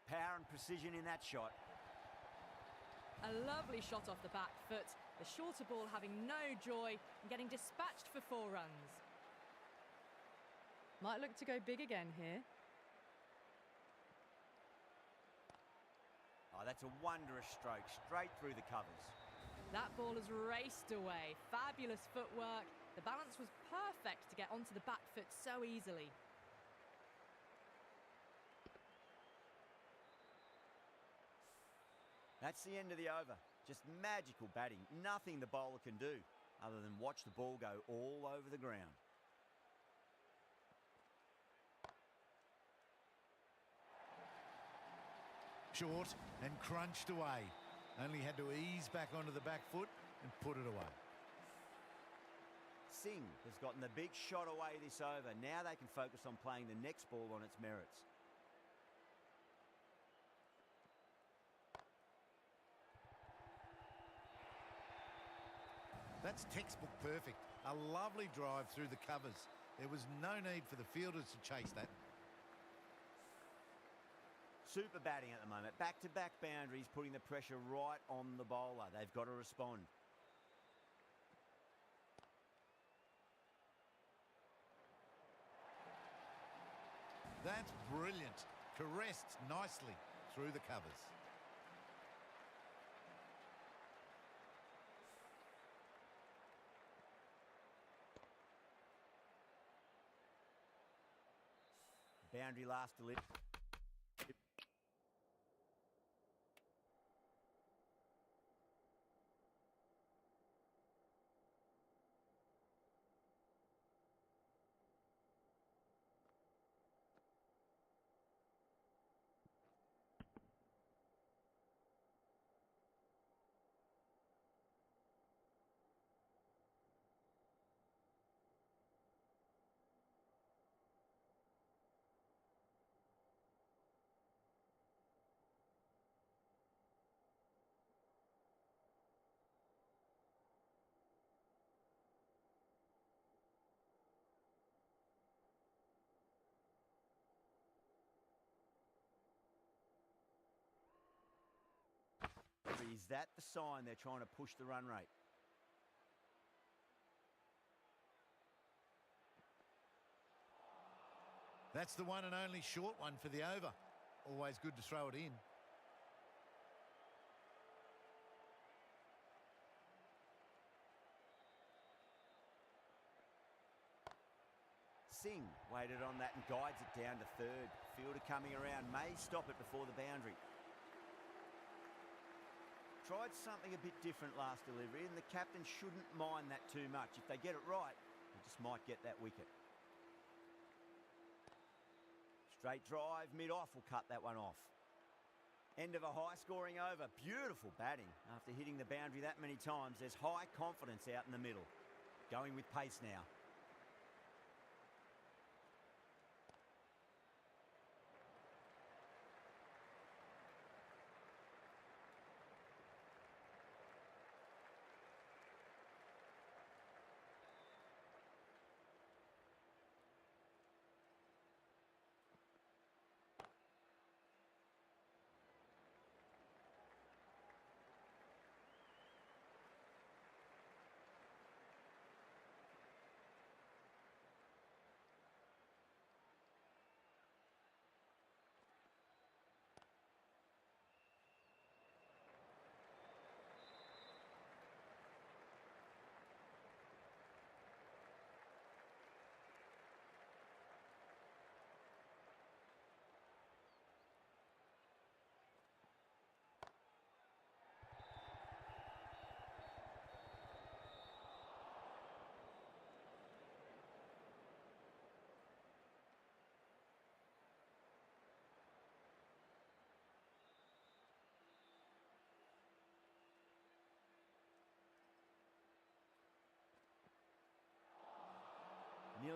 Power and precision in that shot. A lovely shot off the back foot. The shorter ball having no joy and getting dispatched for 4 runs. Might look to go big again here. Oh, that's a wondrous stroke, straight through the covers. That ball has raced away. Fabulous footwork. The balance was perfect to get onto the back foot so easily. That's the end of the over. Just magical batting. Nothing the bowler can do other than watch the ball go all over the ground. Short and crunched away. Only had to ease back onto the back foot and put it away. Singh has gotten the big shot away this over. Now they can focus on playing the next ball on its merits. That's textbook perfect. A lovely drive through the covers. There was no need for the fielders to chase that. Super batting at the moment. Back-to-back boundaries, putting the pressure right on the bowler. They've got to respond. That's brilliant. Caressed nicely through the covers. Boundary last delivery. Is that the sign they're trying to push the run rate? That's the one and only short one for the over. Always good to throw it in. Singh waited on that and guides it down to third. Fielder coming around, may stop it before the boundary. Tried something a bit different last delivery, and the captain shouldn't mind that too much. If they get it right, they just might get that wicket. Straight drive, mid-off will cut that one off. End of a high-scoring over. Beautiful batting. After hitting the boundary that many times, there's high confidence out in the middle. Going with pace now.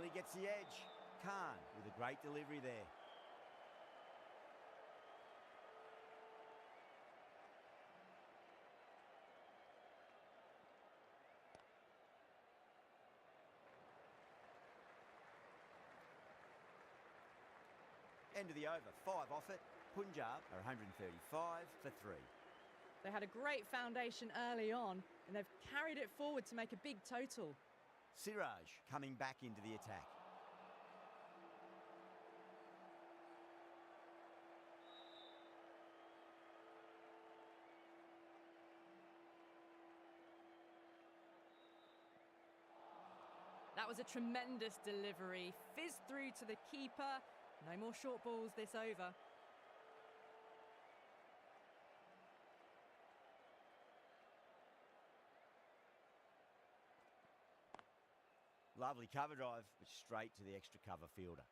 nearly gets the edge. Khan with a great delivery there. End of the over, 5 off it. Punjab are 135 for 3. They had a great foundation early on, and they've carried it forward to make a big total. Siraj coming back into the attack. That was a tremendous delivery. Fizzed through to the keeper. No more short balls this over. Lovely cover drive, but straight to the extra cover fielder.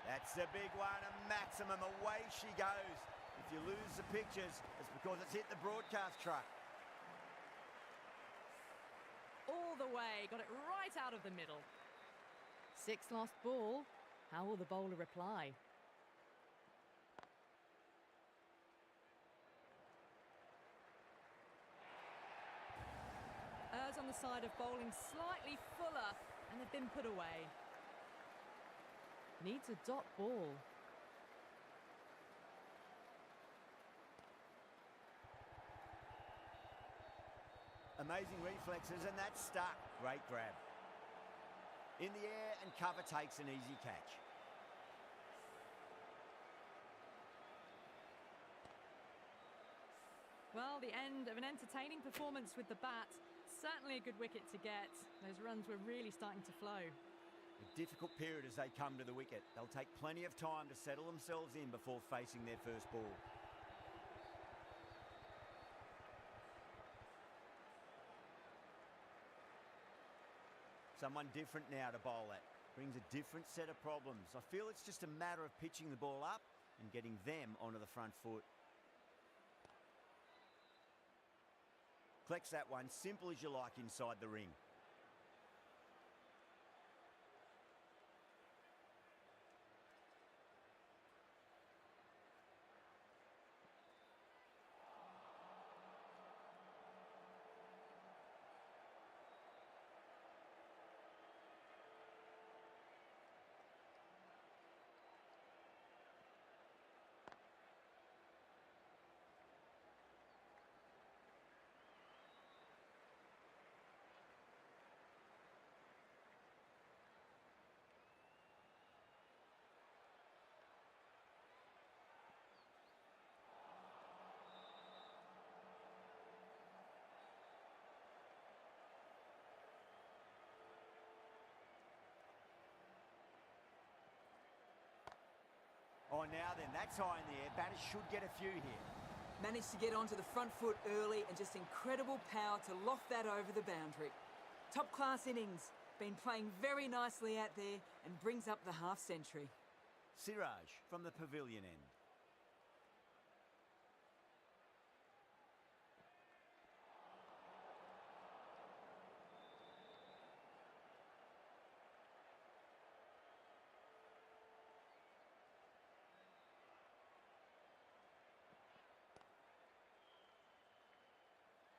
That's a big one, a maximum. Away she goes. If you lose the pictures, it's because it's hit the broadcast truck. All the way, got it right out of the middle. 6 lost ball. How will the bowler reply? Errs on the side of bowling slightly fuller, and they've been put away. Needs a dot ball. Amazing reflexes, and that's stuck. Great grab. In the air, and cover takes an easy catch. Well, the end of an entertaining performance with the bat. Certainly a good wicket to get. Those runs were really starting to flow. A difficult period as they come to the wicket. They'll take plenty of time to settle themselves in before facing their first ball. Someone different now to bowl at. Brings a different set of problems. I feel it's just a matter of pitching the ball up and getting them onto the front foot. Collects that one, simple as you like inside the ring. Oh, now then, that's high in the air. Batters should get a few here. Managed to get onto the front foot early and just incredible power to loft that over the boundary. Top class innings. Been playing very nicely out there and brings up the half century. Siraj from the pavilion end.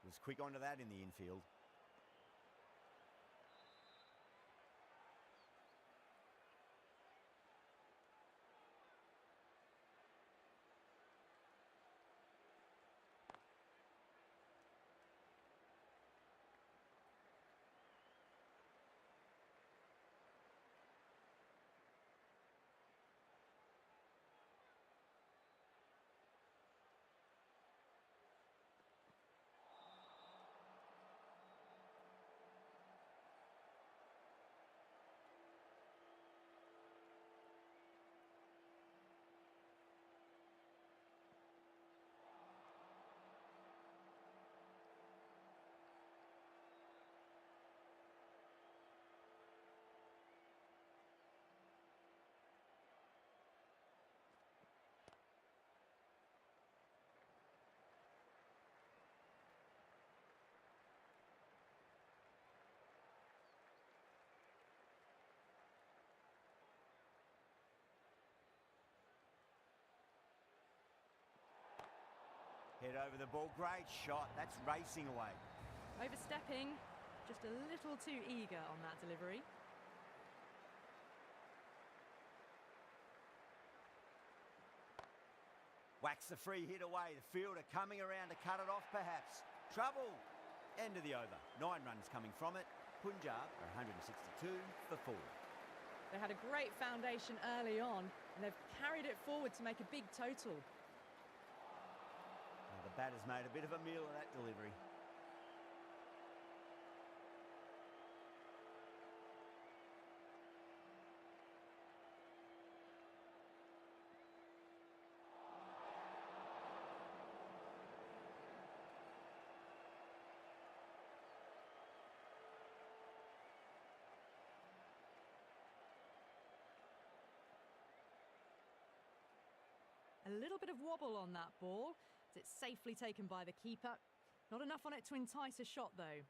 Was quick onto that in the infield. Head over the ball. Great shot. That's racing away. Overstepping, just a little too eager on that delivery. Whacks the free hit away. The fielder coming around to cut it off perhaps. Trouble. End of the over. 9 runs coming from it. Punjab are 162 for 4. They had a great foundation early on, and they've carried it forward to make a big total. Well, the batter's made a bit of a meal of that delivery. A little bit of wobble on that ball. It's safely taken by the keeper. Not enough on it to entice a shot, though.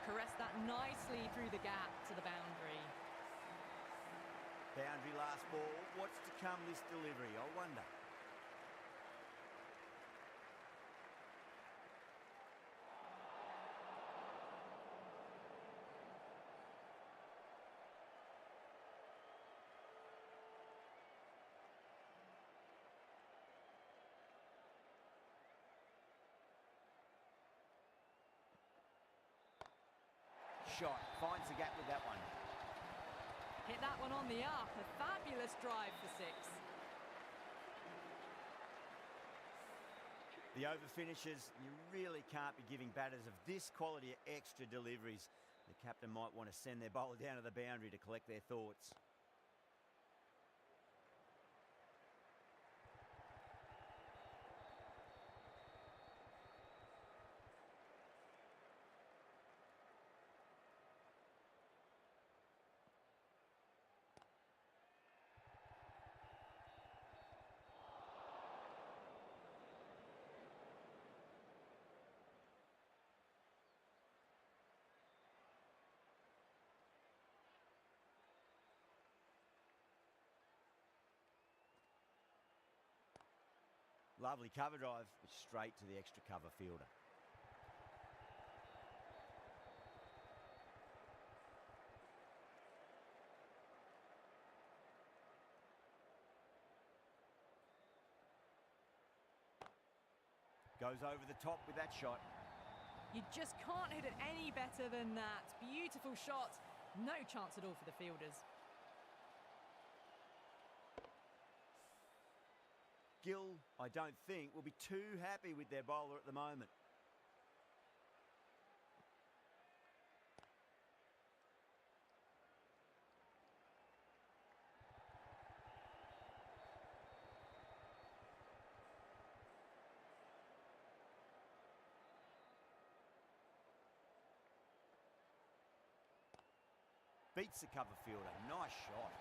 Caressed that nicely through the gap to the boundary. Boundary last ball. What's to come this delivery, I wonder? Shot. Finds the gap with that one. Hit that one on the up. A fabulous drive for 6. The over finishes. You really can't be giving batters of this quality extra deliveries. The captain might want to send their bowler down to the boundary to collect their thoughts. Lovely cover drive, but straight to the extra cover fielder. Goes over the top with that shot. You just can't hit it any better than that. Beautiful shot. No chance at all for the fielders. Gill, I don't think, will be too happy with their bowler at the moment. Beats the cover fielder. Nice shot.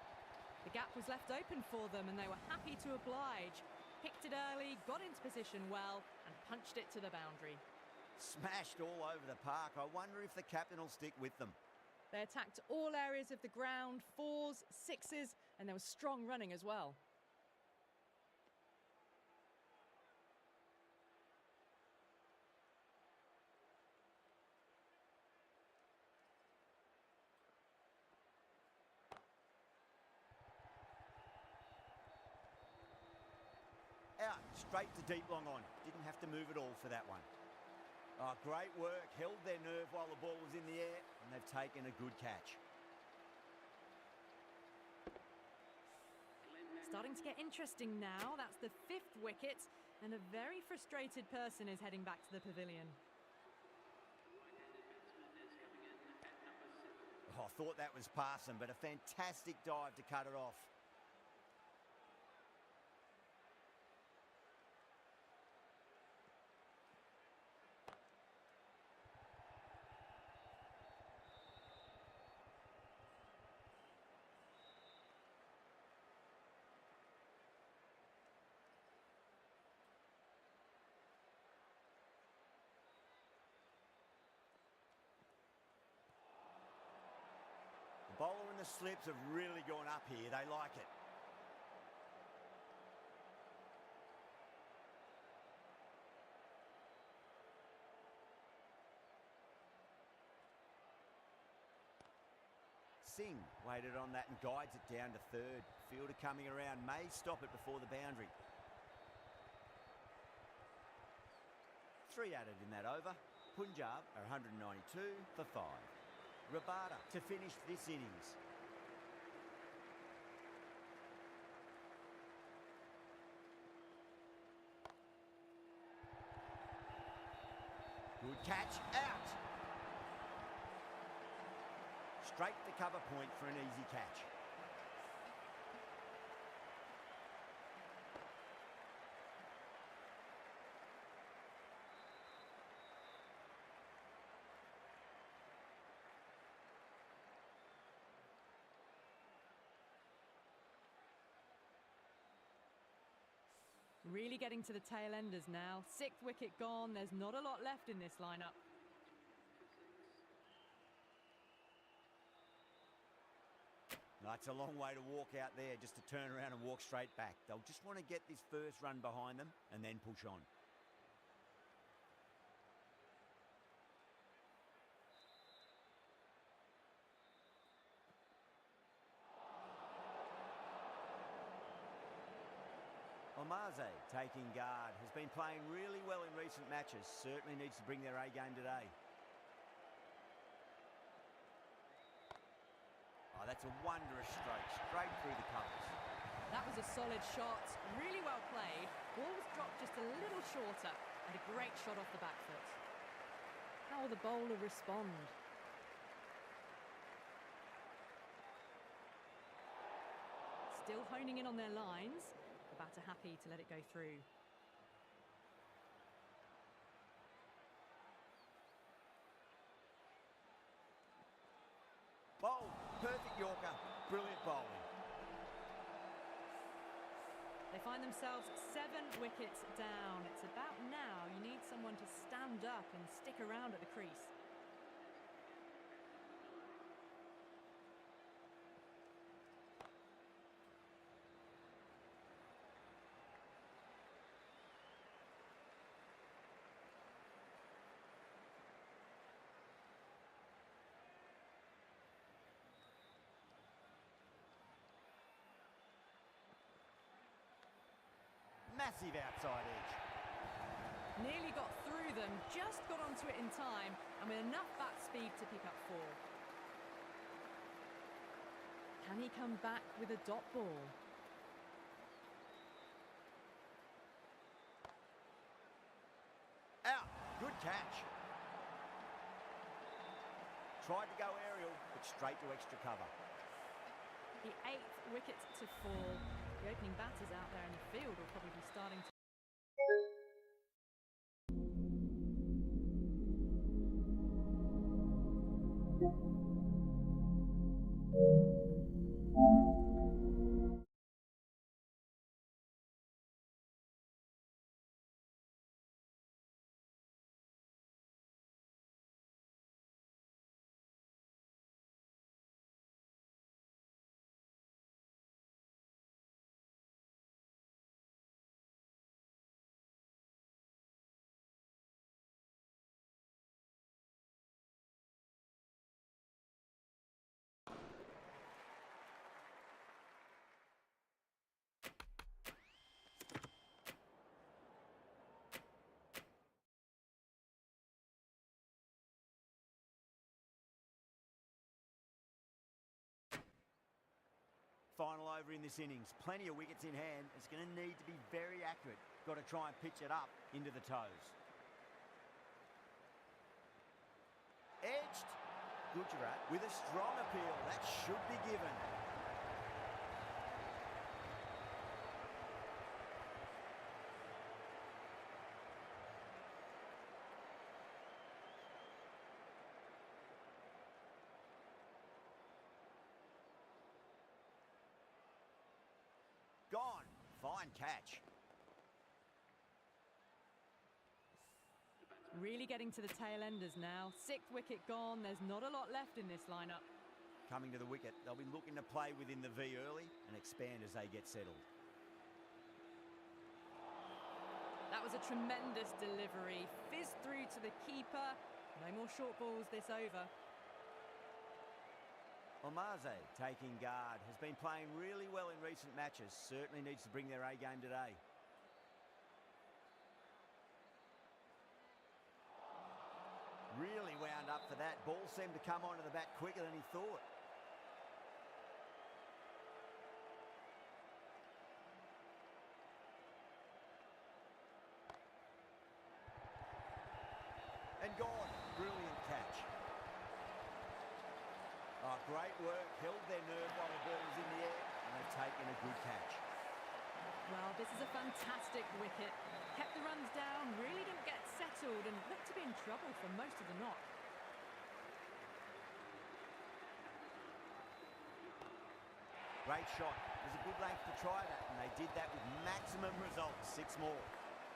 The gap was left open for them and they were happy to oblige. Picked it early, got into position well and punched it to the boundary. Smashed all over the park. I wonder if the captain will stick with them. They attacked all areas of the ground, 4s, 6s, and there was strong running as well. Out, straight to deep long on. Didn't have to move at all for that one. Oh, great work. Held their nerve while the ball was in the air, and they've taken a good catch. Starting to get interesting now. That's the 5th wicket, and a very frustrated person is heading back to the pavilion. Oh, I thought that was passing, but a fantastic dive to cut it off. The bowler and the slips have really gone up here. They like it. Singh waited on that and guides it down to third. Fielder coming around may stop it before the boundary. 3 added in that over. Punjab are 192 for 5. Rabada to finish this innings. Good catch, out. Straight to cover point for an easy catch. Really getting to the tail enders now. 6th wicket gone. There's not a lot left in this lineup. That's a long way to walk out there, just to turn around and walk straight back. They'll just want to get this first run behind them and then push on. Omaze taking guard, has been playing really well in recent matches. Certainly needs to bring their A game today. Oh, that's a wondrous stroke, straight through the covers. That was a solid shot, really well played. Ball was dropped just a little shorter, and a great shot off the back foot. How will the bowler respond? Still honing in on their lines. The batter happy to let it go through. Bowl, perfect Yorker, brilliant bowling. They find themselves 7 wickets down. It's about now you need someone to stand up and stick around at the crease. Massive outside edge. Nearly got through them, just got onto it in time, and with enough bat speed to pick up 4. Can he come back with a dot ball? Out, good catch. Tried to go aerial, but straight to extra cover. The 8th wicket to fall. The opening batters out there in the field will probably be starting to Final over in this innings. Plenty of wickets in hand. It's going to need to be very accurate. Got to try and pitch it up into the toes. Edged. Gujarat with a strong appeal. That should be given. Gone. Fine catch. Really getting to the tail enders now. 6th wicket gone. There's not a lot left in this lineup. Coming to the wicket, they'll be looking to play within the V early and expand as they get settled. That was a tremendous delivery. Fizzed through to the keeper. No more short balls this over. Omaze, taking guard, has been playing really well in recent matches. Certainly needs to bring their A game today. Really wound up for that. Ball seemed to come onto the bat quicker than he thought. And gone. Brilliant catch. Oh, great work. Held their nerve while the ball was in the air, and they've taken a good catch. Well, this is a fantastic wicket. Kept the runs down, really didn't get settled, and looked to be in trouble for most of the knock. Great shot. It was a good length to try that, and they did that with maximum results. 6 more.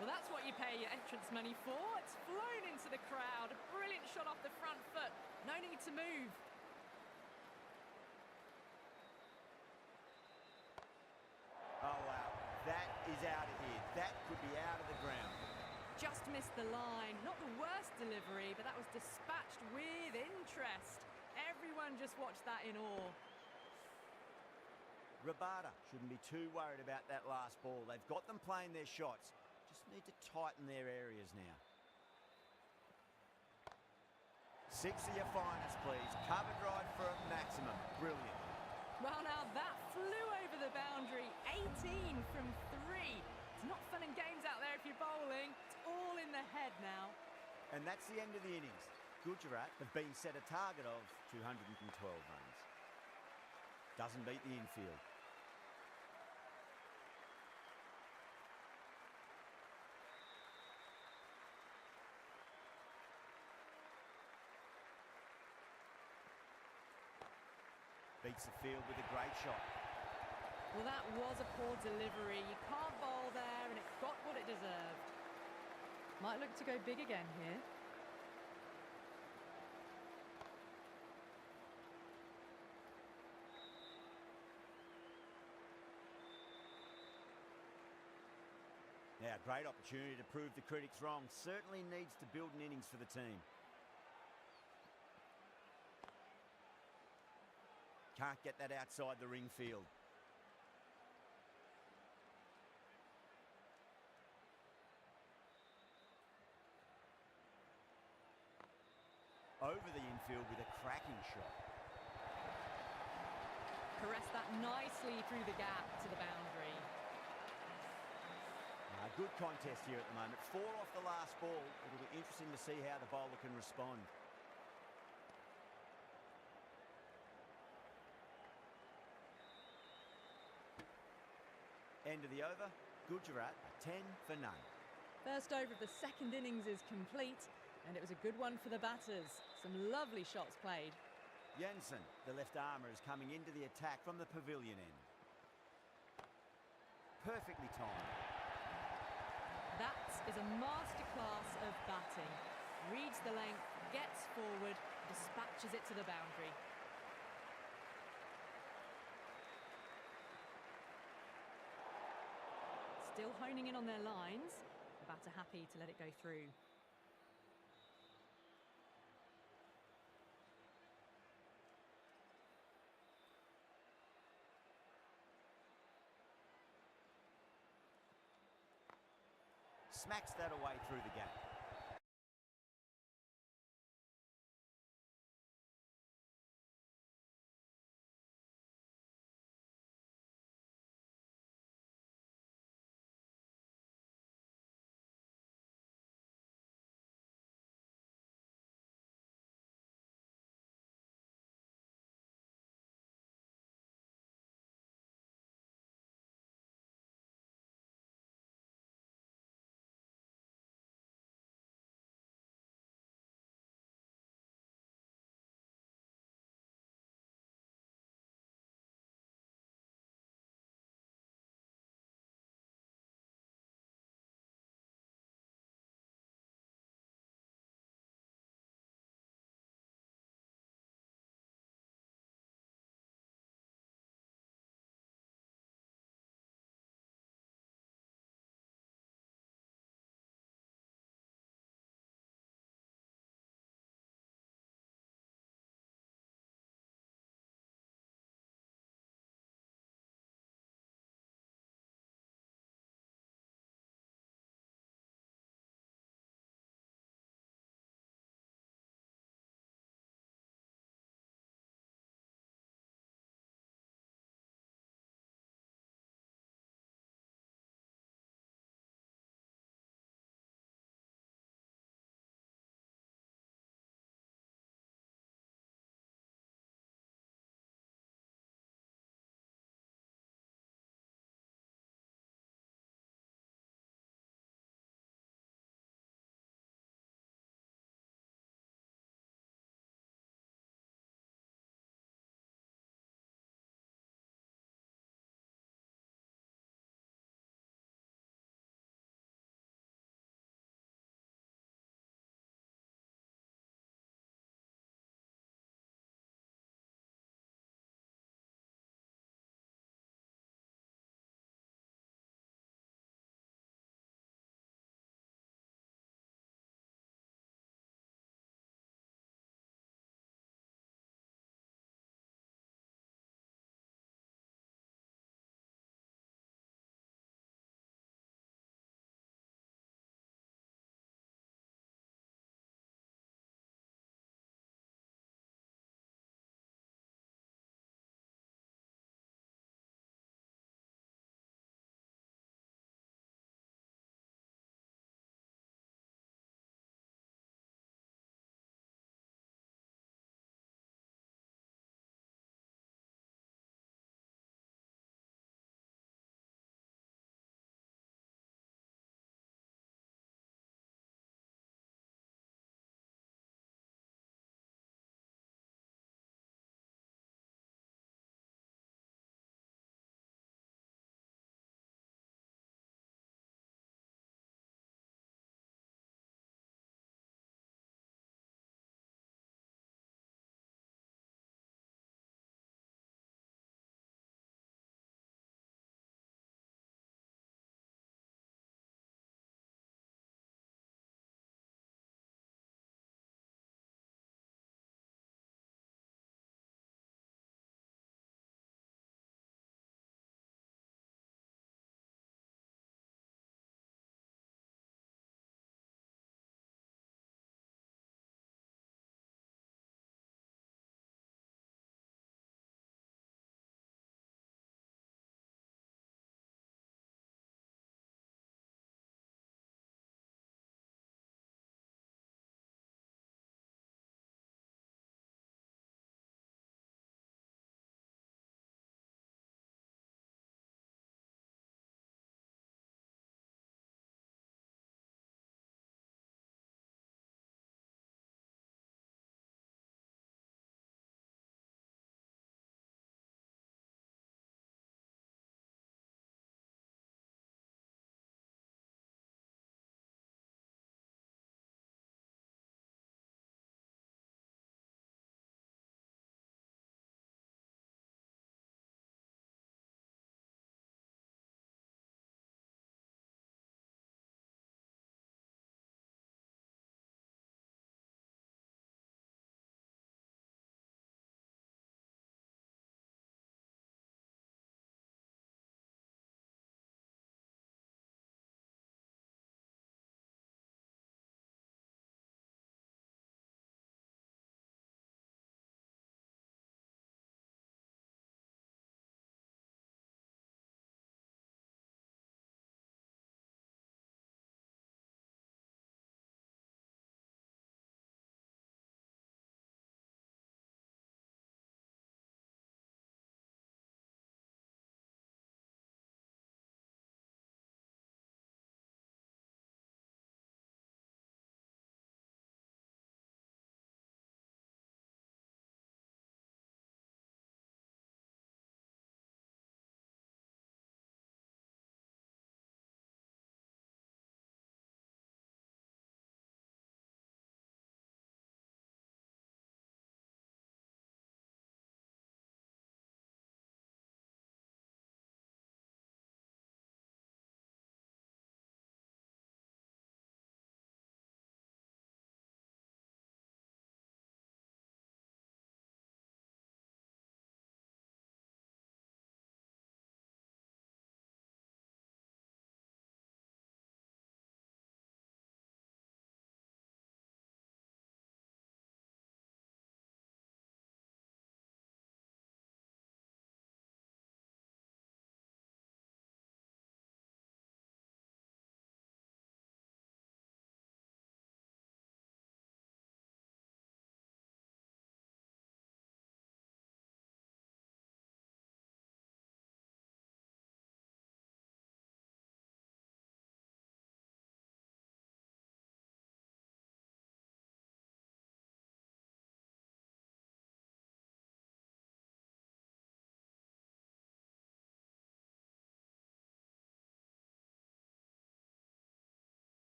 Well, that's what you pay your entrance money for. It's flown into the crowd. A brilliant shot off the front foot. No need to move. Oh, wow. That is out of here. That could be out of the ground. Just missed the line. Not the worst delivery, but that was dispatched with interest. Everyone just watched that in awe. Rabada shouldn't be too worried about that last ball. They've got them playing their shots. Just need to tighten their areas now. 6 of your finest, please. Covered right for a maximum. Brilliant. Well, now that flew over the boundary. 18 from 3. It's not fun and games out there if you're bowling. It's all in the head now. And that's the end of the innings. Gujarat have been set a target of 212 runs. Doesn't beat the infield. Beats the field with a great shot. Well, that was a poor delivery. You can't bowl there, and it got what it deserved. Might look to go big again here. Now, great opportunity to prove the critics wrong. Certainly needs to build an innings for the team. Can't get that outside the ring field. Over the infield with a cracking shot. Caressed that nicely through the gap to the boundary. Good contest here at the moment. 4 off the last ball. It'll be interesting to see how the bowler can respond. End of the over. Gujarat, 10 for none. First over of the second innings is complete, and it was a good one for the batters. Some lovely shots played. Jensen, the left armour, is coming into the attack from the pavilion end. Perfectly timed. That is a masterclass of batting. Reads the length, gets forward, dispatches it to the boundary. Still honing in on their lines. The batter happy to let it go through. Smacks that away through the gap.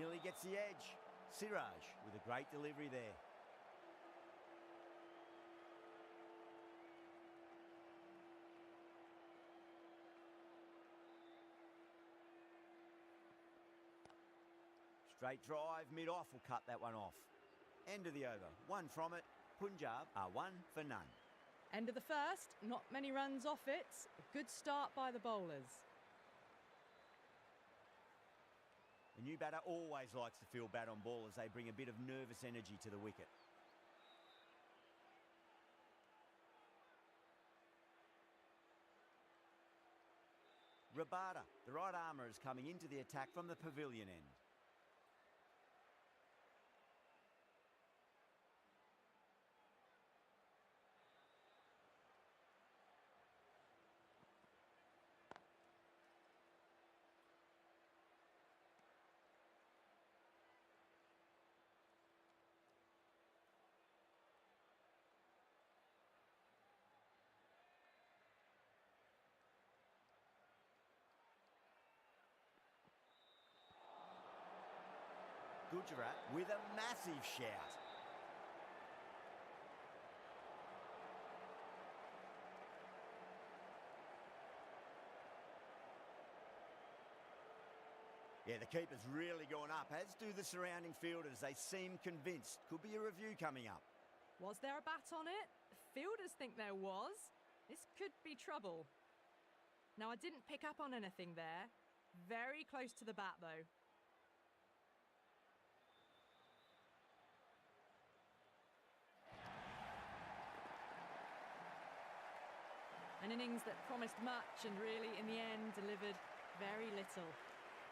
really gets the edge. Siraj with a great delivery there. Straight drive, mid-off will cut that one off. End of the over, one from it. Punjab are 1 for none. End of the first, not many runs off it. A good start by the bowlers. The new batter always likes to feel bat on ball as they bring a bit of nervous energy to the wicket. Rabada, the right armour, is coming into the attack from the pavilion end. Gujarat with a massive shout. Yeah, the keeper's really gone up, as do the surrounding fielders. They seem convinced. Could be a review coming up. Was there a bat on it? Fielders think there was. This could be trouble. Now, I didn't pick up on anything there. Very close to the bat, though. An innings that promised much and really, in the end, delivered very little.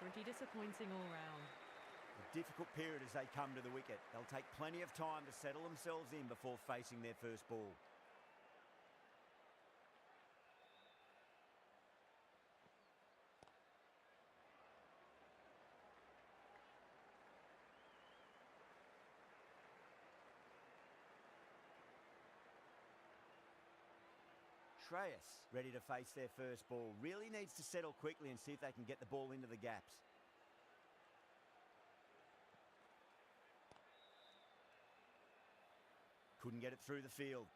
Pretty disappointing all round. A difficult period as they come to the wicket. They'll take plenty of time to settle themselves in before facing their first ball. Shreyas, ready to face their first ball, really needs to settle quickly and see if they can get the ball into the gaps. Couldn't get it through the field.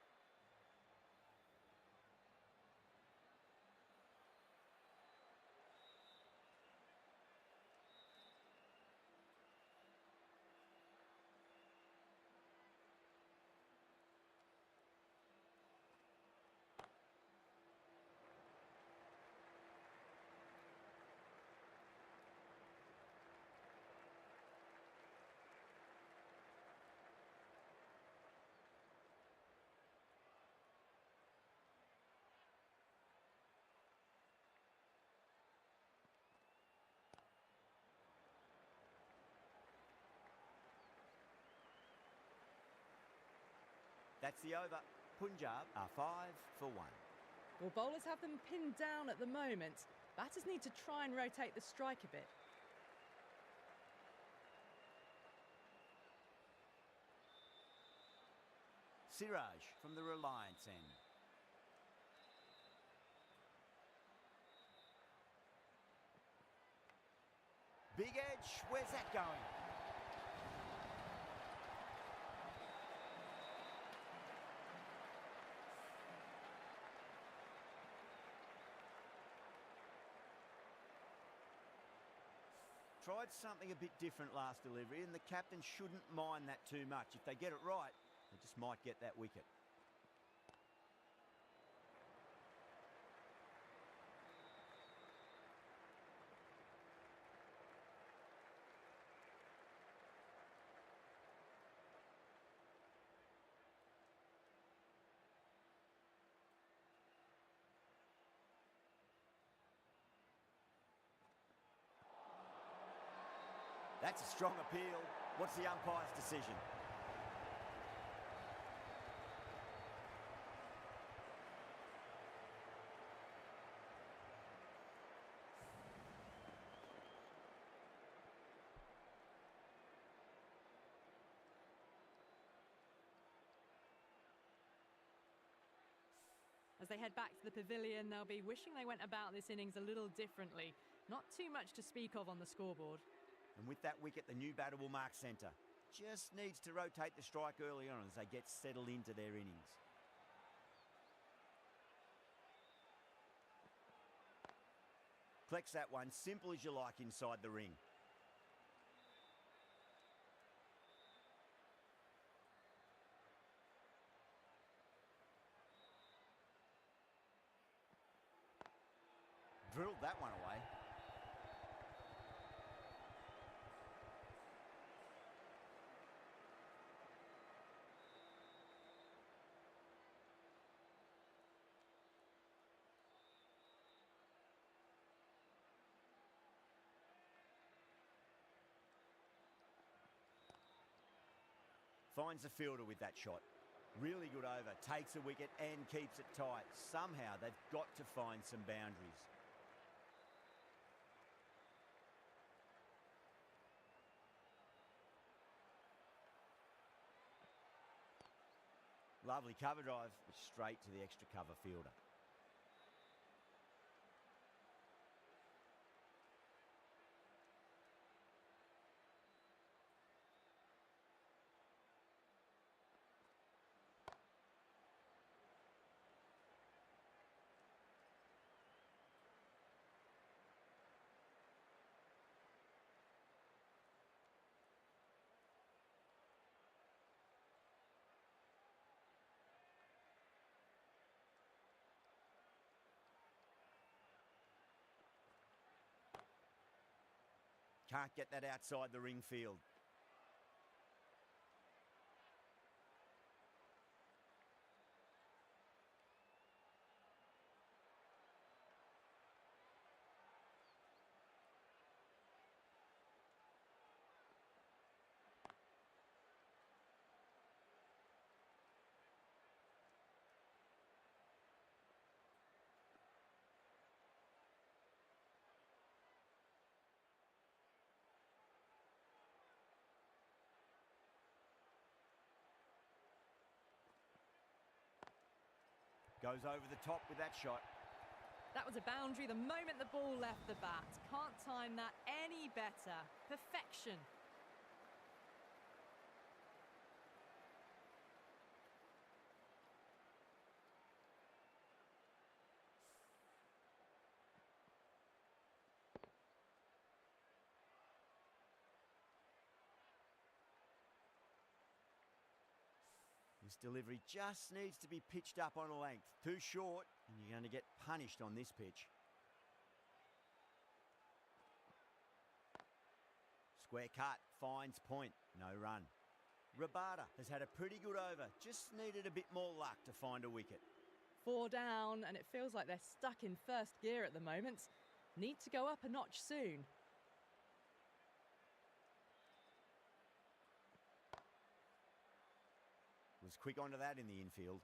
That's the over. Punjab are 5 for 1. Well, bowlers have them pinned down at the moment. Batters need to try and rotate the strike a bit. Siraj from the Reliance end. Big edge, where's that going? Tried something a bit different last delivery, and the captain shouldn't mind that too much. If they get it right, they just might get that wicket. That's a strong appeal. What's the umpire's decision? As they head back to the pavilion, they'll be wishing they went about this innings a little differently. Not too much to speak of on the scoreboard. And with that wicket, the new batter will mark centre. Just needs to rotate the strike early on as they get settled into their innings. Collects that one, simple as you like, inside the ring. Drilled that one away. Finds the fielder with that shot. Really good over, takes a wicket and keeps it tight. Somehow they've got to find some boundaries. Lovely cover drive, straight to the extra cover fielder. Can't get that outside the ring field. Goes over the top with that shot. That was a boundary the moment the ball left the bat. Can't time that any better. Perfection. This delivery just needs to be pitched up on a length. Too short, and you're going to get punished on this pitch. Square cut, finds point, no run. Rabada has had a pretty good over, just needed a bit more luck to find a wicket. 4 down, and it feels like they're stuck in first gear at the moment. Need to go up a notch soon. Was quick onto that in the infield.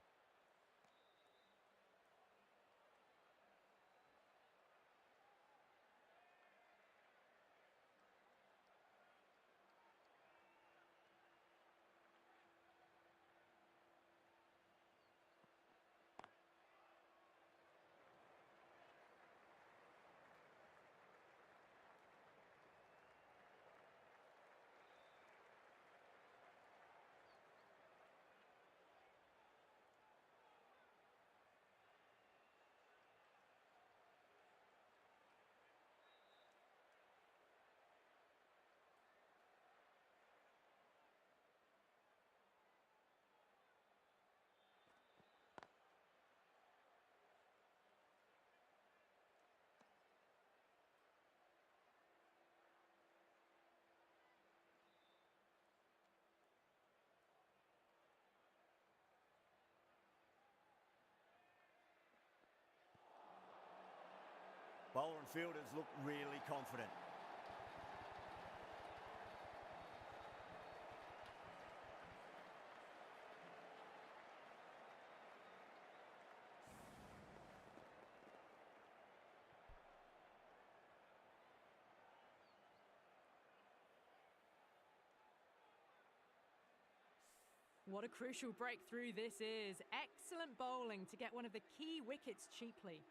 Bowler and fielders look really confident. What a crucial breakthrough this is. Excellent bowling to get one of the key wickets cheaply.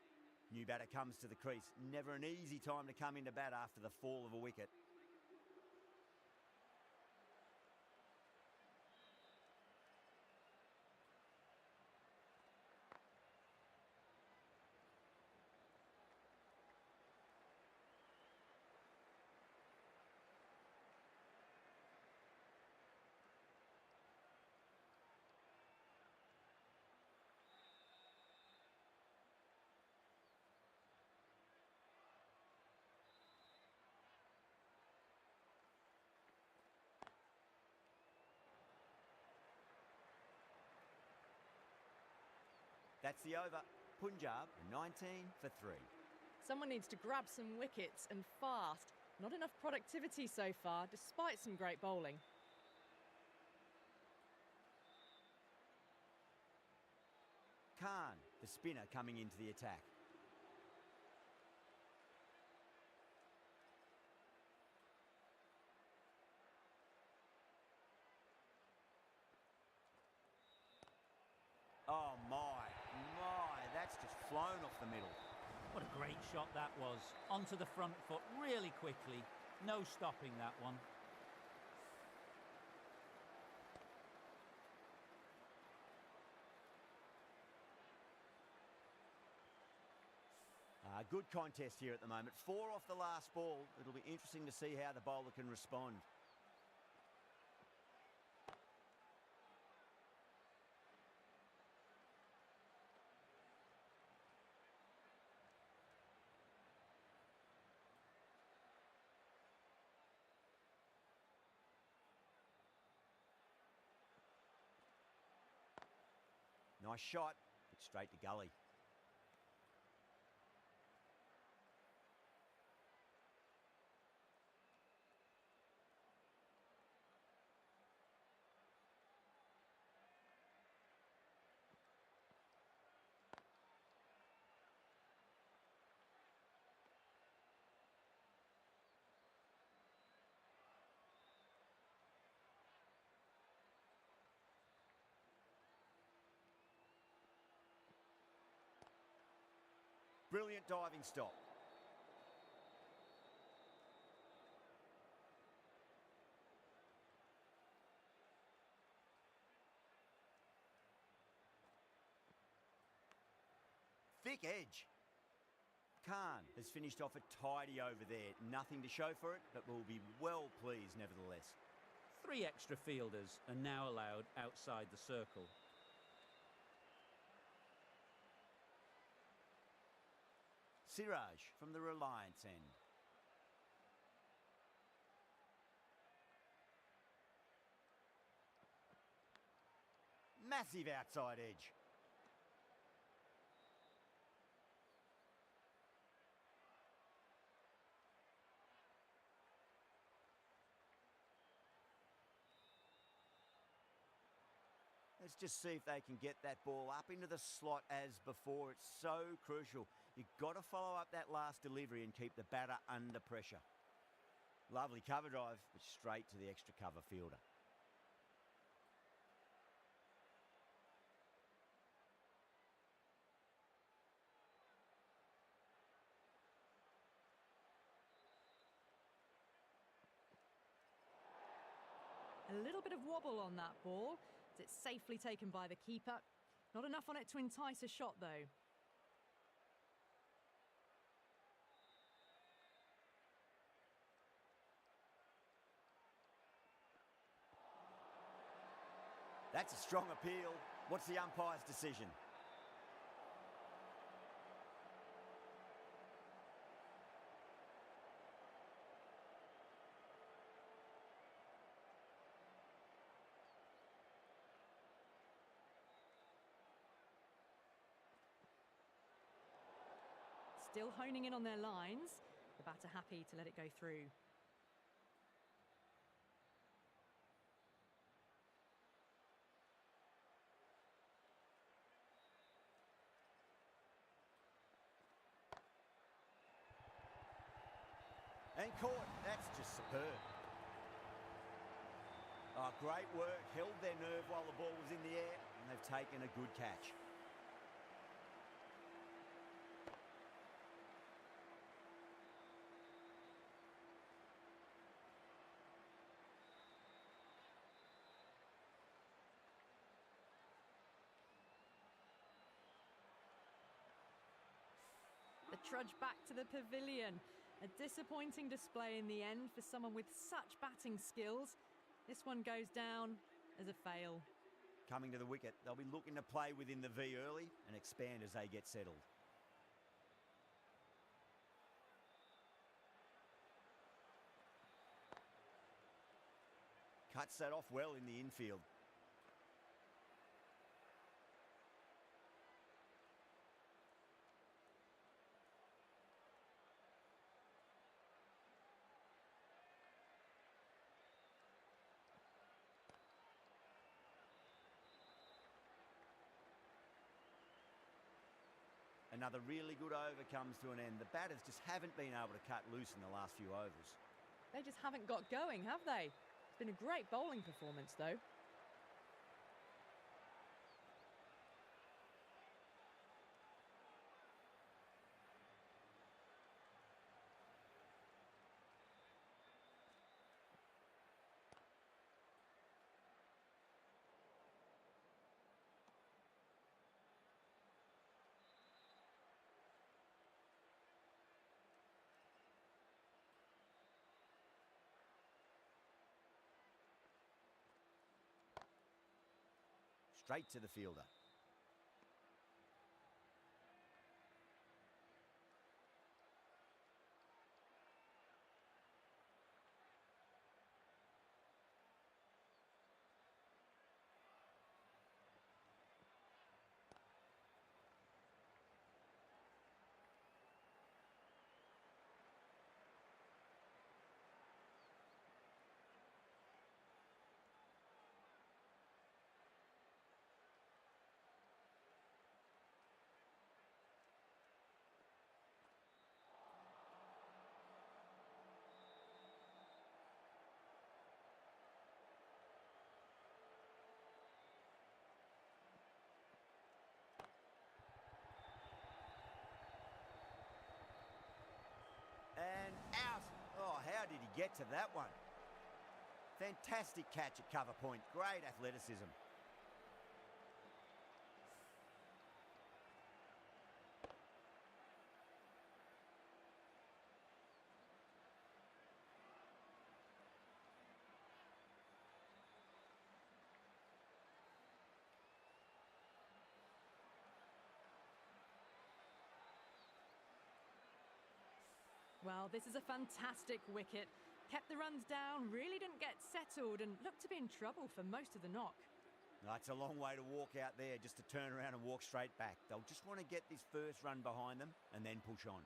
New batter comes to the crease. Never an easy time to come into bat after the fall of a wicket. That's the over. Punjab 19 for 3. Someone needs to grab some wickets and fast. Not enough productivity so far, despite some great bowling. Khan, the spinner, coming into the attack. Oh my, that's just flown off the middle. What a great shot that was. Onto the front foot really quickly. No stopping that one. Good contest here at the moment. 4 off the last ball. It'll be interesting to see how the bowler can respond. Nice shot, but straight to gully. Brilliant diving stop. Thick edge. Khan has finished off a tidy over there. Nothing to show for it, but will be well pleased nevertheless. 3 extra fielders are now allowed outside the circle. Siraj from the Reliance end. Massive outside edge. Let's just see if they can get that ball up into the slot as before. It's so crucial. You've got to follow up that last delivery and keep the batter under pressure. Lovely cover drive, but straight to the extra cover fielder. A little bit of wobble on that ball. It's safely taken by the keeper. Not enough on it to entice a shot, though. That's a strong appeal. What's the umpire's decision? Still honing in on their lines. The batter happy to let it go through. And caught. That's just superb. Oh, great work. Held their nerve while the ball was in the air, and they've taken a good catch. The trudge back to the pavilion. A disappointing display in the end for someone with such batting skills. This one goes down as a fail. Coming to the wicket, they'll be looking to play within the V early and expand as they get settled. Cuts that off well in the infield. another really good over comes to an end. The batters just haven't been able to cut loose in the last few overs. They just haven't got going, have they? It's been a great bowling performance, though. Straight to the fielder. And out. Oh, how did he get to that one? Fantastic catch at cover point. Great athleticism. Well, this is a fantastic wicket. Kept the runs down, really didn't get settled, and looked to be in trouble for most of the knock. That's a long way to walk out there just to turn around and walk straight back. They'll just want to get this first run behind them and then push on.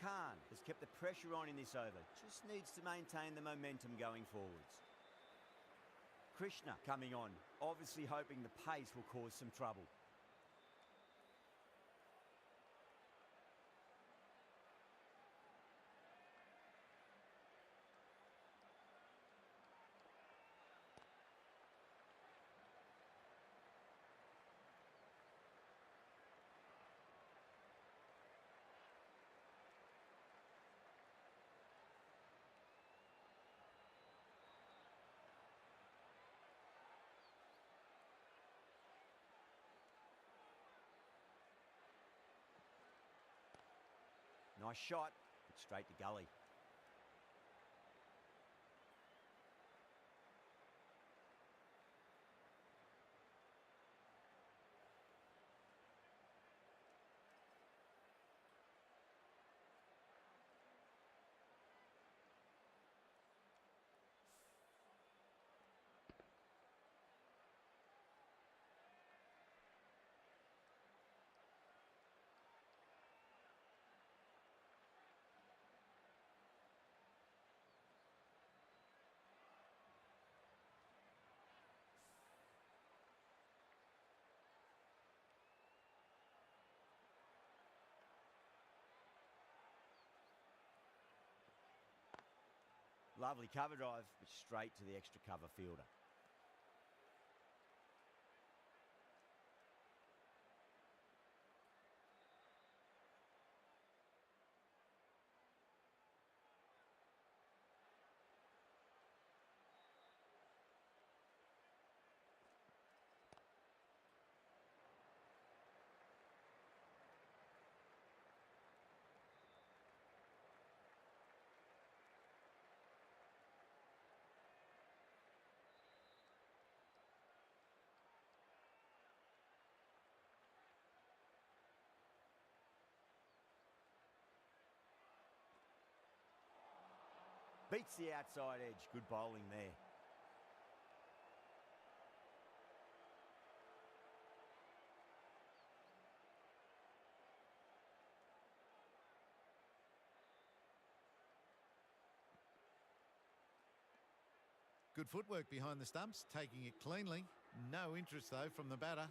Khan has kept the pressure on in this over. Just needs to maintain the momentum going forwards. Krishna coming on, obviously hoping the pace will cause some trouble. Nice shot, but straight to gully. Lovely cover drive, but straight to the extra cover fielder. Beats the outside edge. Good bowling there. Good footwork behind the stumps, taking it cleanly. No interest, though, from the batter.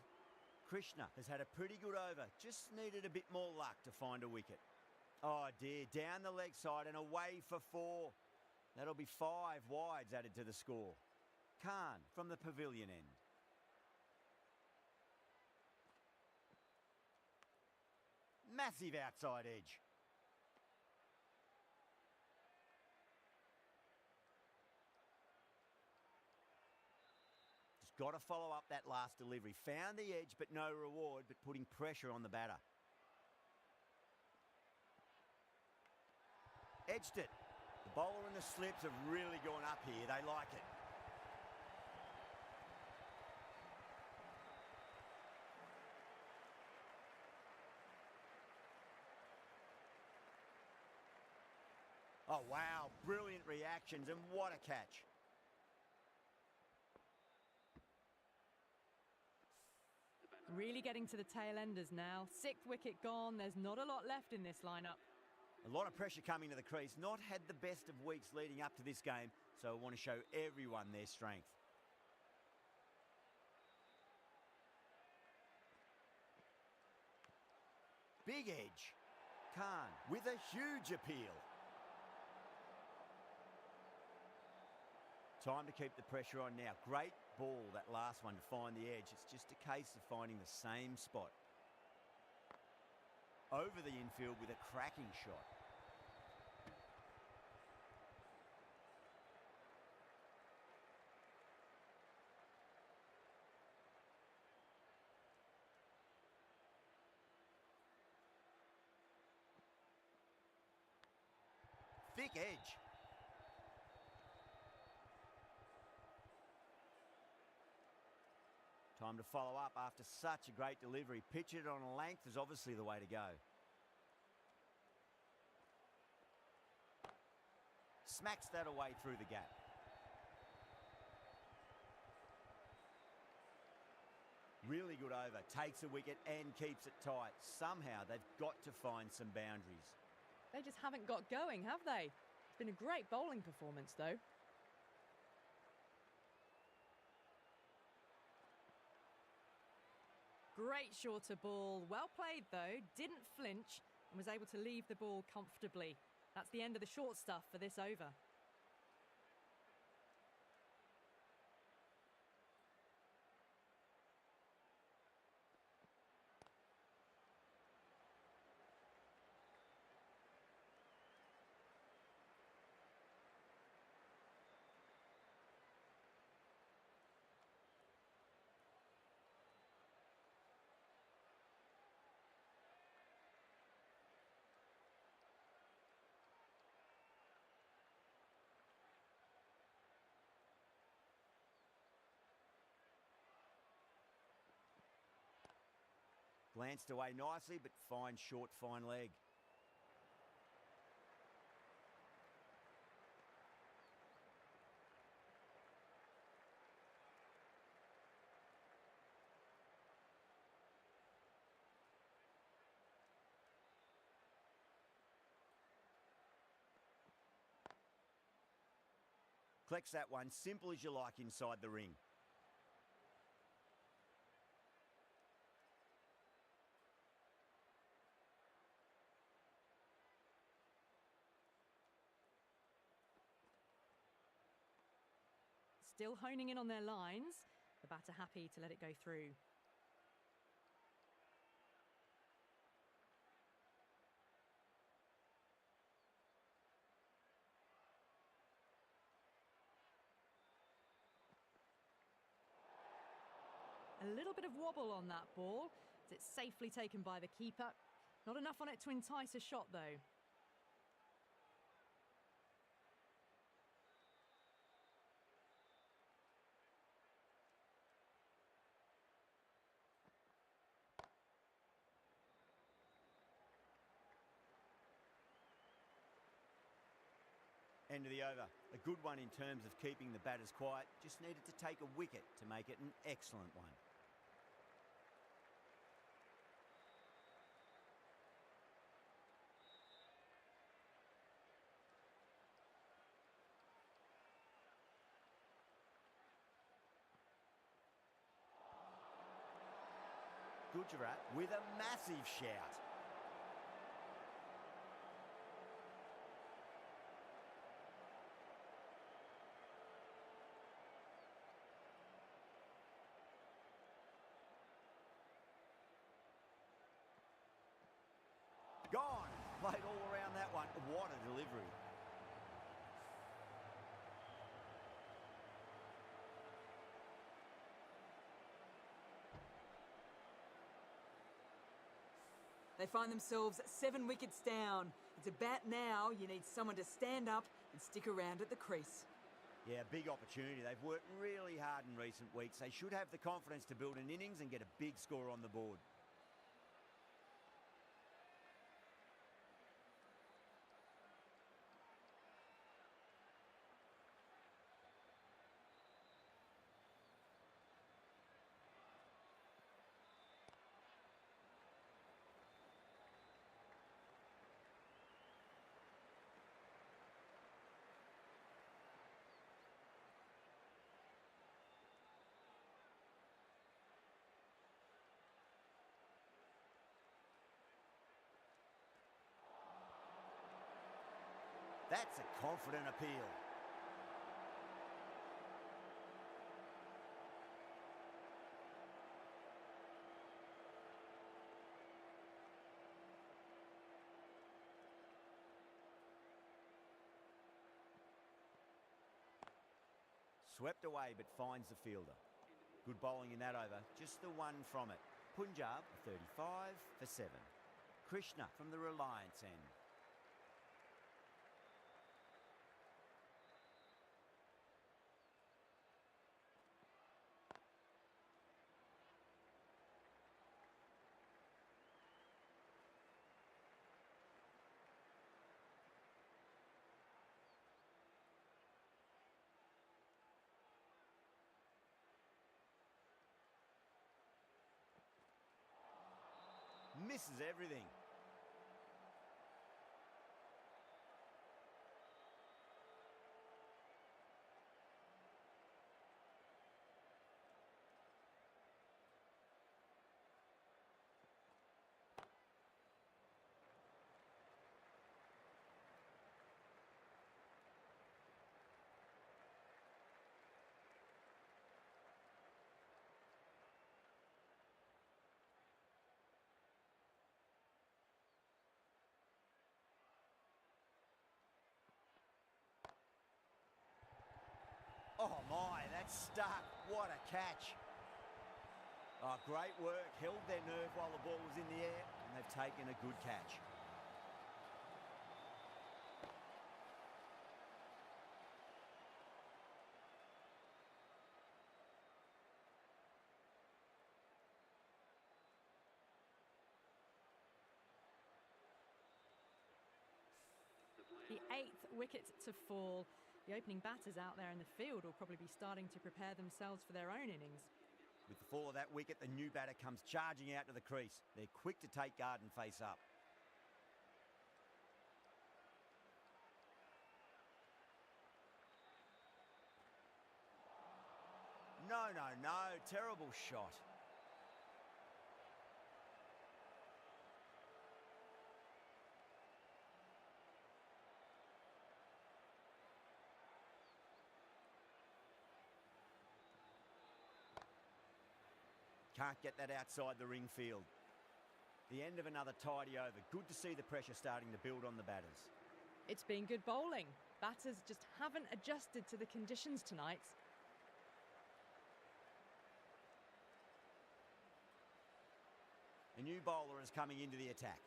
Krishna has had a pretty good over, just needed a bit more luck to find a wicket. Oh dear, down the leg side and away for 4. That'll be 5 wides added to the score. Khan from the pavilion end. Massive outside edge. Just got to follow up that last delivery. Found the edge, but no reward, but putting pressure on the batter. Edged it. The bowler and the slips have really gone up here. They like it. Oh, wow. Brilliant reactions, and what a catch. Really getting to the tail enders now. 6th wicket gone. There's not a lot left in this lineup. A lot of pressure coming to the crease. Not had the best of weeks leading up to this game, so I want to show everyone their strength. Big edge. Khan with a huge appeal. Time to keep the pressure on now. Great ball, that last one, to find the edge. It's just a case of finding the same spot. Over the infield with a cracking shot. Thick edge. Time to follow up after such a great delivery. Pitch it on a length is obviously the way to go. Smacks that away through the gap. Really good over. Takes a wicket and keeps it tight. Somehow they've got to find some boundaries. They just haven't got going, have they? It's been a great bowling performance, though. Great shorter ball. Well played, though. Didn't flinch and was able to leave the ball comfortably. That's the end of the short stuff for this over. Glanced away nicely, but fine short, fine leg. Collects that one, simple as you like inside the ring. Still honing in on their lines. The batter happy to let it go through. A little bit of wobble on that ball. It's safely taken by the keeper. Not enough on it to entice a shot, though. End of the over. A good one in terms of keeping the batters quiet. Just needed to take a wicket to make it an excellent one. Gujarat with a massive shout. Gone. Played all around that one. What a delivery. They find themselves 7 wickets down. It's a bat now. You need someone to stand up and stick around at the crease. Yeah, big opportunity. They've worked really hard in recent weeks. They should have the confidence to build an innings and get a big score on the board. That's a confident appeal. Swept away but finds the fielder. Good bowling in that over, just the one from it. Punjab, 35 for 7. Krishna from the Reliance end. Misses everything. Oh my, that's stuck. What a catch. Oh, great work. Held their nerve while the ball was in the air, and they've taken a good catch. The 8th wicket to fall. The opening batters out there in the field will probably be starting to prepare themselves for their own innings. With the fall of that wicket, the new batter comes charging out to the crease. They're quick to take guard and face up. No, no, no. Terrible shot. Can't get that outside the ring field. The end of another tidy over. Good to see the pressure starting to build on the batters. It's been good bowling. Batters just haven't adjusted to the conditions tonight. A new bowler is coming into the attack.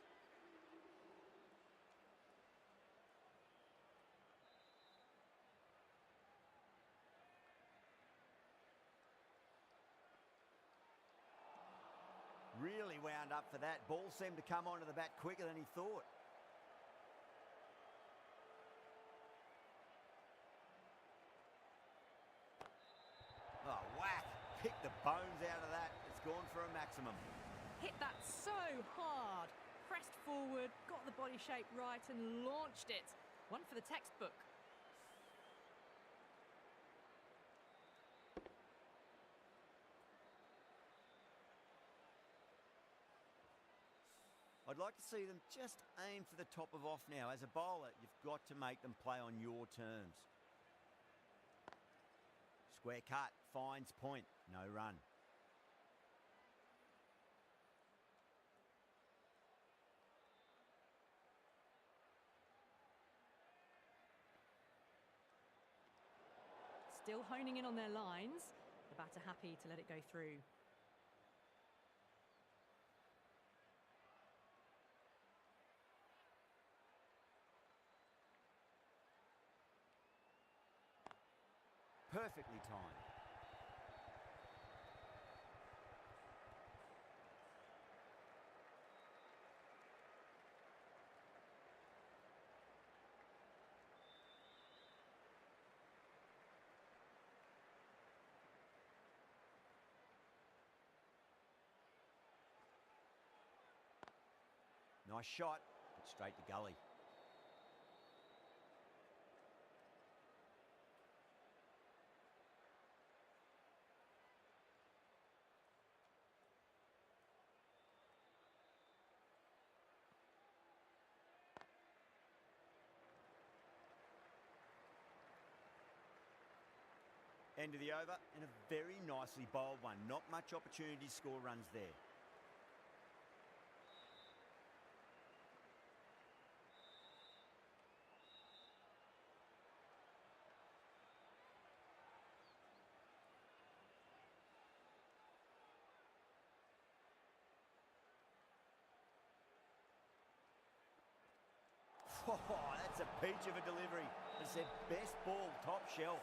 Really wound up for that. Ball seemed to come onto the bat quicker than he thought. Oh, whack. Picked the bones out of that. It's gone for a maximum. Hit that so hard. Pressed forward, got the body shape right and launched it. One for the textbook. I'd like to see them just aim for the top of off now. As a bowler, you've got to make them play on your terms. Square cut, finds point, no run. Still honing in on their lines. The batter happy to let it go through. Perfectly timed. Nice shot, but straight to gully. End of the over, and a very nicely bowled one. Not much opportunity to score runs there. Oh, that's a peach of a delivery. It's their best ball, top shelf.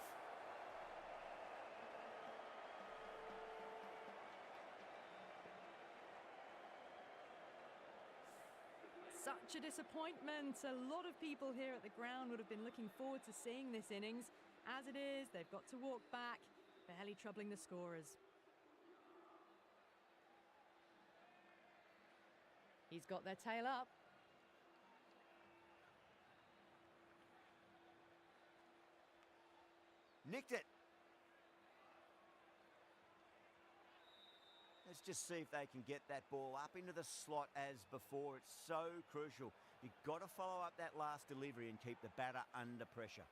Such a disappointment. A lot of people here at the ground would have been looking forward to seeing this innings. As it is, they've got to walk back, barely troubling the scorers. He's got their tail up. Nicked it. Let's just see if they can get that ball up into the slot as before. It's so crucial. You've got to follow up that last delivery and keep the batter under pressure.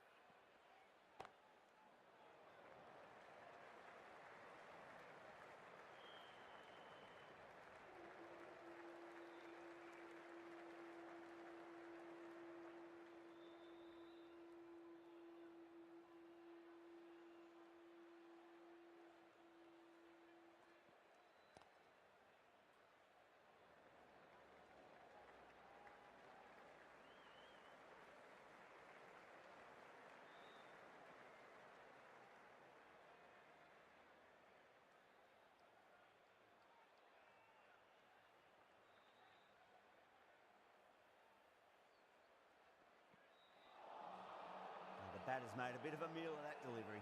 The batter's made a bit of a meal of that delivery.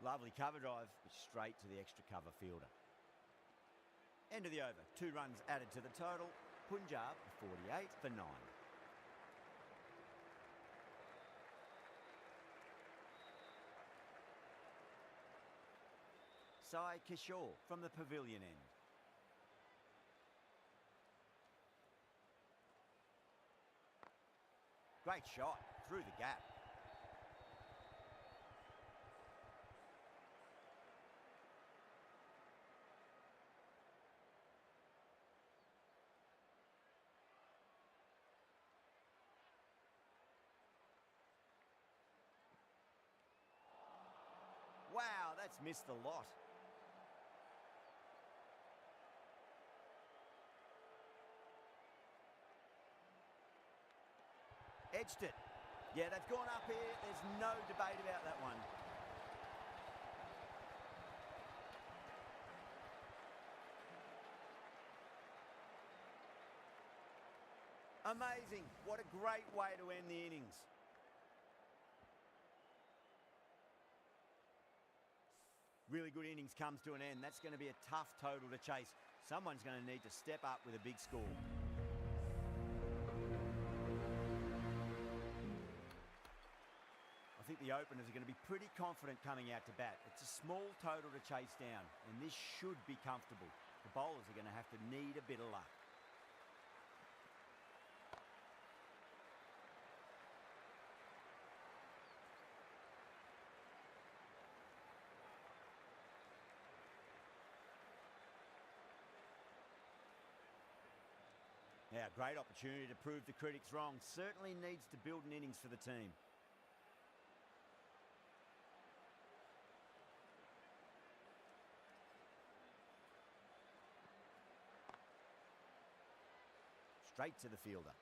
Lovely cover drive, but straight to the extra cover fielder. End of the over. 2 runs added to the total. Punjab 48 for 9. Sai Kishore from the pavilion end. Great shot through the gap. Wow, that's missed the lot. Edged it. Yeah, they've gone up here. There's no debate about that one. Amazing. What a great way to end the innings. Really good innings comes to an end. That's going to be a tough total to chase. Someone's going to need to step up with a big score. think the openers are going to be pretty confident coming out to bat. It's a small total to chase down, and this should be comfortable. The bowlers are going to have to need a bit of luck. Now, great opportunity to prove the critics wrong. Certainly needs to build an innings for the team. Straight to the fielder.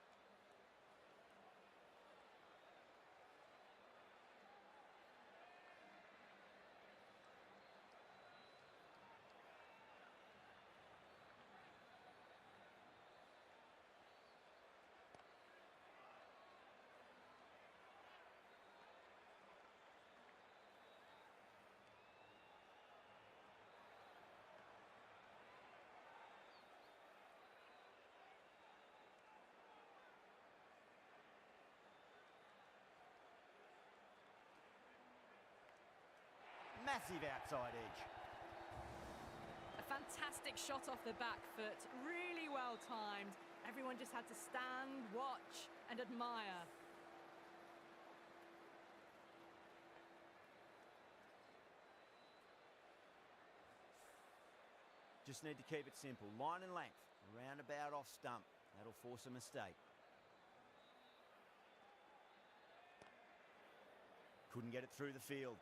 Massive outside edge. A fantastic shot off the back foot, really well timed. Everyone just had to stand, watch and admire. Just need to keep it simple. Line and length, roundabout off stump. That'll force a mistake. Couldn't get it through the field.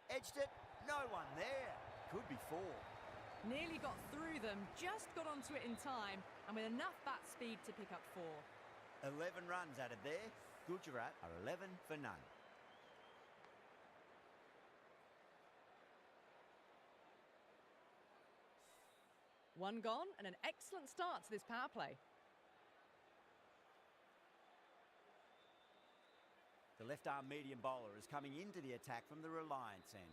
Edged it, no one there. Could be four. Nearly got through them, just got onto it in time, and with enough bat speed to pick up 4. 11 runs added there. Gujarat are 11 for none. One gone, and an excellent start to this power play. The left-arm medium bowler is coming into the attack from the Reliance end.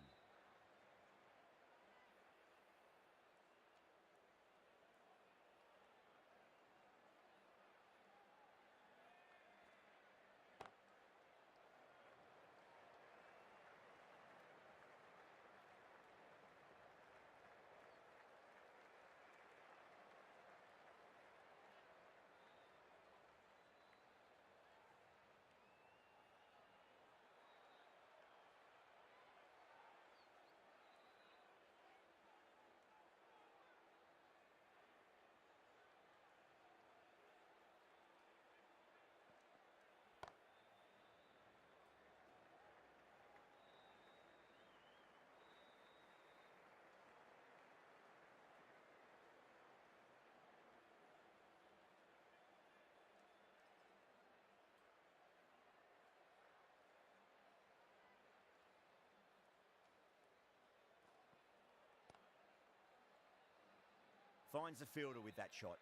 Finds the fielder with that shot.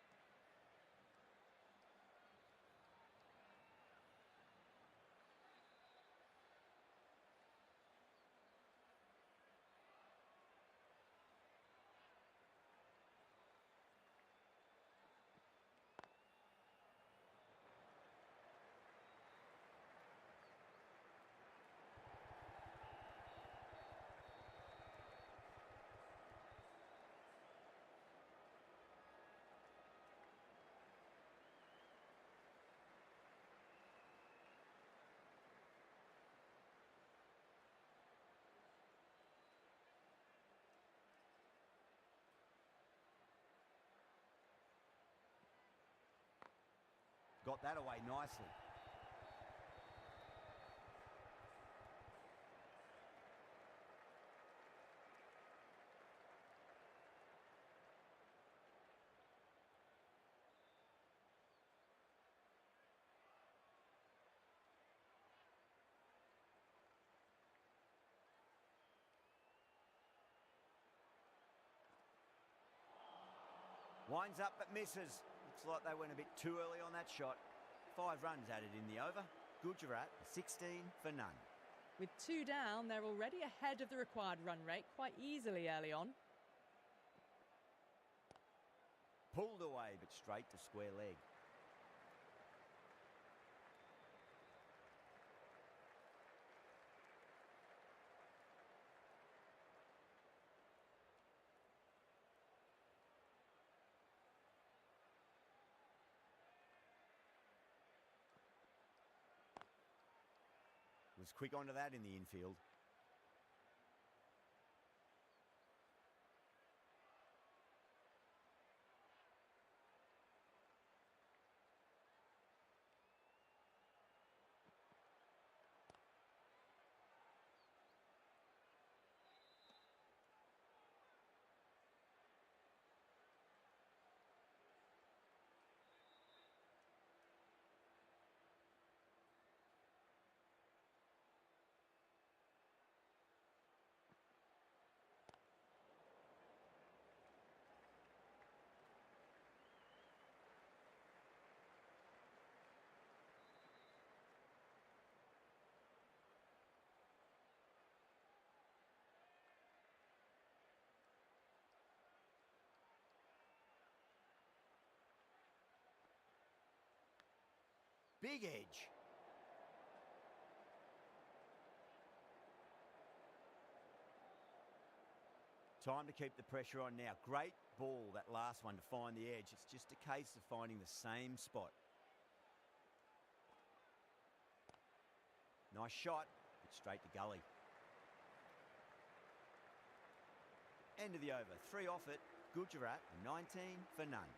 Got that away nicely. Winds up but misses. Looks like they went a bit too early on that shot. 5 runs added in the over. Gujarat 16 for none. With 2 down, they're already ahead of the required run rate quite easily early on. Pulled away, but straight to square leg. Was quick onto that in the infield. Big edge. Time to keep the pressure on now. Great ball, that last one, to find the edge. It's just a case of finding the same spot. Nice shot, but straight to gully. End of the over. 3 off it. Gujarat, 19 for none.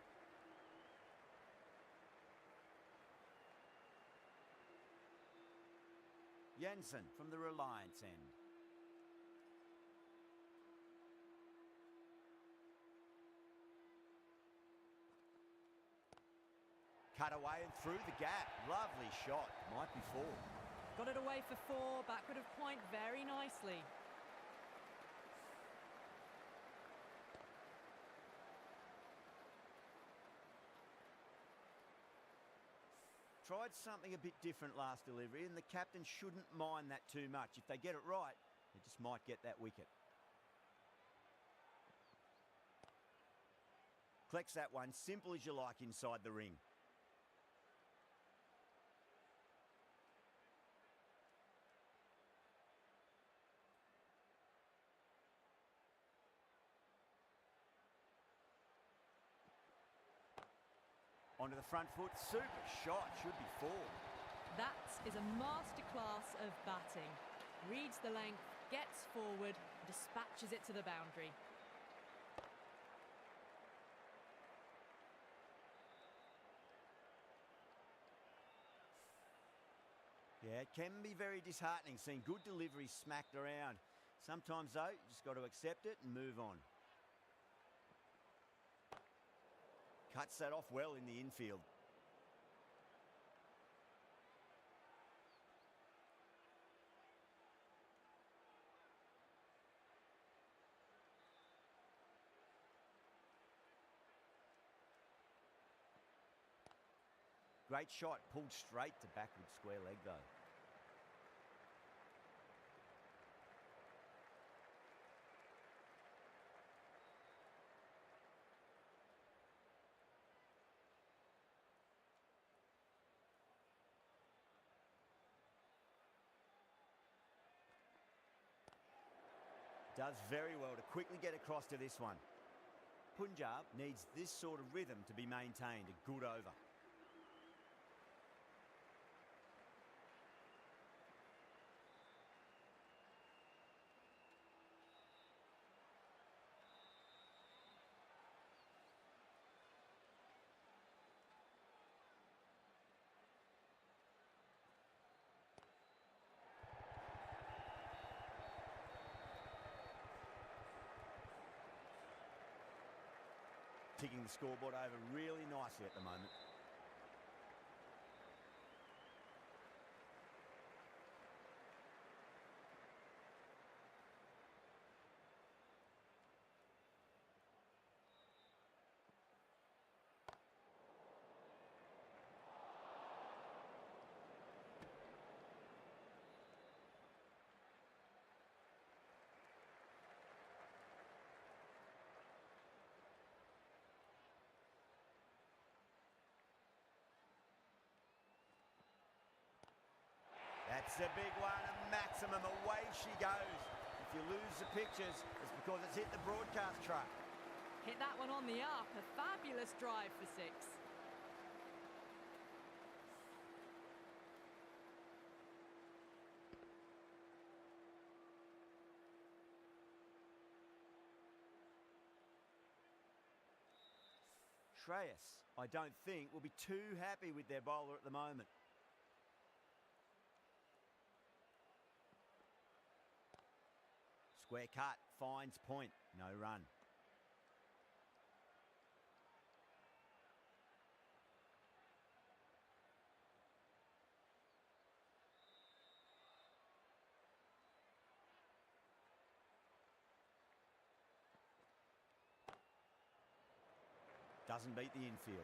Jensen from the Reliance end. Cut away and through the gap. Lovely shot. Might be 4. Got it away for 4, backward of point very nicely. Tried something a bit different last delivery, and the captain shouldn't mind that too much. If they get it right, they just might get that wicket. Collects that one, simple as you like, inside the ring. Onto the front foot, super shot, should be 4. That is a masterclass of batting. Reads the length, gets forward, dispatches it to the boundary. Yeah, it can be very disheartening seeing good deliveries smacked around. Sometimes, though, you just got to accept it and move on. Cuts that off well in the infield. Great shot, pulled straight to backward square leg though. Does very well to quickly get across to this one. Punjab needs this sort of rhythm to be maintained. A good over. Ticking the scoreboard over really nicely at the moment. That's a big one, a maximum. Away she goes. If you lose the pictures, it's because it's hit the broadcast truck. Hit that one on the up. A fabulous drive for 6. Shreyas, I don't think, will be too happy with their bowler at the moment. Square cut, finds point, no run. Doesn't beat the infield.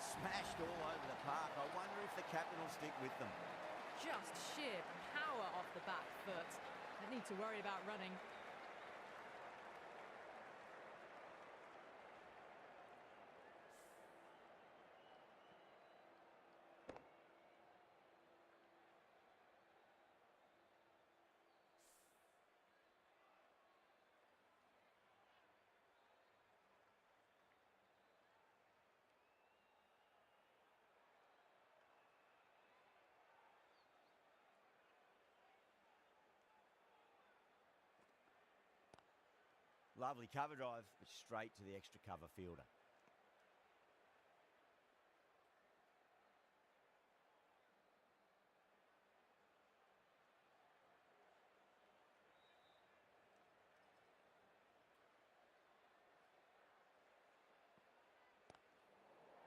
Smashed all over the park. I wonder if the captain will stick with them. Just sheer power off the back foot. Don't need to worry about running. Lovely cover drive, but straight to the extra cover fielder.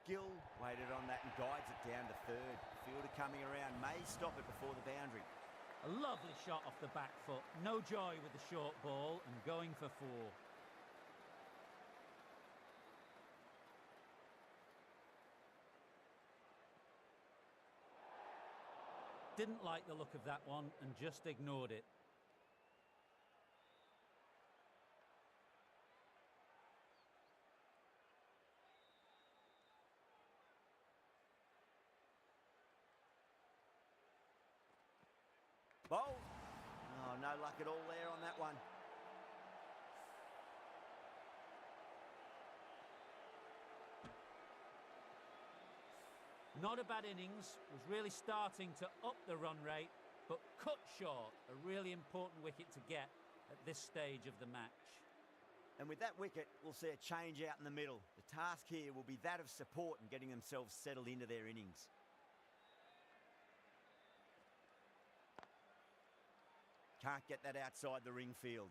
Gill waited on that and guides it down to third. Fielder coming around, may stop it before the boundary. A lovely shot off the back foot. No joy with the short ball and going for 4. Didn't like the look of that one and just ignored it. Bowl. Oh, no luck at all there on that one. Not a bad innings, was really starting to up the run rate, but cut short. A really important wicket to get at this stage of the match. And with that wicket, we'll see a change out in the middle. The task here will be that of support and getting themselves settled into their innings. Can't get that outside the ring field.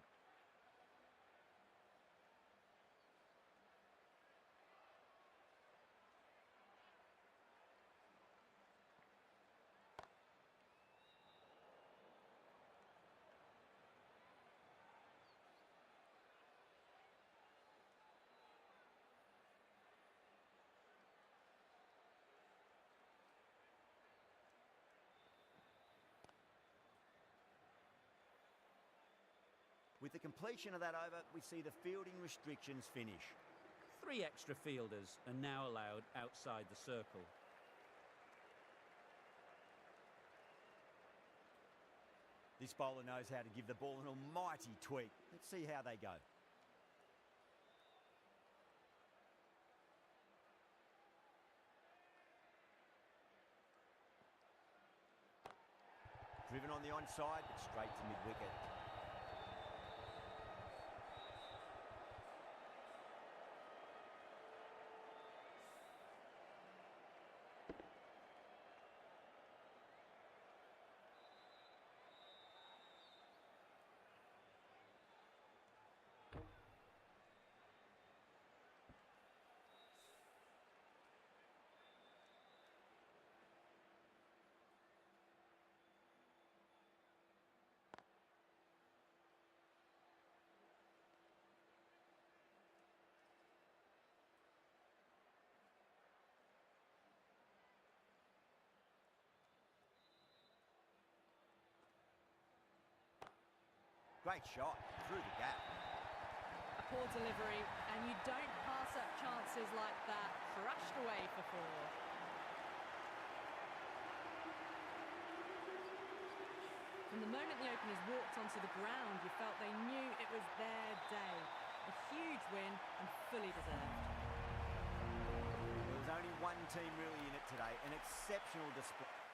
With the completion of that over, we see the fielding restrictions finish. 3 extra fielders are now allowed outside the circle. This bowler knows how to give the ball an almighty tweak. Let's see how they go. Driven on the onside, but straight to mid-wicket. Great shot, through the gap. A poor delivery, and you don't pass up chances like that. Crushed away for 4. From the moment the openers walked onto the ground, you felt they knew it was their day. A huge win and fully deserved. There was only one team really in it today, an exceptional display.